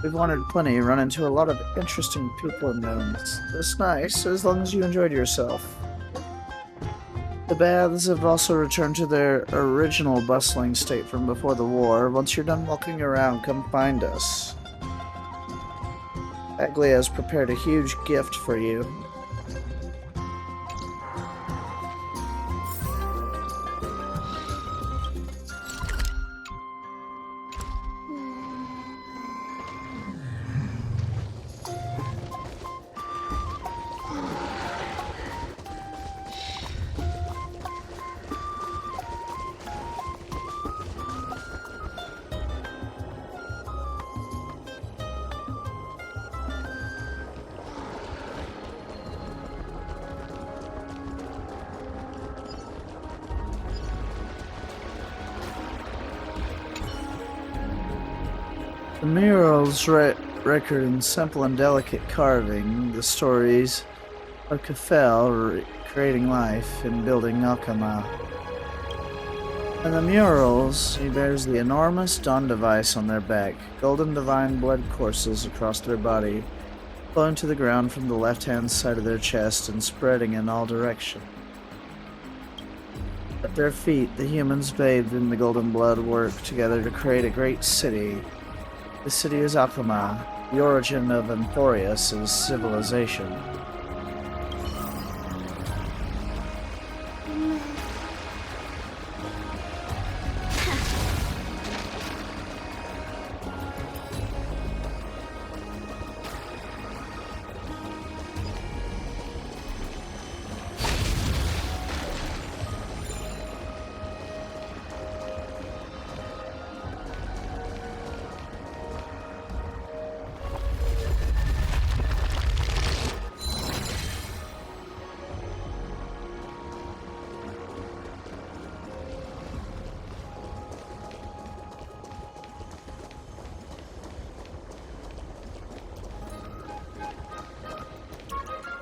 We've wandered plenty, run into a lot of interesting people in them. It's nice, as long as you enjoyed yourself. The baths have also returned to their original bustling state from before the war. Once you're done walking around, come find us. Aglia has prepared a huge gift for you. The murals record in simple and delicate carving the stories of Kefel creating life and building Alkema. In the murals, he bears the enormous dawn device on their back. Golden divine blood courses across their body, flowing to the ground from the left-hand side of their chest and spreading in all directions. At their feet, the humans bathed in the golden blood work together to create a great city. The city is Alkema, the origin of Amphorius' civilization.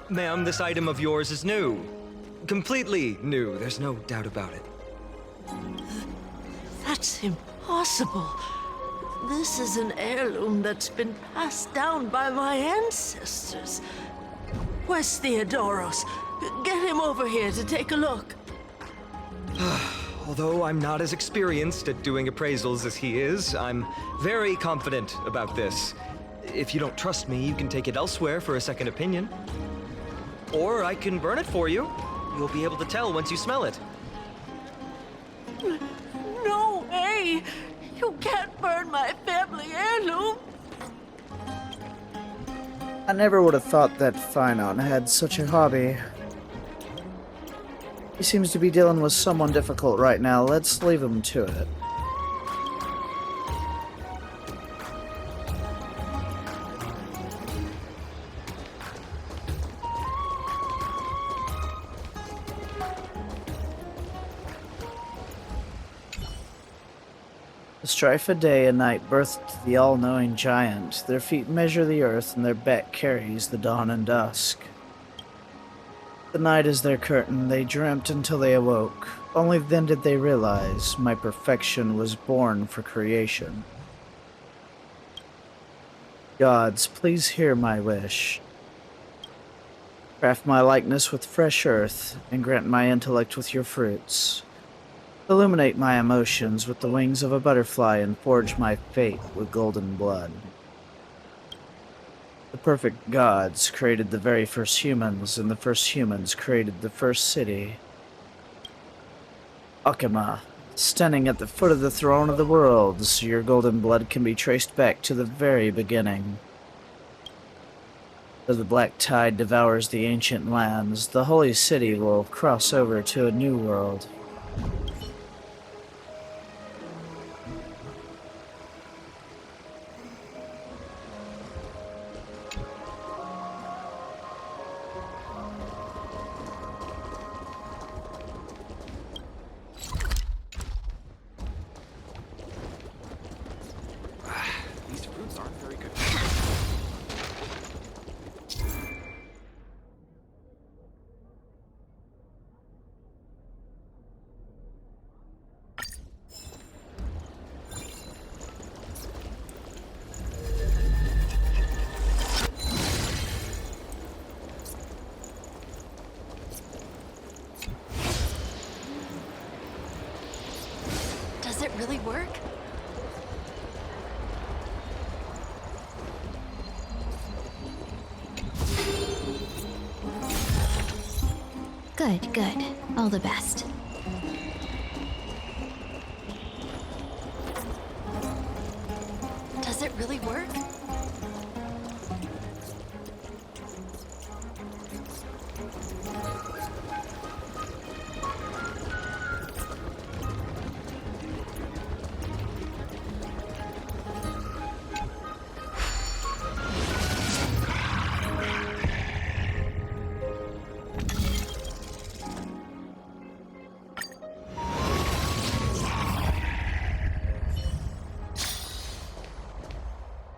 Ma'am, this item of yours is new. Completely new, there's no doubt about it. That's impossible. This is an heirloom that's been passed down by my ancestors. Where's Theodoros? Get him over here to take a look. Although I'm not as experienced at doing appraisals as he is, I'm very confident about this. If you don't trust me, you can take it elsewhere for a second opinion. Or I can burn it for you. You'll be able to tell once you smell it. No way! You can't burn my family heirloom! I never would have thought that Phainon had such a hobby. He seems to be dealing with someone difficult right now. Let's leave him to it. The strife of day and night birthed the all-knowing giant. Their feet measure the earth, and their back carries the dawn and dusk. The night is their curtain. They dreamt until they awoke. Only then did they realize my perfection was born for creation. Gods, please hear my wish. Craft my likeness with fresh earth, and grant my intellect with your fruits. Illuminate my emotions with the wings of a butterfly and forge my fate with golden blood. The perfect gods created the very first humans, and the first humans created the first city. Alkema, standing at the foot of the throne of the worlds, your golden blood can be traced back to the very beginning. Though the black tide devours the ancient lands, the holy city will cross over to a new world. These fruits aren't very good. Does it really work? Good, good. All the best. Does it really work?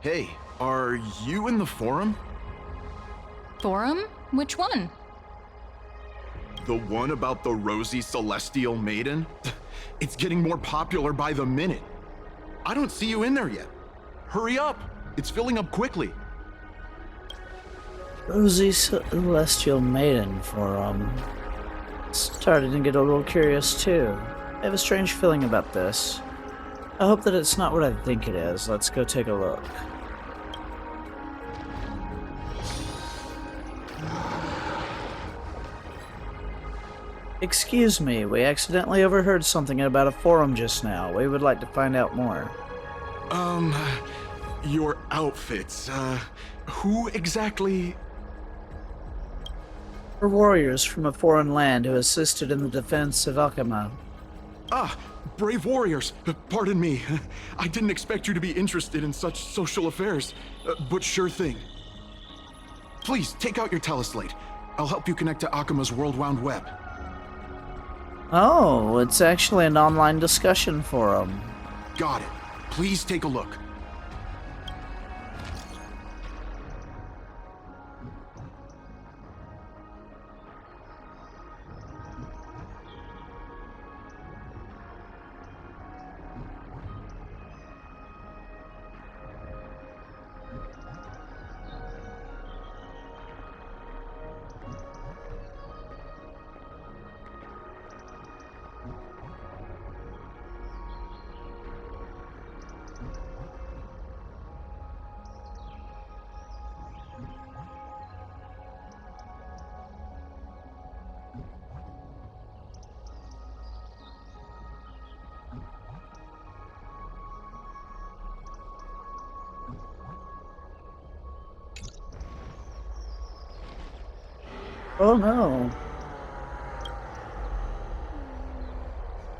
Hey, are you in the forum? Forum? Which one? The one about the rosy celestial maiden? It's getting more popular by the minute. I don't see you in there yet. Hurry up! It's filling up quickly. Rosy Celestial Maiden Forum. Starting to get a little curious too. I have a strange feeling about this. I hope that it's not what I think it is. Let's go take a look. Excuse me, we accidentally overheard something about a forum just now. We would like to find out more. Your outfits, who exactly? We're warriors from a foreign land who assisted in the defense of Akama. Ah, brave warriors. Pardon me. I didn't expect you to be interested in such social affairs, but sure thing. Please, take out your teleslate. I'll help you connect to Akama's World Wound Web. Oh, it's actually an online discussion forum. Got it. Please take a look. Oh no.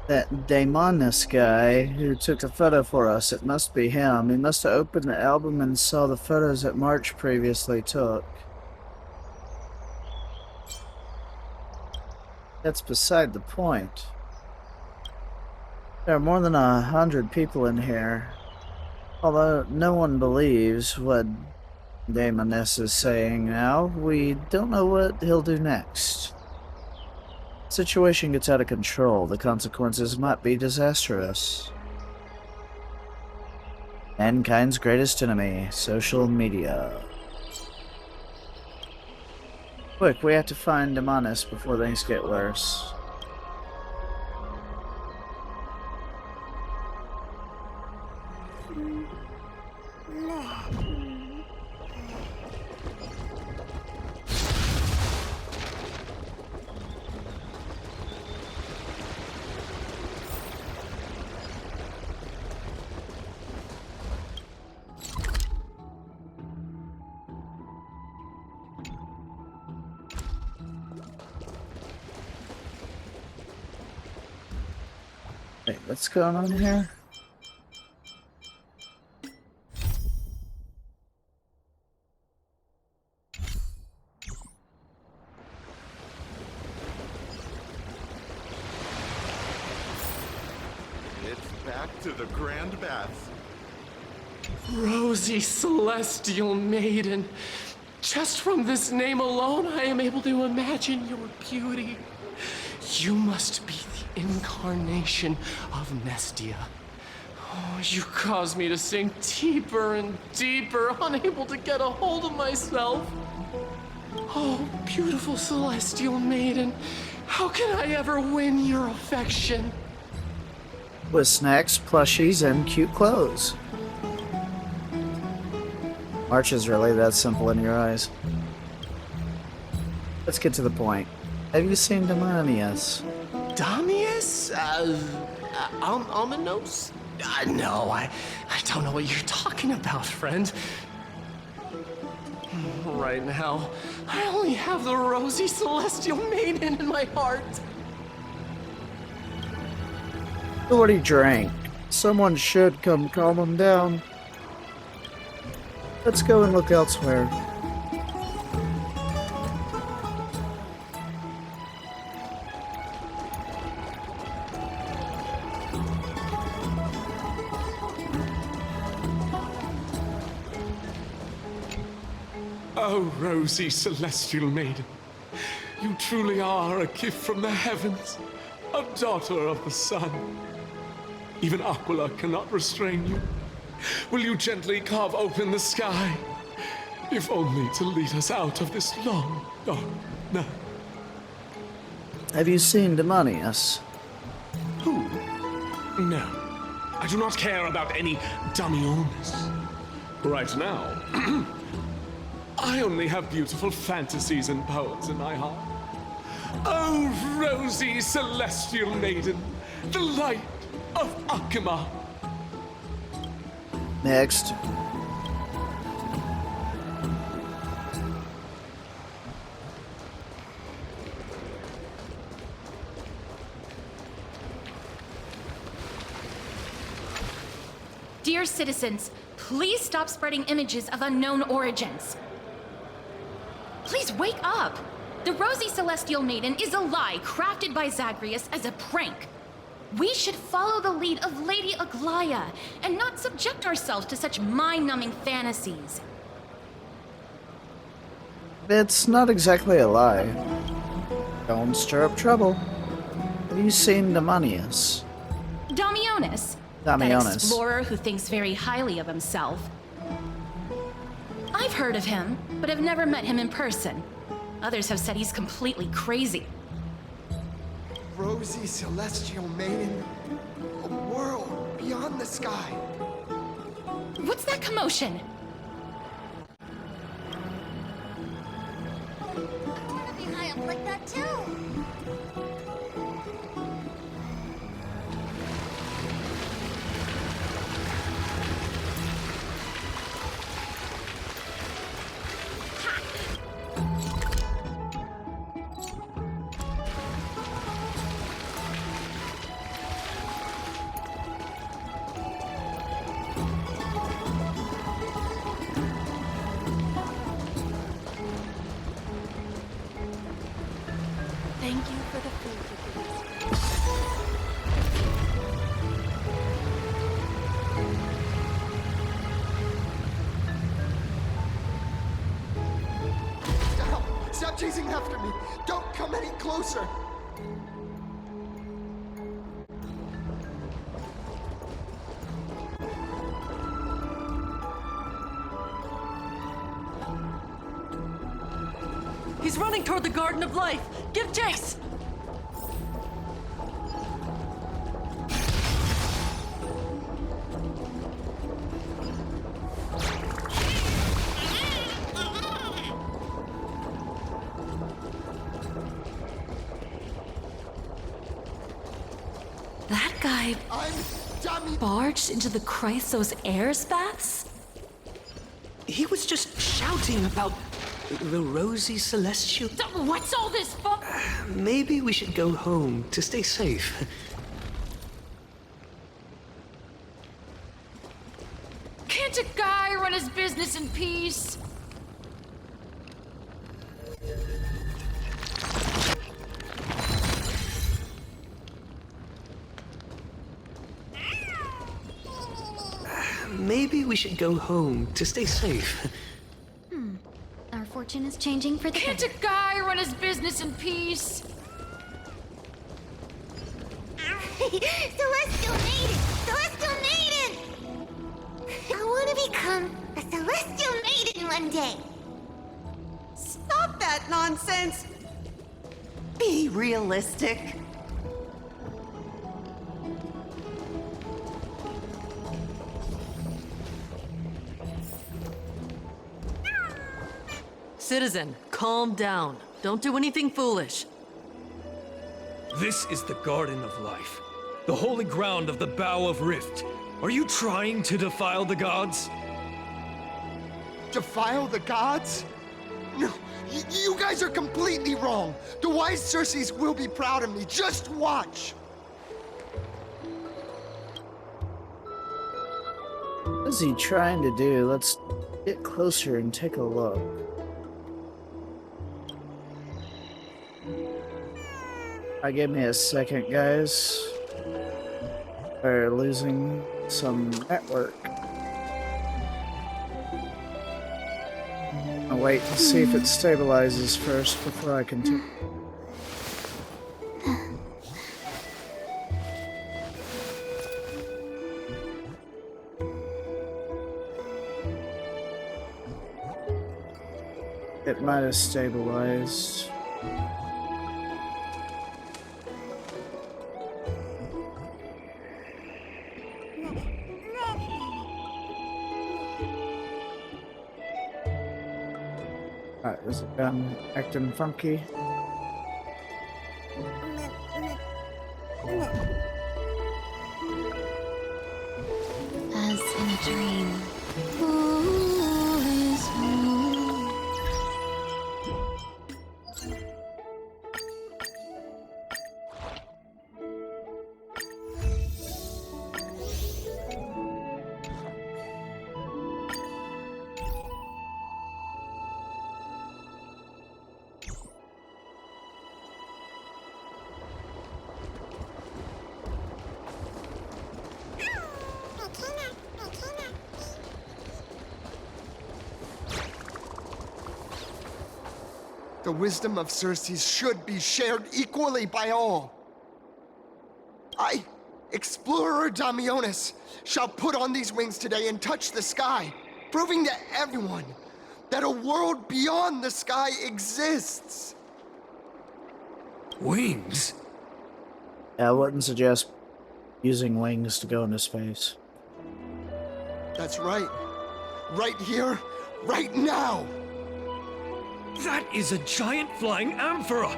That Daemonus guy who took the photo for us, it must be him. He must have opened the album and saw the photos that March previously took. That's beside the point. There are more than 100 people in here. Although no one believes what Daemonus is saying now, we don't know what he'll do next. Situation gets out of control, the consequences might be disastrous. Mankind's greatest enemy, social media. Quick, we have to find Daemonus before things get worse. Wait, what's going on here? back to the Grand Baths. Rosy Celestial Maiden. Just from this name alone, I am able to imagine your beauty. You must be the incarnation of Nestia. Oh, you cause me to sink deeper and deeper, unable to get a hold of myself. Oh, beautiful Celestial Maiden, how can I ever win your affection? With snacks, plushies, and cute clothes. March is really that simple in your eyes. Let's get to the point. Have you seen Demonius? Damius? Ominos? No, I don't know what you're talking about, friend. Right now, I only have the rosy Celestial Maiden in my heart. What he drank. Someone should come calm him down. Let's go and look elsewhere. Oh, rosy Celestial Maiden, you truly are a gift from the heavens, a daughter of the sun. Even Aquila cannot restrain you. Will you gently carve open the sky, if only to lead us out of this long, dark night? Have you seen Demonius? Who? No, I do not care about any Damionis. Right now, I only have beautiful fantasies and poems in my heart. Oh, rosy Celestial Maiden, the light of Akima. Next. Dear citizens, please stop spreading images of unknown origins. Please wake up! The Rosy Celestial Maiden is a lie crafted by Zagreus as a prank. We should follow the lead of Lady Aglaya and not subject ourselves to such mind-numbing fantasies. It's not exactly a lie. Don't stir up trouble. Have you seen Demonius? Damionis. That explorer who thinks very highly of himself. I've heard of him, but have never met him in person. Others have said he's completely crazy. Rosy Celestial Maiden, a world beyond the sky. What's that commotion? I want to be high up like that too. Thank you for the food. Stop chasing after me! Don't come any closer! He's running toward the Garden of Life! Give chase! That guy barged into the Chrysos Airs baths? He was just shouting about the rosy celestial. What's all this for? Maybe we should go home to stay safe. Can't a guy run his business in peace? maybe we should go home to stay safe. Our fortune is changing for the Can't a guy run his business in peace? Celestial Maiden! Celestial Maiden! I want to become a Celestial Maiden one day. Stop that nonsense! Be realistic. Citizen, calm down. Don't do anything foolish. This is the Garden of Life, the holy ground of the Bow of Rift. Are you trying to defile the gods? Defile the gods? No, you guys are completely wrong. The wise Circes will be proud of me. Just watch. What is he trying to do? Let's get closer and take a look. Give me a second, guys. We're losing some network. I'll wait and see if it stabilizes first before I continue. It might have stabilized. Alright, is it done acting funky? As in a dream. The wisdom of Circes should be shared equally by all. I, Explorer Damionis, shall put on these wings today and touch the sky, proving to everyone that a world beyond the sky exists. Wings? I wouldn't suggest using wings to go into space. That's right. Right here, right now. That is a giant flying amphora!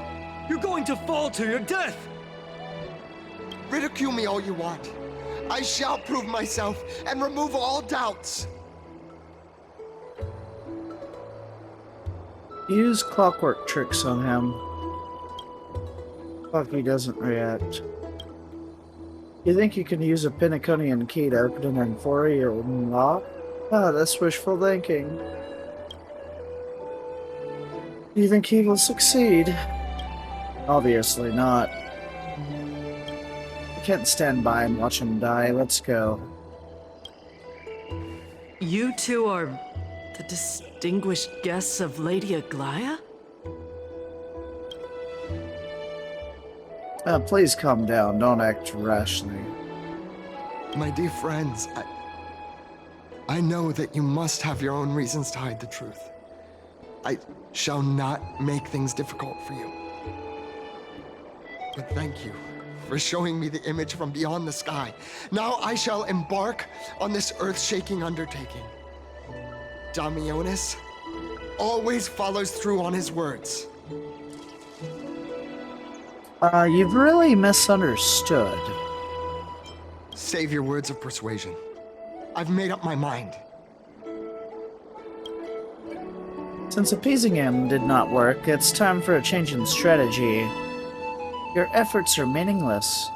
You're going to fall to your death! Ridicule me all you want. I shall prove myself and remove all doubts. Use clockwork tricks on him. Fuck, he doesn't react. You think you can use a Piniconian key to open an amphora you'll lock? Ah, that's wishful thinking. Do you think he will succeed? Obviously not. I can't stand by and watch him die. Let's go. You two are the distinguished guests of Lady Aglaia? Please calm down. Don't act rashly. My dear friends, I know that you must have your own reasons to hide the truth. I shall not make things difficult for you. But thank you for showing me the image from beyond the sky. Now I shall embark on this earth-shaking undertaking. Damionis always follows through on his words. You've really misunderstood. Save your words of persuasion. I've made up my mind. Since appeasing him did not work, it's time for a change in strategy. Your efforts are meaningless.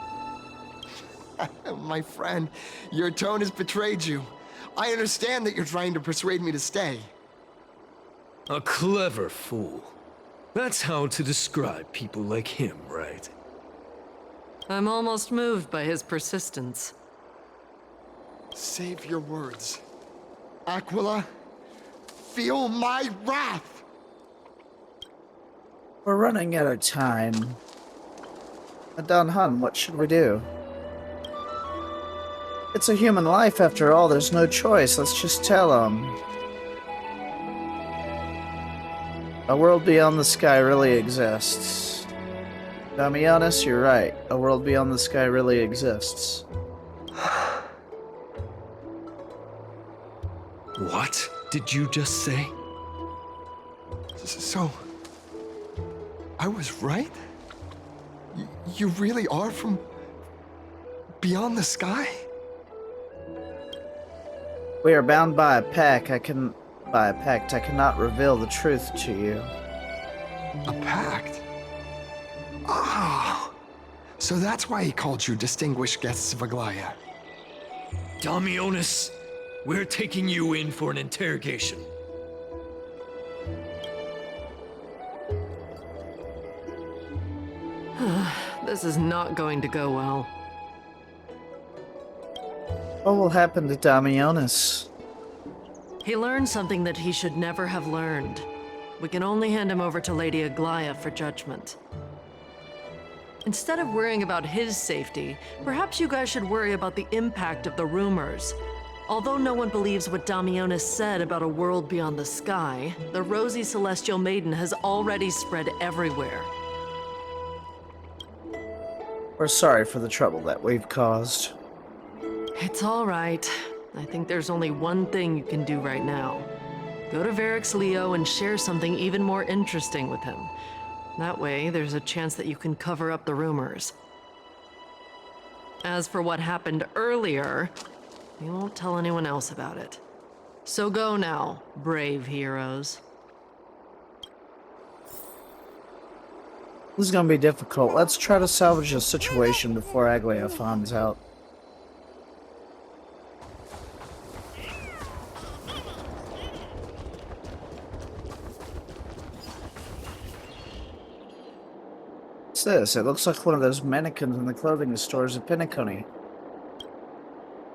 My friend, your tone has betrayed you. I understand that you're trying to persuade me to stay. A clever fool. That's how to describe people like him, right? I'm almost moved by his persistence. Save your words. Aquila, feel my wrath! We're running out of time. Don Hun, what should we do? It's a human life after all, there's no choice, let's just tell him. A world beyond the sky really exists. Damianis, you're right. A world beyond the sky really exists. What did you just say? So, I was right? You really are from beyond the sky? We are bound by a pact. I cannot reveal the truth to you. A pact? Oh, so that's why he called you distinguished guests of Aglaya. Damionis, we're taking you in for an interrogation. This is not going to go well. What will happen to Damionis? He learned something that he should never have learned. We can only hand him over to Lady Aglaya for judgment. Instead of worrying about his safety, perhaps you guys should worry about the impact of the rumors. Although no one believes what Damionis said about a world beyond the sky, the rosy celestial maiden has already spread everywhere. We're sorry for the trouble that we've caused. It's all right. I think there's only one thing you can do right now. Go to Varix Leo and share something even more interesting with him. That way, there's a chance that you can cover up the rumors. As for what happened earlier, we won't tell anyone else about it. So go now, brave heroes. This is gonna be difficult. Let's try to salvage the situation before Aglaya finds out. What's this? It looks like one of those mannequins in the clothing stores at Penacony.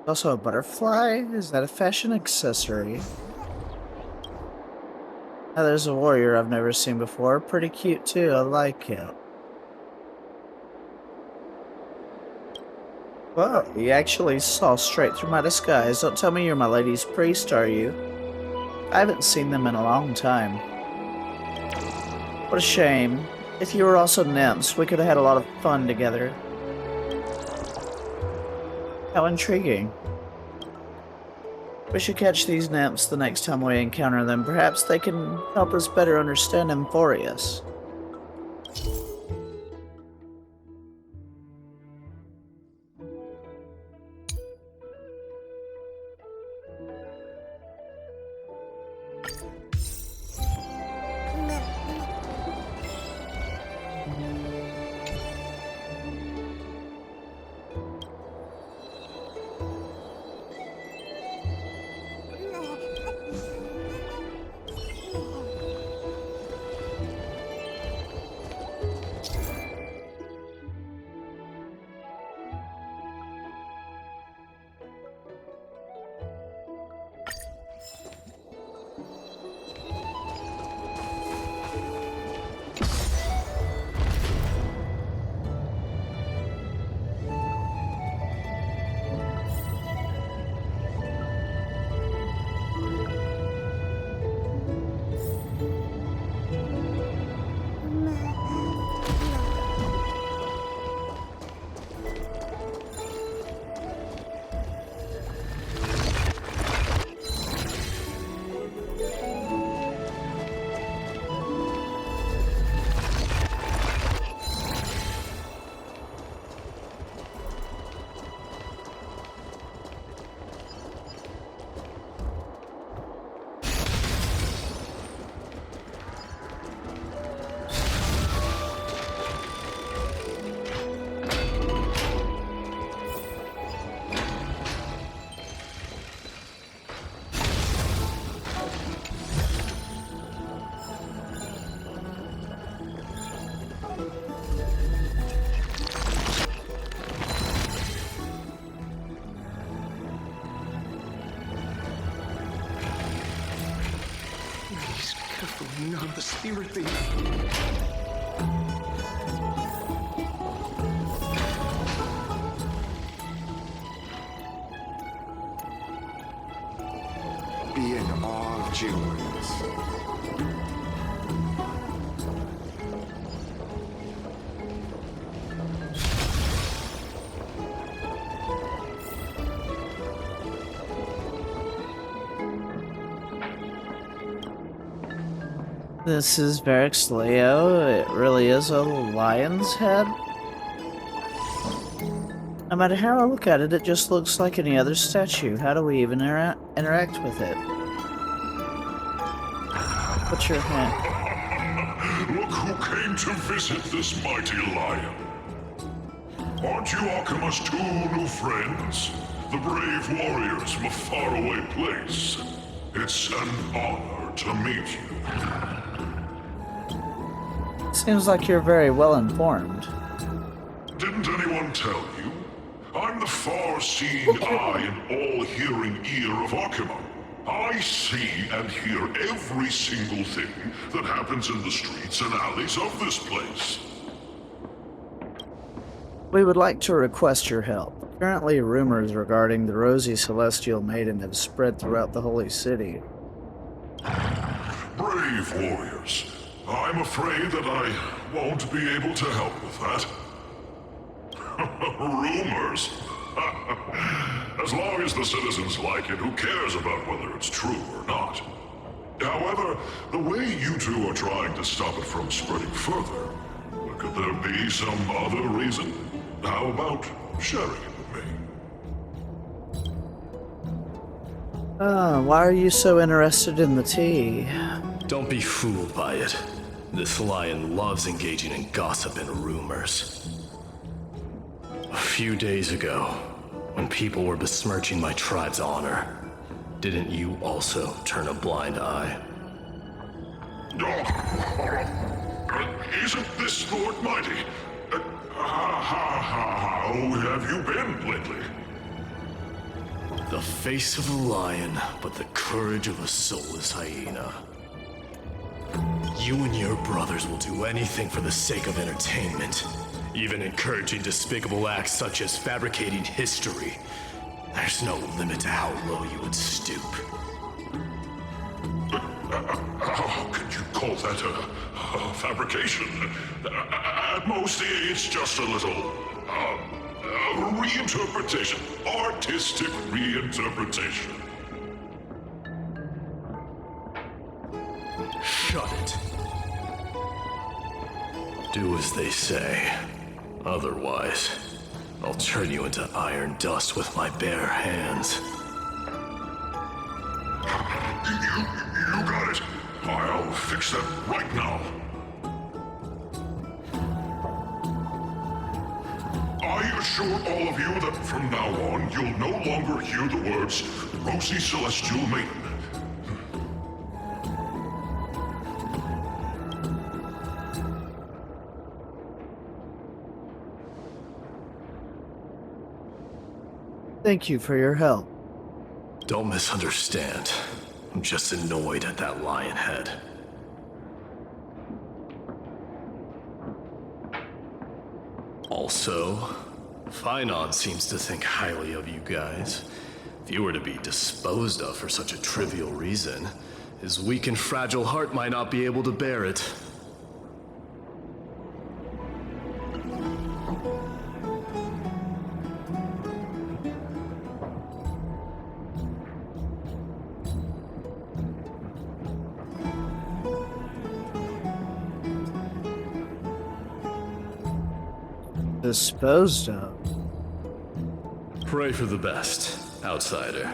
Also a butterfly? Is that a fashion accessory? Oh, there's a warrior I've never seen before. Pretty cute too, I like him. Whoa, he actually saw straight through my disguise. Don't tell me you're my lady's priest, are you? I haven't seen them in a long time. What a shame. If you were also nymphs, we could have had a lot of fun together. How intriguing. We should catch these nymphs the next time we encounter them. Perhaps they can help us better understand Emphorius. of the spirit thing. Be in awe of Julius. This is Varix Leo. It really is a lion's head. No matter how I look at it, it just looks like any other statue. How do we even interact with it? What's your hand? Look who came to visit this mighty lion. Aren't you Akima's two new friends? The brave warriors from a faraway place. It's an honor to meet you. Seems like you're very well informed. Didn't anyone tell you? I'm the far-seeing eye and all-hearing ear of Akima. I see and hear every single thing that happens in the streets and alleys of this place. We would like to request your help. Currently, rumors regarding the Rosy Celestial Maiden have spread throughout the Holy City. Brave warriors. I'm afraid that I won't be able to help with that. Rumors? As long as the citizens like it, who cares about whether it's true or not? However, the way you two are trying to stop it from spreading further, could there be some other reason? How about sharing it with me? Why are you so interested in the tea? Don't be fooled by it. This lion loves engaging in gossip and rumors. A few days ago, when people were besmirching my tribe's honor, didn't you also turn a blind eye? Isn't this Lord Mighty? How have you been lately? The face of a lion, but the courage of a soulless hyena. You and your brothers will do anything for the sake of entertainment, even encouraging despicable acts such as fabricating history. There's no limit to how low you would stoop. How could you call that a fabrication? At most, it's just a little reinterpretation, artistic reinterpretation. Shut it. Do as they say. Otherwise, I'll turn you into iron dust with my bare hands. You got it. I'll fix that right now. I assure all of you that from now on, you'll no longer hear the words Rosy Celestial Maiden. Thank you for your help. Don't misunderstand. I'm just annoyed at that lion head. Also, Finon seems to think highly of you guys. If you were to be disposed of for such a trivial reason, his weak and fragile heart might not be able to bear it. Disposed of? Pray for the best, outsider.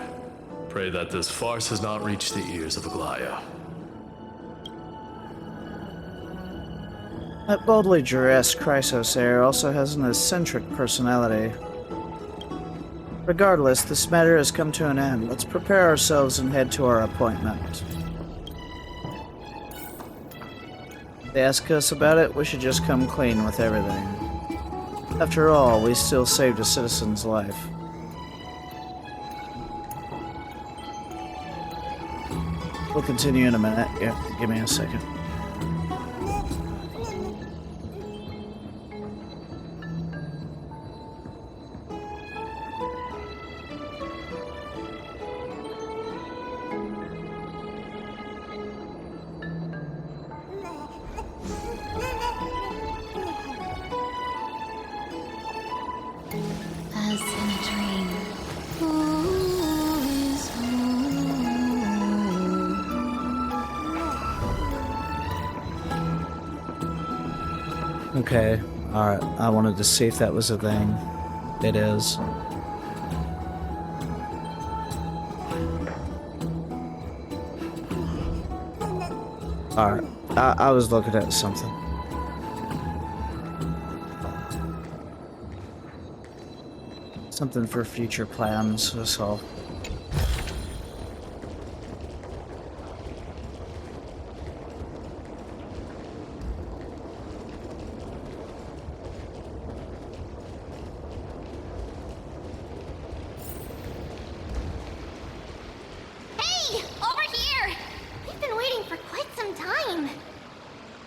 Pray that this farce has not reached the ears of Aglaya. That boldly dressed Chrysosaur also has an eccentric personality. Regardless, this matter has come to an end. Let's prepare ourselves and head to our appointment. If they ask us about it, we should just come clean with everything. After all, we still saved a citizen's life. We'll continue in a minute. Yeah, give me a second. Okay, alright. I wanted to see if that was a thing. It is. Alright, I was looking at something. Something for future plans, that's all. Hey, over here! We've been waiting for quite some time.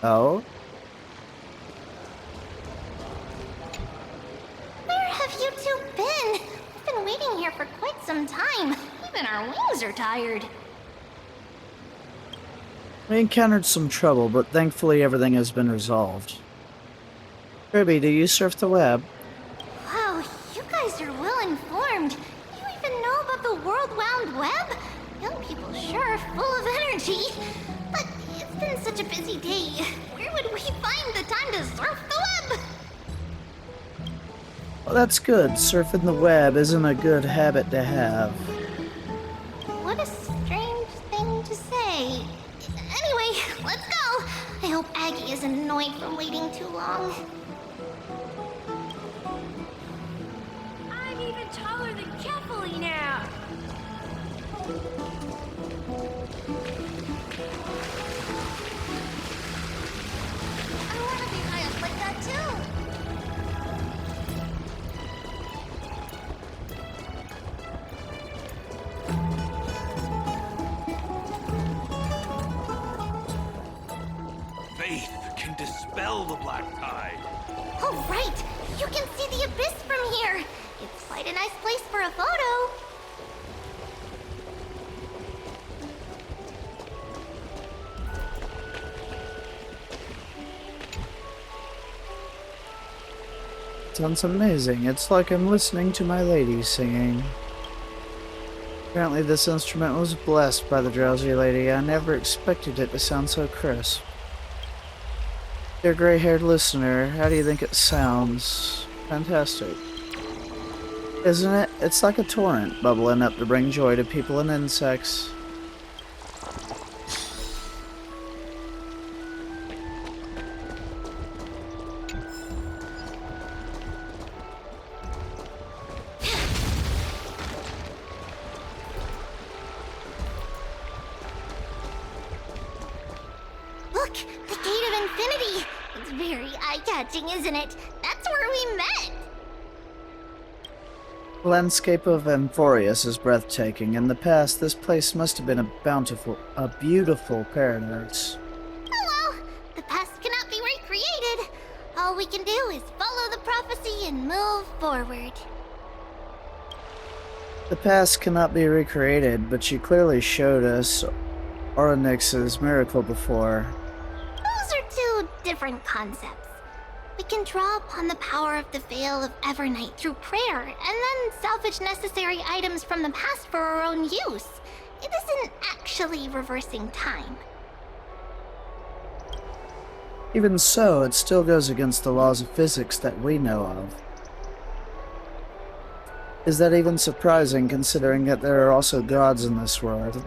Oh? Where have you two been? We've been waiting here for quite some time. Even our wings are tired. We encountered some trouble, but thankfully everything has been resolved. Kirby, do you surf the web? Wow, you guys are well informed. You even know about the World Wound Web? Young people sure are full of energy. But it's been such a busy day. Where would we find the time to surf the web? Well, that's good. Surfing the web isn't a good habit to have. What a strange thing to say. Anyway, let's go. I hope Aggie isn't annoyed from waiting too long. I'm even taller than Kefali now. I want to be high up like that too. Faith can dispel the black tide. Oh, right! You can see the abyss from here! It's quite a nice place for a photo! Sounds amazing. It's like I'm listening to my lady singing. Apparently this instrument was blessed by the drowsy lady. I never expected it to sound so crisp. Dear gray-haired listener, how do you think it sounds? Fantastic. Isn't it? It's like a torrent, bubbling up to bring joy to people and insects. Look! The Gate of Infinity! It's very eye-catching, isn't it? That's where we met! The landscape of Amphorius is breathtaking. In the past, this place must have been a beautiful paradise. Oh well, the past cannot be recreated. All we can do is follow the prophecy and move forward. The past cannot be recreated, but you clearly showed us Orynyx's miracle before. Those are two different concepts. We can draw upon the power of the Veil of Evernight through prayer, and then salvage necessary items from the past for our own use. It isn't actually reversing time. Even so, it still goes against the laws of physics that we know of. Is that even surprising, considering that there are also gods in this world?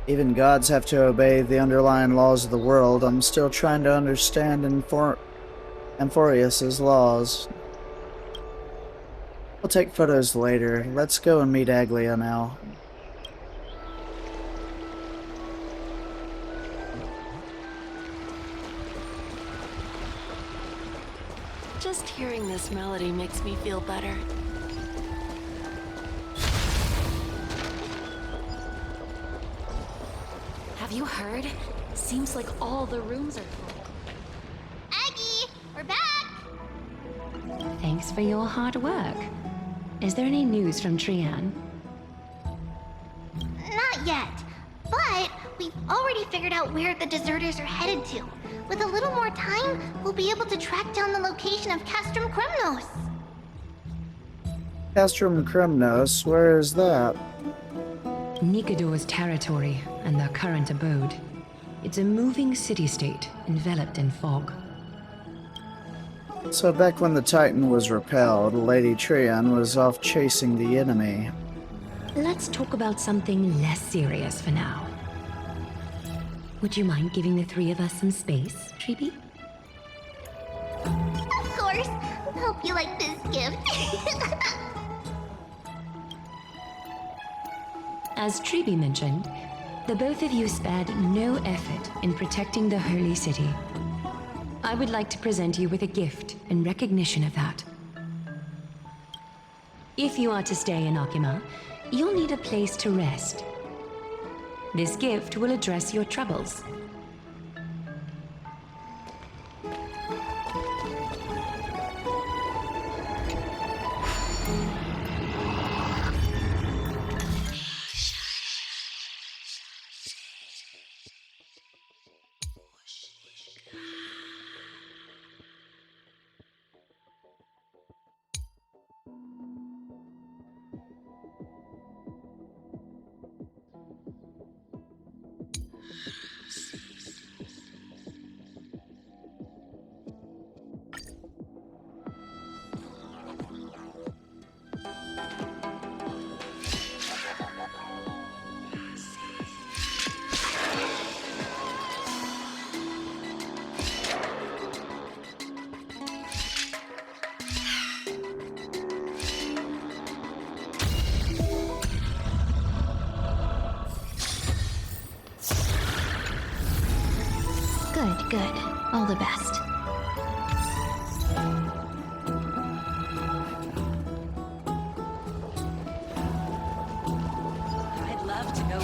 Even gods have to obey the underlying laws of the world. I'm still trying to understand Amphorius's laws. We'll take photos later. Let's go and meet Aglia now. Just hearing this melody makes me feel better. Have you heard? Seems like all the rooms are full. Aggie, we're back! Thanks for your hard work. Is there any news from Trian? Not yet, but we've already figured out where the deserters are headed to. With a little more time, we'll be able to track down the location of Castrum Kremnos. Castrum Kremnos, where is that? Nikador's territory and their current abode. It's a moving city-state enveloped in fog. So back when the Titan was repelled, Lady Trion was off chasing the enemy. Let's talk about something less serious for now. Would you mind giving the three of us some space, Treeby? Of course. Hope you like this gift. As Treeby mentioned, the both of you spared no effort in protecting the Holy City. I would like to present you with a gift in recognition of that. If you are to stay in Akima, you'll need a place to rest. This gift will address your troubles. Good. All the best. I'd love to go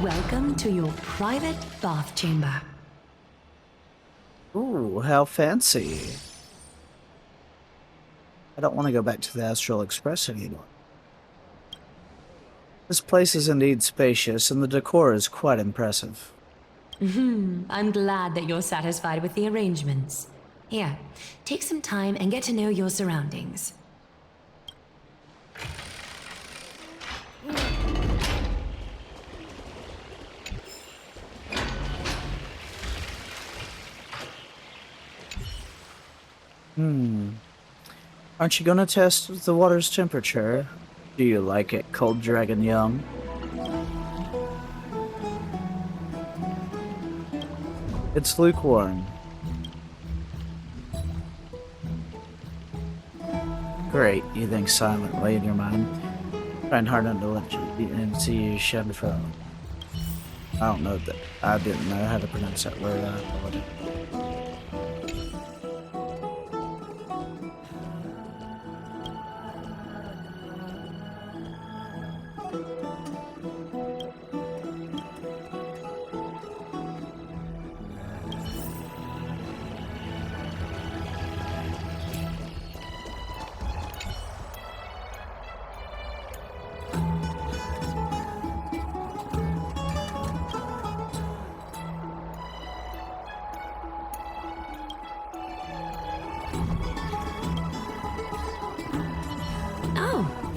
Welcome to your private bath chamber. Ooh, how fancy. I don't want to go back to the Astral Express anymore. This place is indeed spacious, and the decor is quite impressive. I'm glad that you're satisfied with the arrangements. Here, take some time and get to know your surroundings. Aren't you gonna test the water's temperature? Do you like it, cold dragon young? It's lukewarm. Great, you think silently in your mind. Trying hard not to let you and see you shed from. I don't know that. I didn't know how to pronounce that word. I apologize.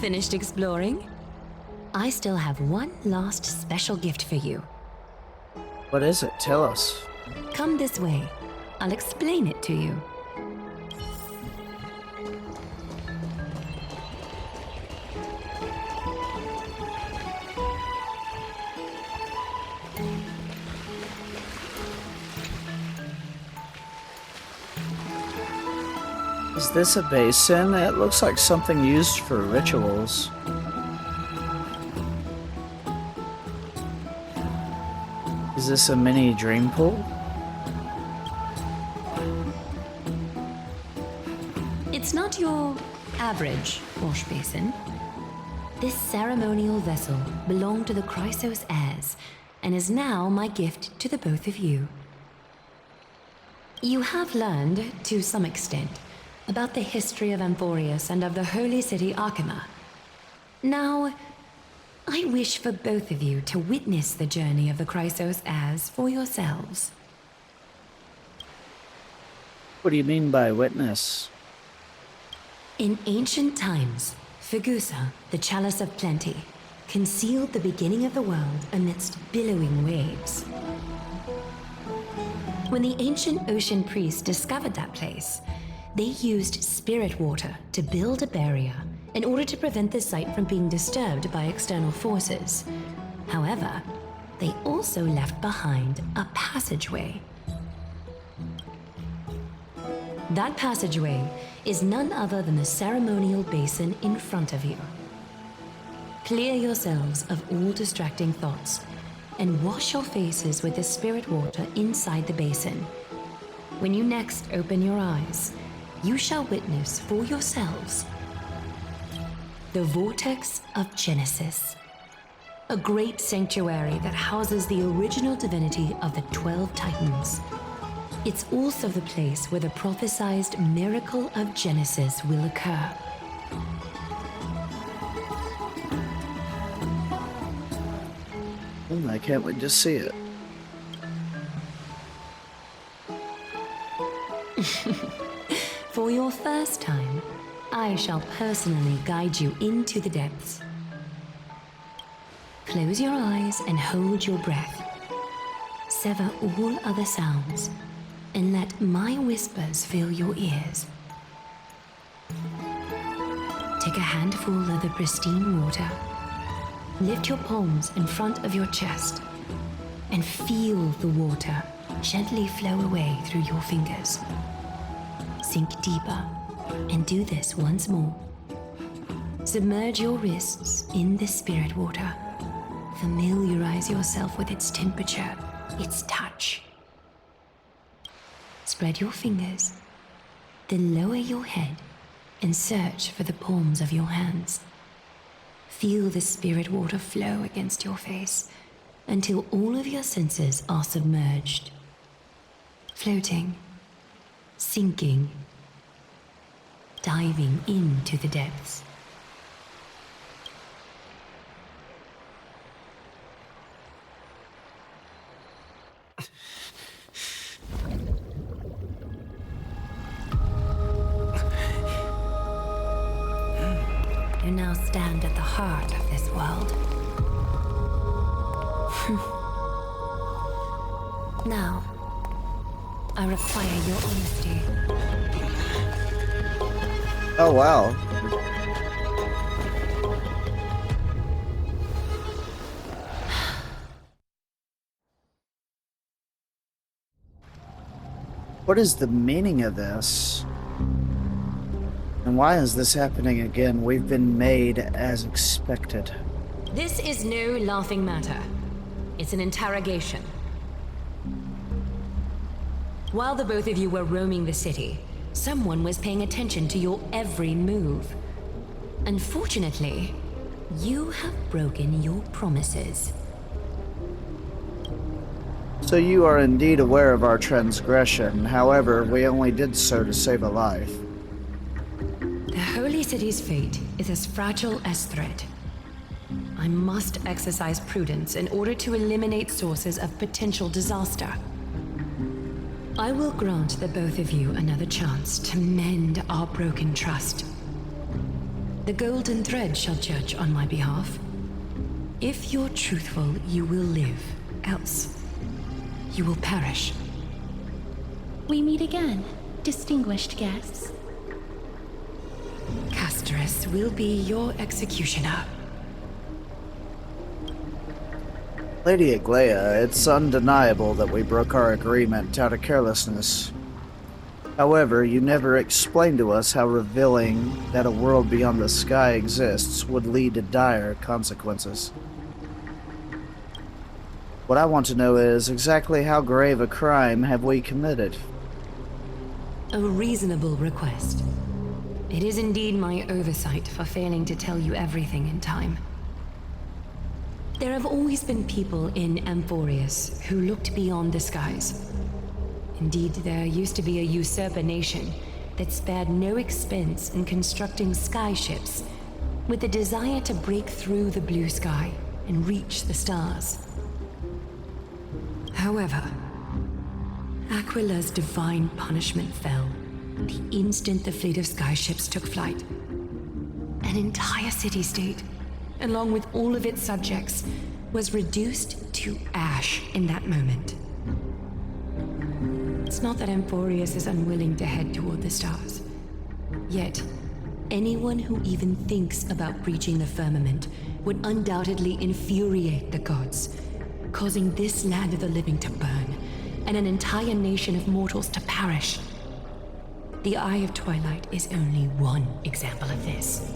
Finished exploring? I still have one last special gift for you. What is it? Tell us. Come this way. I'll explain it to you. Is this a basin? It looks like something used for rituals. Is this a mini dream pool? It's not your average wash basin. This ceremonial vessel belonged to the Chrysos heirs and is now my gift to the both of you. You have learned, to some extent, about the history of Amphorius and of the holy city Akima. Now, I wish for both of you to witness the journey of the Chrysos heirs for yourselves. What do you mean by witness? In ancient times, Fegusa, the Chalice of Plenty, concealed the beginning of the world amidst billowing waves. When the ancient ocean priests discovered that place, they used spirit water to build a barrier in order to prevent the site from being disturbed by external forces. However, they also left behind a passageway. That passageway is none other than the ceremonial basin in front of you. Clear yourselves of all distracting thoughts and wash your faces with the spirit water inside the basin. When you next open your eyes, you shall witness for yourselves the Vortex of Genesis, a great sanctuary that houses the original divinity of the 12 Titans. It's also the place where the prophesized miracle of Genesis will occur. I can't wait to see it. For your first time, I shall personally guide you into the depths. Close your eyes and hold your breath. Sever all other sounds and let my whispers fill your ears. Take a handful of the pristine water. Lift your palms in front of your chest and feel the water gently flow away through your fingers. Sink deeper and do this once more. Submerge your wrists in the spirit water. Familiarize yourself with its temperature, its touch. Spread your fingers, then lower your head and search for the palms of your hands. Feel the spirit water flow against your face until all of your senses are submerged. Floating, sinking, diving into the depths. You now stand at the heart of this world. Now, I require your honesty. Oh, wow. What is the meaning of this? And why is this happening again? We've been made as expected. This is no laughing matter. It's an interrogation. While the both of you were roaming the city, someone was paying attention to your every move. Unfortunately, you have broken your promises. So you are indeed aware of our transgression. However, we only did so to save a life. The Holy City's fate is as fragile as thread. I must exercise prudence in order to eliminate sources of potential disaster. I will grant the both of you another chance to mend our broken trust. The golden thread shall judge on my behalf. If you're truthful, you will live. Else, you will perish. We meet again, distinguished guests. Casterus will be your executioner. Lady Aglaya, it's undeniable that we broke our agreement out of carelessness. However, you never explained to us how revealing that a world beyond the sky exists would lead to dire consequences. What I want to know is exactly how grave a crime have we committed? A reasonable request. It is indeed my oversight for failing to tell you everything in time. There have always been people in Amphorius who looked beyond the skies. Indeed, there used to be a usurper nation that spared no expense in constructing skyships with the desire to break through the blue sky and reach the stars. However, Aquila's divine punishment fell The instant the fleet of skyships took flight, an entire city-state, along with all of its subjects, was reduced to ash in that moment. It's not that Emporius is unwilling to head toward the stars. Yet, anyone who even thinks about breaching the firmament would undoubtedly infuriate the gods, causing this land of the living to burn, and an entire nation of mortals to perish. The Eye of Twilight is only one example of this.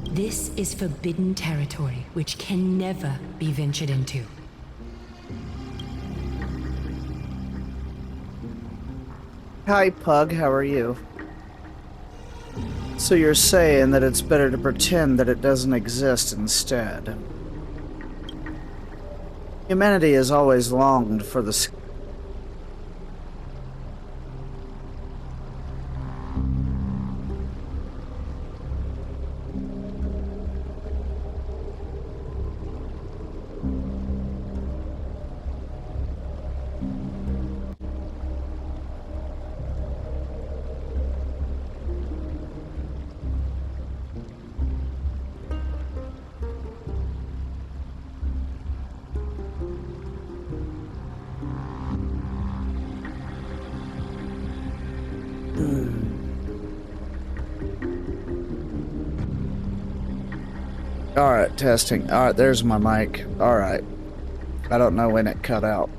This is forbidden territory which can never be ventured into. Hi, Pug, how are you? So you're saying that it's better to pretend that it doesn't exist instead. Humanity has always longed for the Alright, testing. Alright, there's my mic. Alright. I don't know when it cut out.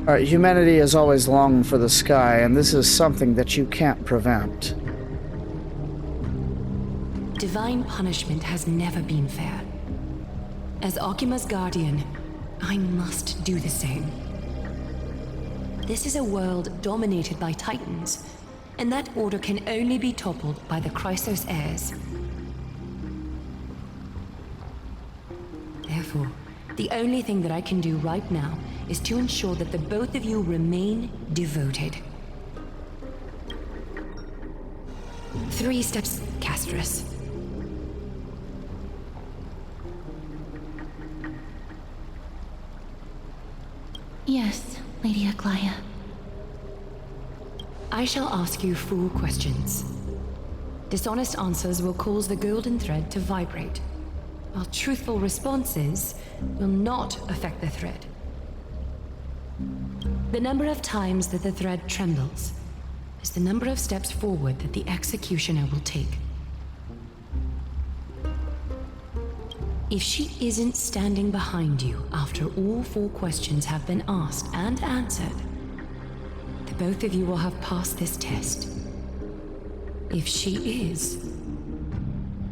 Alright, humanity has always longed for the sky, and this is something that you can't prevent. Divine punishment has never been fair. As Akima's guardian, I must do the same. This is a world dominated by Titans, and that order can only be toppled by the Chrysos heirs. Therefore, the only thing that I can do right now is to ensure that the both of you remain devoted. 3 steps, Castrus. Yes, Lady Aglaia. I shall ask you 4 questions. Dishonest answers will cause the golden thread to vibrate, while truthful responses will not affect the thread. The number of times that the thread trembles is the number of steps forward that the executioner will take. If she isn't standing behind you after all 4 questions have been asked and answered, the both of you will have passed this test. If she is,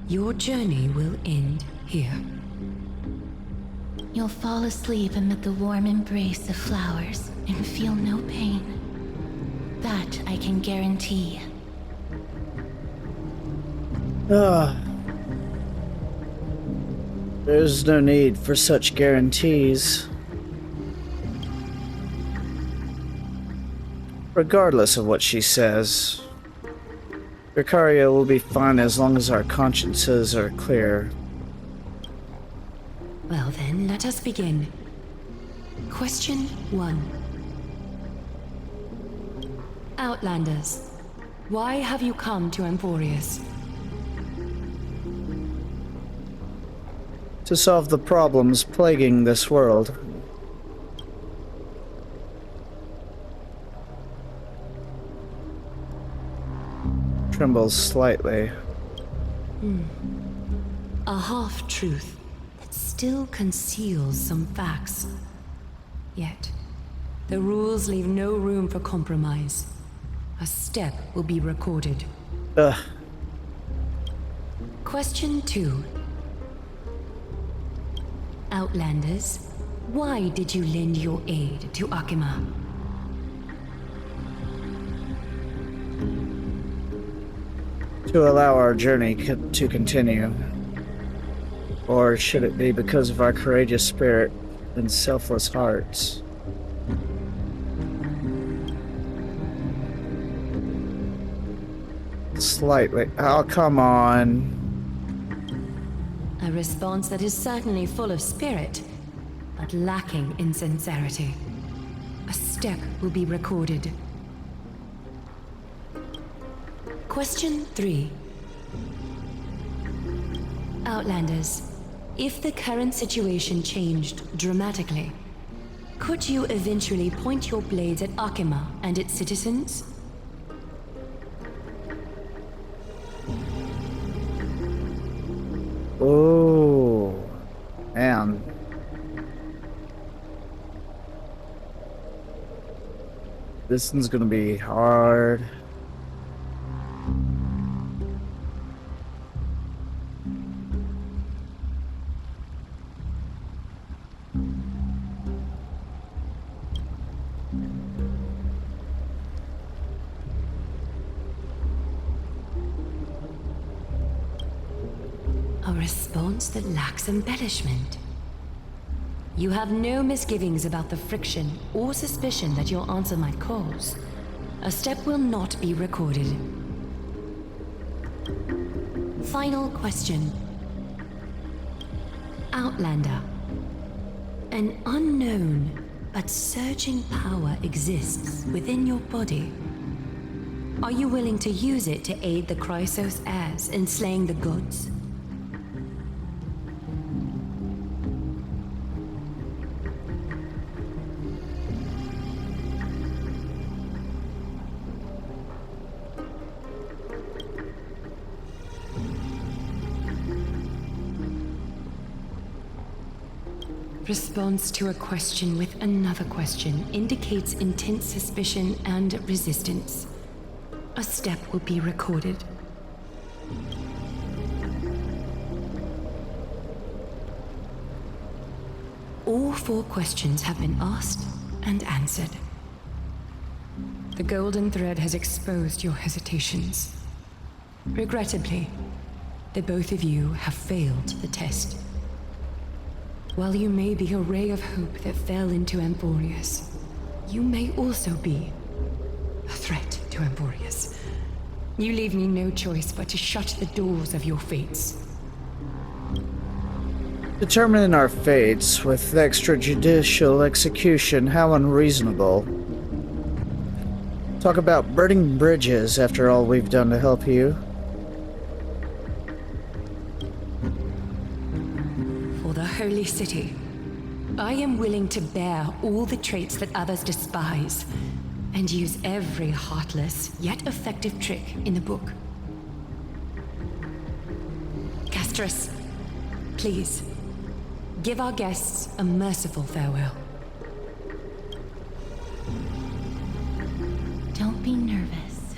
your journey will end here. You'll fall asleep amid the warm embrace of flowers and feel no pain. That I can guarantee. There's no need for such guarantees. Regardless of what she says, Vicaria will be fine as long as our consciences are clear. Well then, let us begin. Question 1. Outlanders, why have you come to Emporius? To solve the problems plaguing this world. Trembles slightly. A half-truth that still conceals some facts. Yet, the rules leave no room for compromise. A step will be recorded. Question 2. Outlanders, why did you lend your aid to Akima? To allow our journey to continue. Or should it be because of our courageous spirit and selfless hearts? Slightly. Oh, come on. A response that is certainly full of spirit, but lacking in sincerity. A step will be recorded. Question 3. Outlanders, if the current situation changed dramatically, could you eventually point your blades at Akima and its citizens? Oh, man. This one's gonna be hard. A response that lacks embellishment. You have no misgivings about the friction or suspicion that your answer might cause. A step will not be recorded. Final question. Outlander. An unknown but surging power exists within your body. Are you willing to use it to aid the Chrysos heirs in slaying the gods? Response to a question with another question indicates intense suspicion and resistance. A step will be recorded. All 4 questions have been asked and answered. The golden thread has exposed your hesitations. Regrettably, the both of you have failed the test. While you may be a ray of hope that fell into Emporius, you may also be a threat to Emporius. You leave me no choice but to shut the doors of your fates. Determining our fates with extrajudicial execution, how unreasonable. Talk about burning bridges after all we've done to help you. For the Holy City, I am willing to bear all the traits that others despise, and use every heartless yet effective trick in the book. Castris, please, give our guests a merciful farewell. Don't be nervous.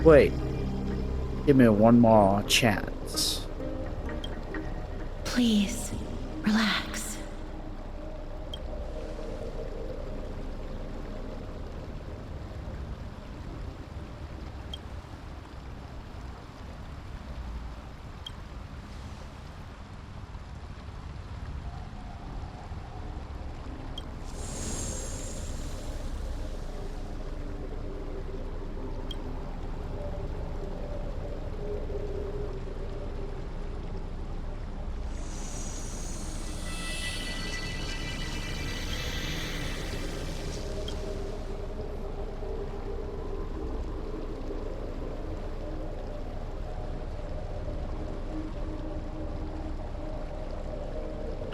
Wait. Give me one more chance. Please, relax.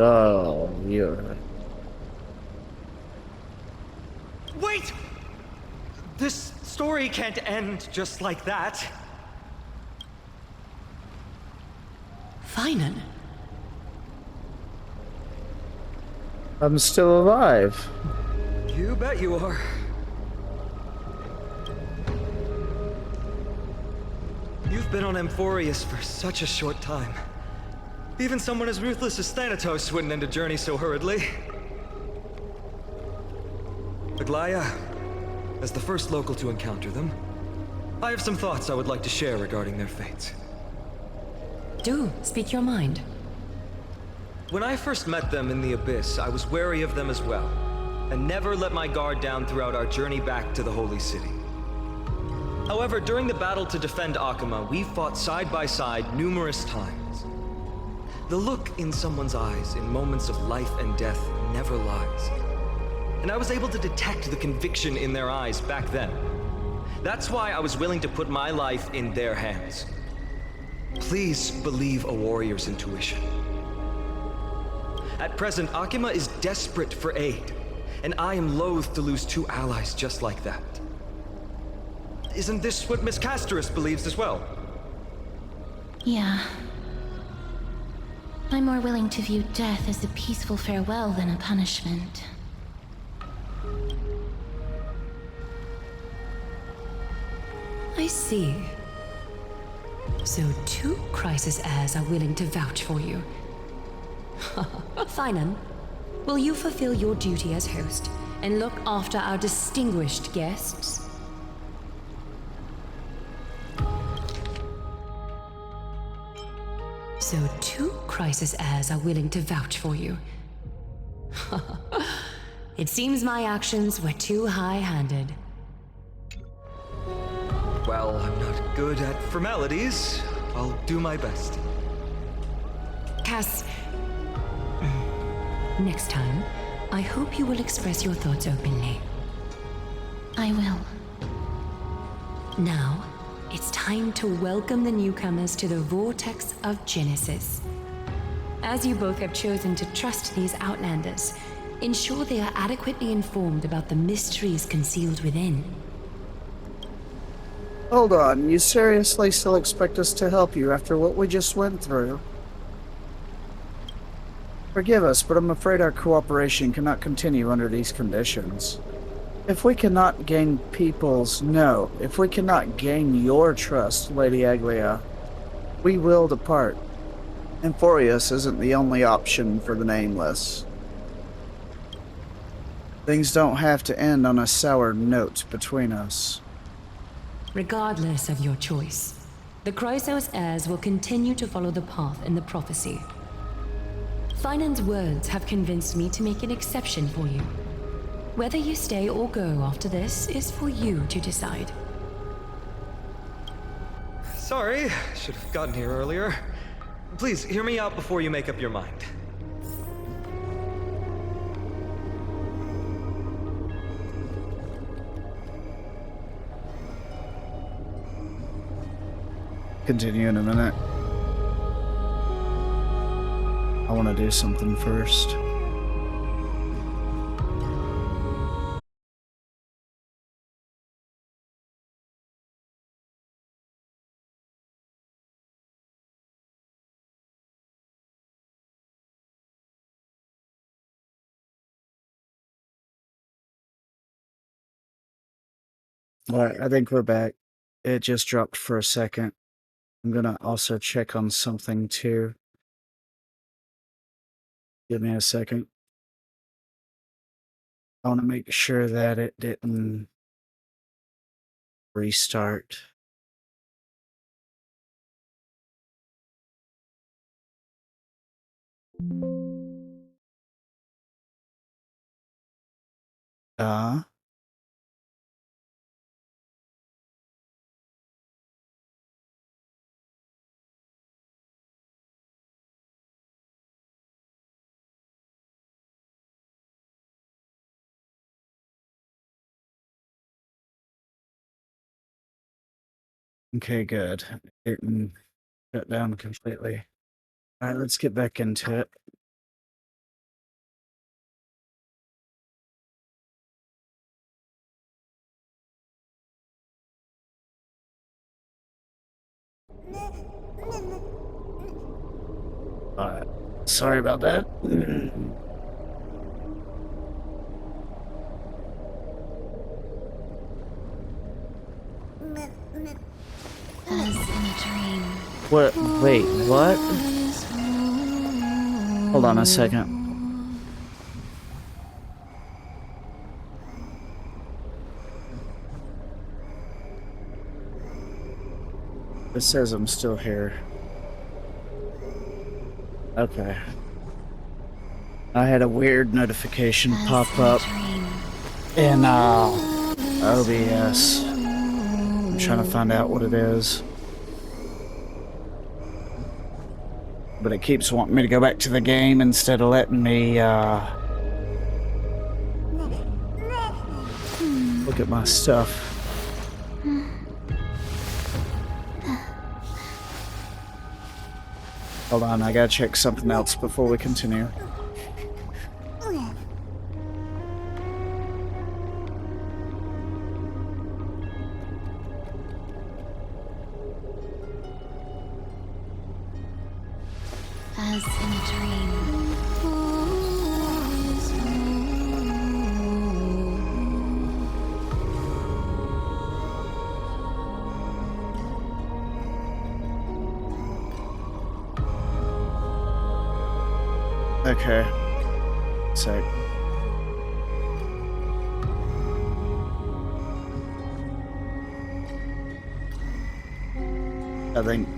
Oh, you're... Wait! This story can't end just like that. Finan? I'm still alive. You bet you are. You've been on Emporius for such a short time. Even someone as ruthless as Thanatos wouldn't end a journey so hurriedly. Aglaya, as the first local to encounter them, I have some thoughts I would like to share regarding their fates. Do speak your mind. When I first met them in the Abyss, I was wary of them as well, and never let my guard down throughout our journey back to the Holy City. However, during the battle to defend Akima, we fought side by side numerous times. The look in someone's eyes in moments of life and death never lies. and I was able to detect the conviction in their eyes back then. That's why I was willing to put my life in their hands. Please believe a warrior's intuition. At present, Akima is desperate for aid, and I am loath to lose two allies just like that. Isn't this what Miss Casterus believes as well? Yeah. I'm more willing to view death as a peaceful farewell than a punishment. I see. So two crisis heirs are willing to vouch for you. Finan, will you fulfill your duty as host and look after our distinguished guests? So two crisis heirs are willing to vouch for you. It seems my actions were too high-handed. Well, I'm not good at formalities. I'll do my best. Cass, next time, I hope you will express your thoughts openly. I will. Now, it's time to welcome the newcomers to the Vortex of Genesis. As you both have chosen to trust these Outlanders, ensure they are adequately informed about the mysteries concealed within. Hold on, you seriously still expect us to help you after what we just went through? Forgive us, but I'm afraid our cooperation cannot continue under these conditions. If we cannot gain if we cannot gain your trust, Lady Aglia, we will depart. Emphorius isn't the only option for the Nameless. Things don't have to end on a sour note between us. Regardless of your choice, the Chrysos heirs will continue to follow the path in the prophecy. Finan's words have convinced me to make an exception for you. Whether you stay or go after this is for you to decide. Sorry, should have gotten here earlier. Please, hear me out before you make up your mind. Continue in a minute. I want to do something first. Alright, I think we're back. It just dropped for a second. I'm gonna also check on something too. Give me a second. I want to make sure that it didn't restart. Okay, good. It didn't shut down completely. All right, let's get back into it. All right, sorry about that. As in a dream. What? Wait, what? Hold on a second. It says I'm still here. Okay. I had a weird notification pop up in OBS. I'm trying to find out what it is. But it keeps wanting me to go back to the game instead of letting me look at my stuff. Hold on, I gotta check something else before we continue. As in a dream. Okay. So. I think.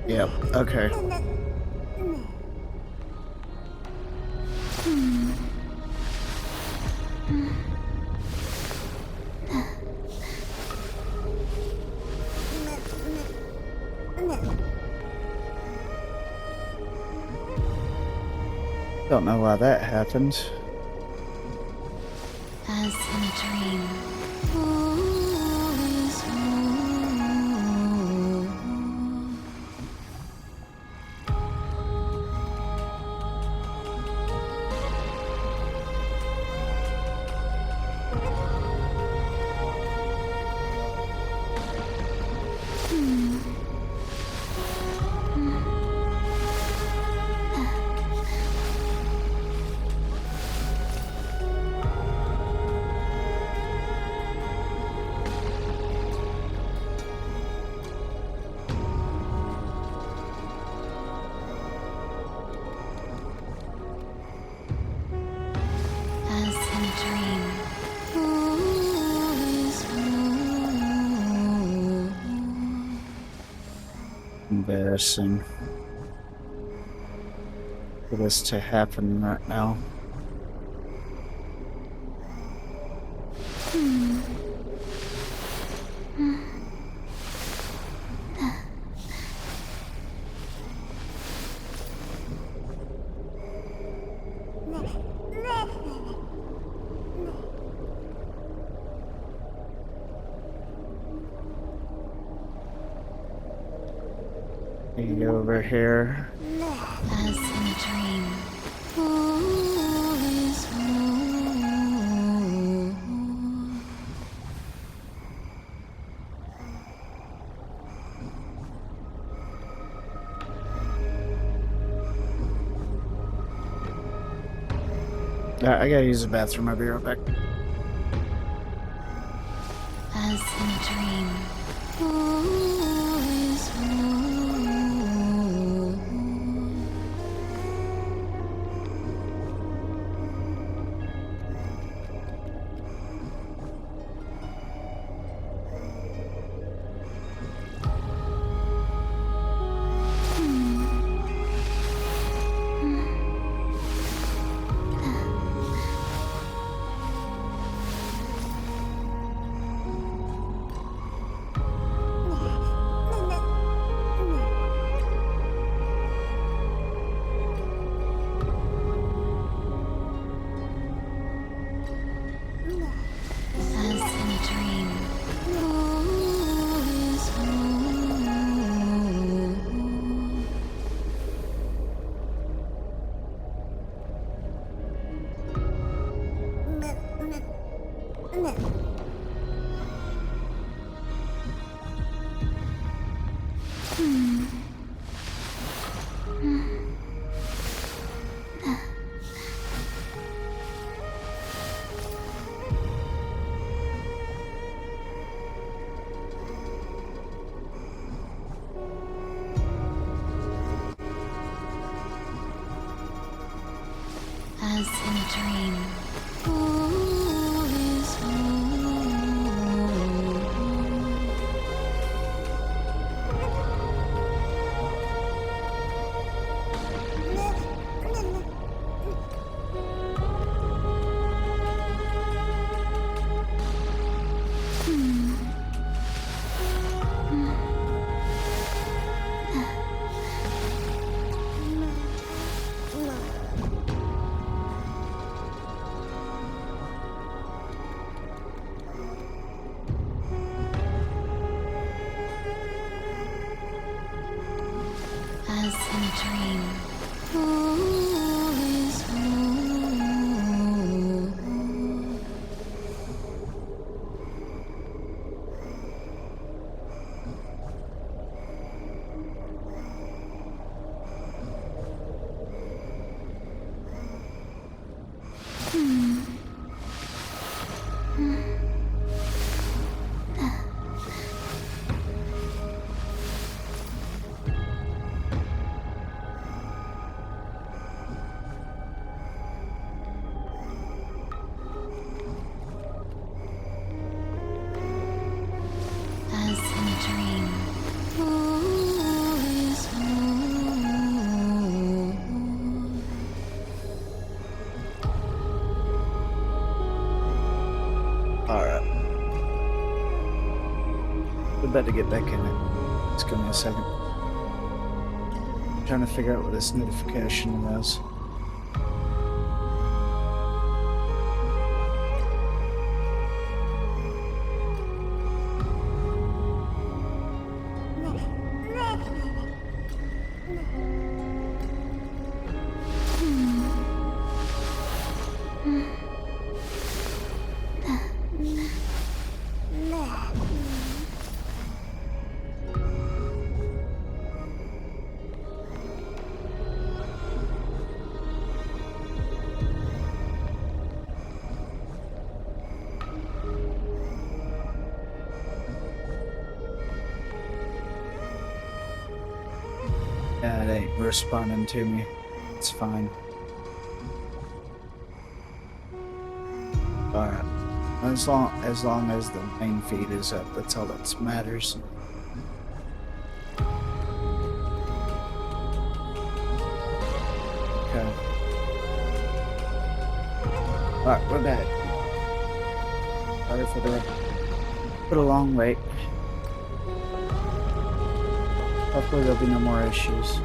Yep, okay. Don't know why that happened. As in a dream. Embarrassing for this to happen right now. Over here. As in a dream. I gotta use the bathroom. I'll be right back. As in a dream. As in a dream. dream. Who is who? As in a dream. Who is who? Alright. We better get back in it. Just give me a second. I'm trying to figure out what this notification was. Yeah, it ain't responding to me. It's fine. Alright. As long as the main feed is up, that's all that matters. Okay. Alright, we're back. Sorry for the long wait. Hopefully there'll be no more issues.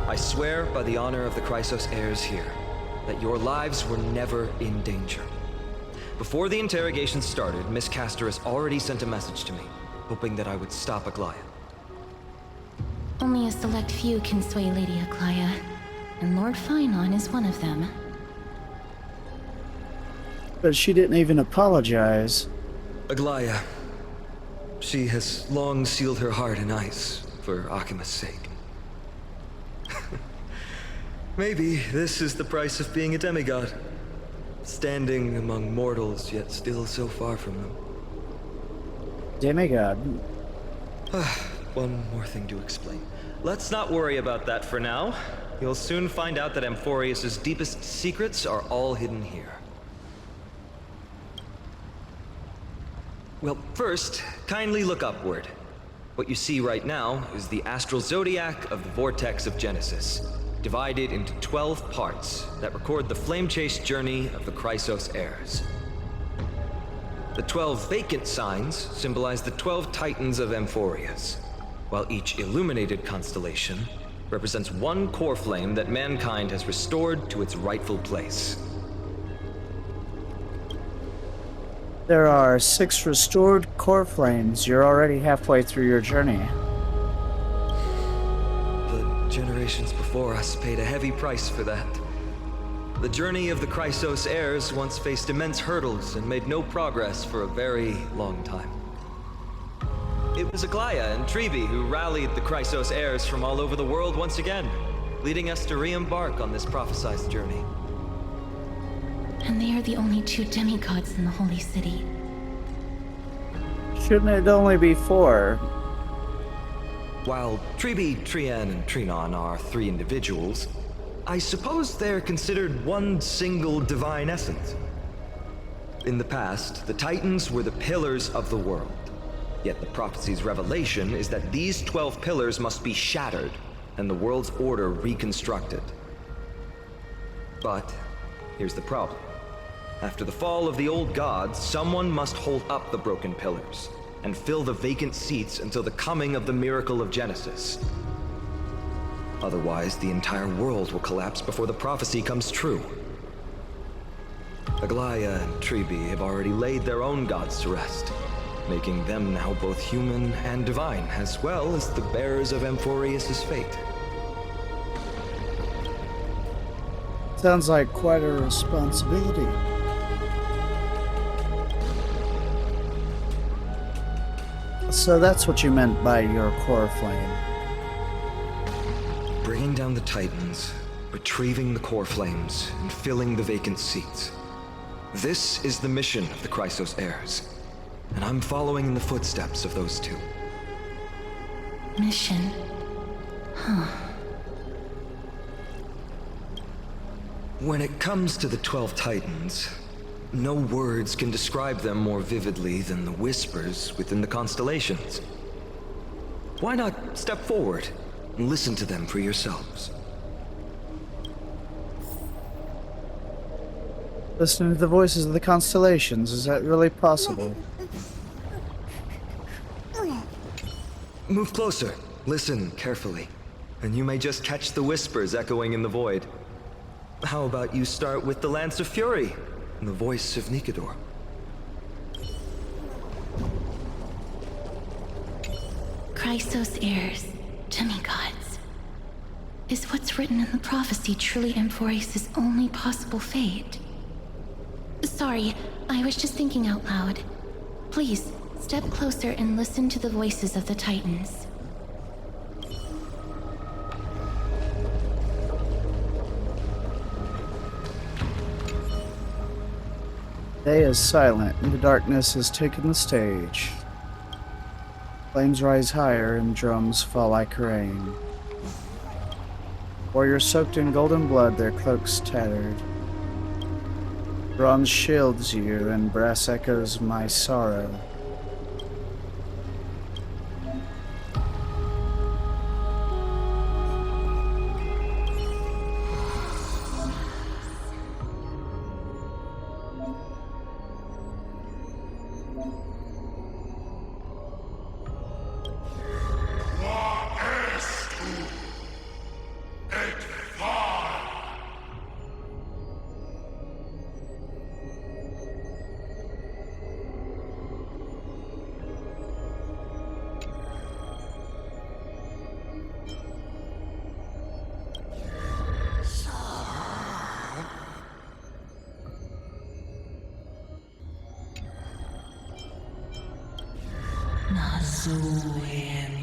I swear by the honor of the Chrysos heirs here, that your lives were never in danger. Before the interrogation started, Miss Castor already sent a message to me, hoping that I would stop Aglaia. Only a select few can sway Lady Aglaia, and Lord Finon is one of them. But she didn't even apologize. Aglaia. She has long sealed her heart in ice for Akima's sake. Maybe this is the price of being a demigod. Standing among mortals, yet still so far from them. Demigod? One more thing to explain. Let's not worry about that for now. You'll soon find out that Amphorius's deepest secrets are all hidden here. Well, first, kindly look upward. What you see right now is the astral zodiac of the vortex of Genesis, divided into 12 parts that record the flame-chased journey of the Chrysos heirs. The 12 vacant signs symbolize the 12 titans of Amphorius, while each illuminated constellation represents one core flame that mankind has restored to its rightful place. There are 6 restored core flames. You're already halfway through your journey. The generations before us paid a heavy price for that. The journey of the Chrysos heirs once faced immense hurdles and made no progress for a very long time. It was Aglaia and Tribi who rallied the Chrysos heirs from all over the world once again, leading us to re-embark on this prophesized journey. And they are the only 2 demigods in the Holy City. Shouldn't it only be 4? While Tribi, Trian, and Trinon are 3 individuals, I suppose they're considered one single divine essence. In the past, the Titans were the pillars of the world. Yet the prophecy's revelation is that these 12 pillars must be shattered and the world's order reconstructed. But here's the problem. After the fall of the old gods, someone must hold up the broken pillars and fill the vacant seats until the coming of the miracle of Genesis. Otherwise, the entire world will collapse before the prophecy comes true. Aglaia and Tribi have already laid their own gods to rest, making them now both human and divine, as well as the bearers of Amphorius' fate. Sounds like quite a responsibility. So that's what you meant by your core flame. Bringing down the Titans, retrieving the core flames, and filling the vacant seats. This is the mission of the Chrysos heirs, and I'm following in the footsteps of those two. Mission? Huh. When it comes to the 12 Titans, no words can describe them more vividly than the whispers within the constellations. Why not step forward and listen to them for yourselves? Listening to the voices of the constellations, is that really possible? Move closer, listen carefully, and you may just catch the whispers echoing in the void. How about you start with the Lance of Fury, and the voice of Nikador? Chrysos heirs, demigods. Is what's written in the prophecy truly Amphorius' only possible fate? Sorry, I was just thinking out loud. Please, step closer and listen to the voices of the Titans. Day is silent, and the darkness has taken the stage. Flames rise higher, and drums fall like rain. Warriors soaked in golden blood, their cloaks tattered. Bronze shields you, and brass echoes my sorrow. Nazuin.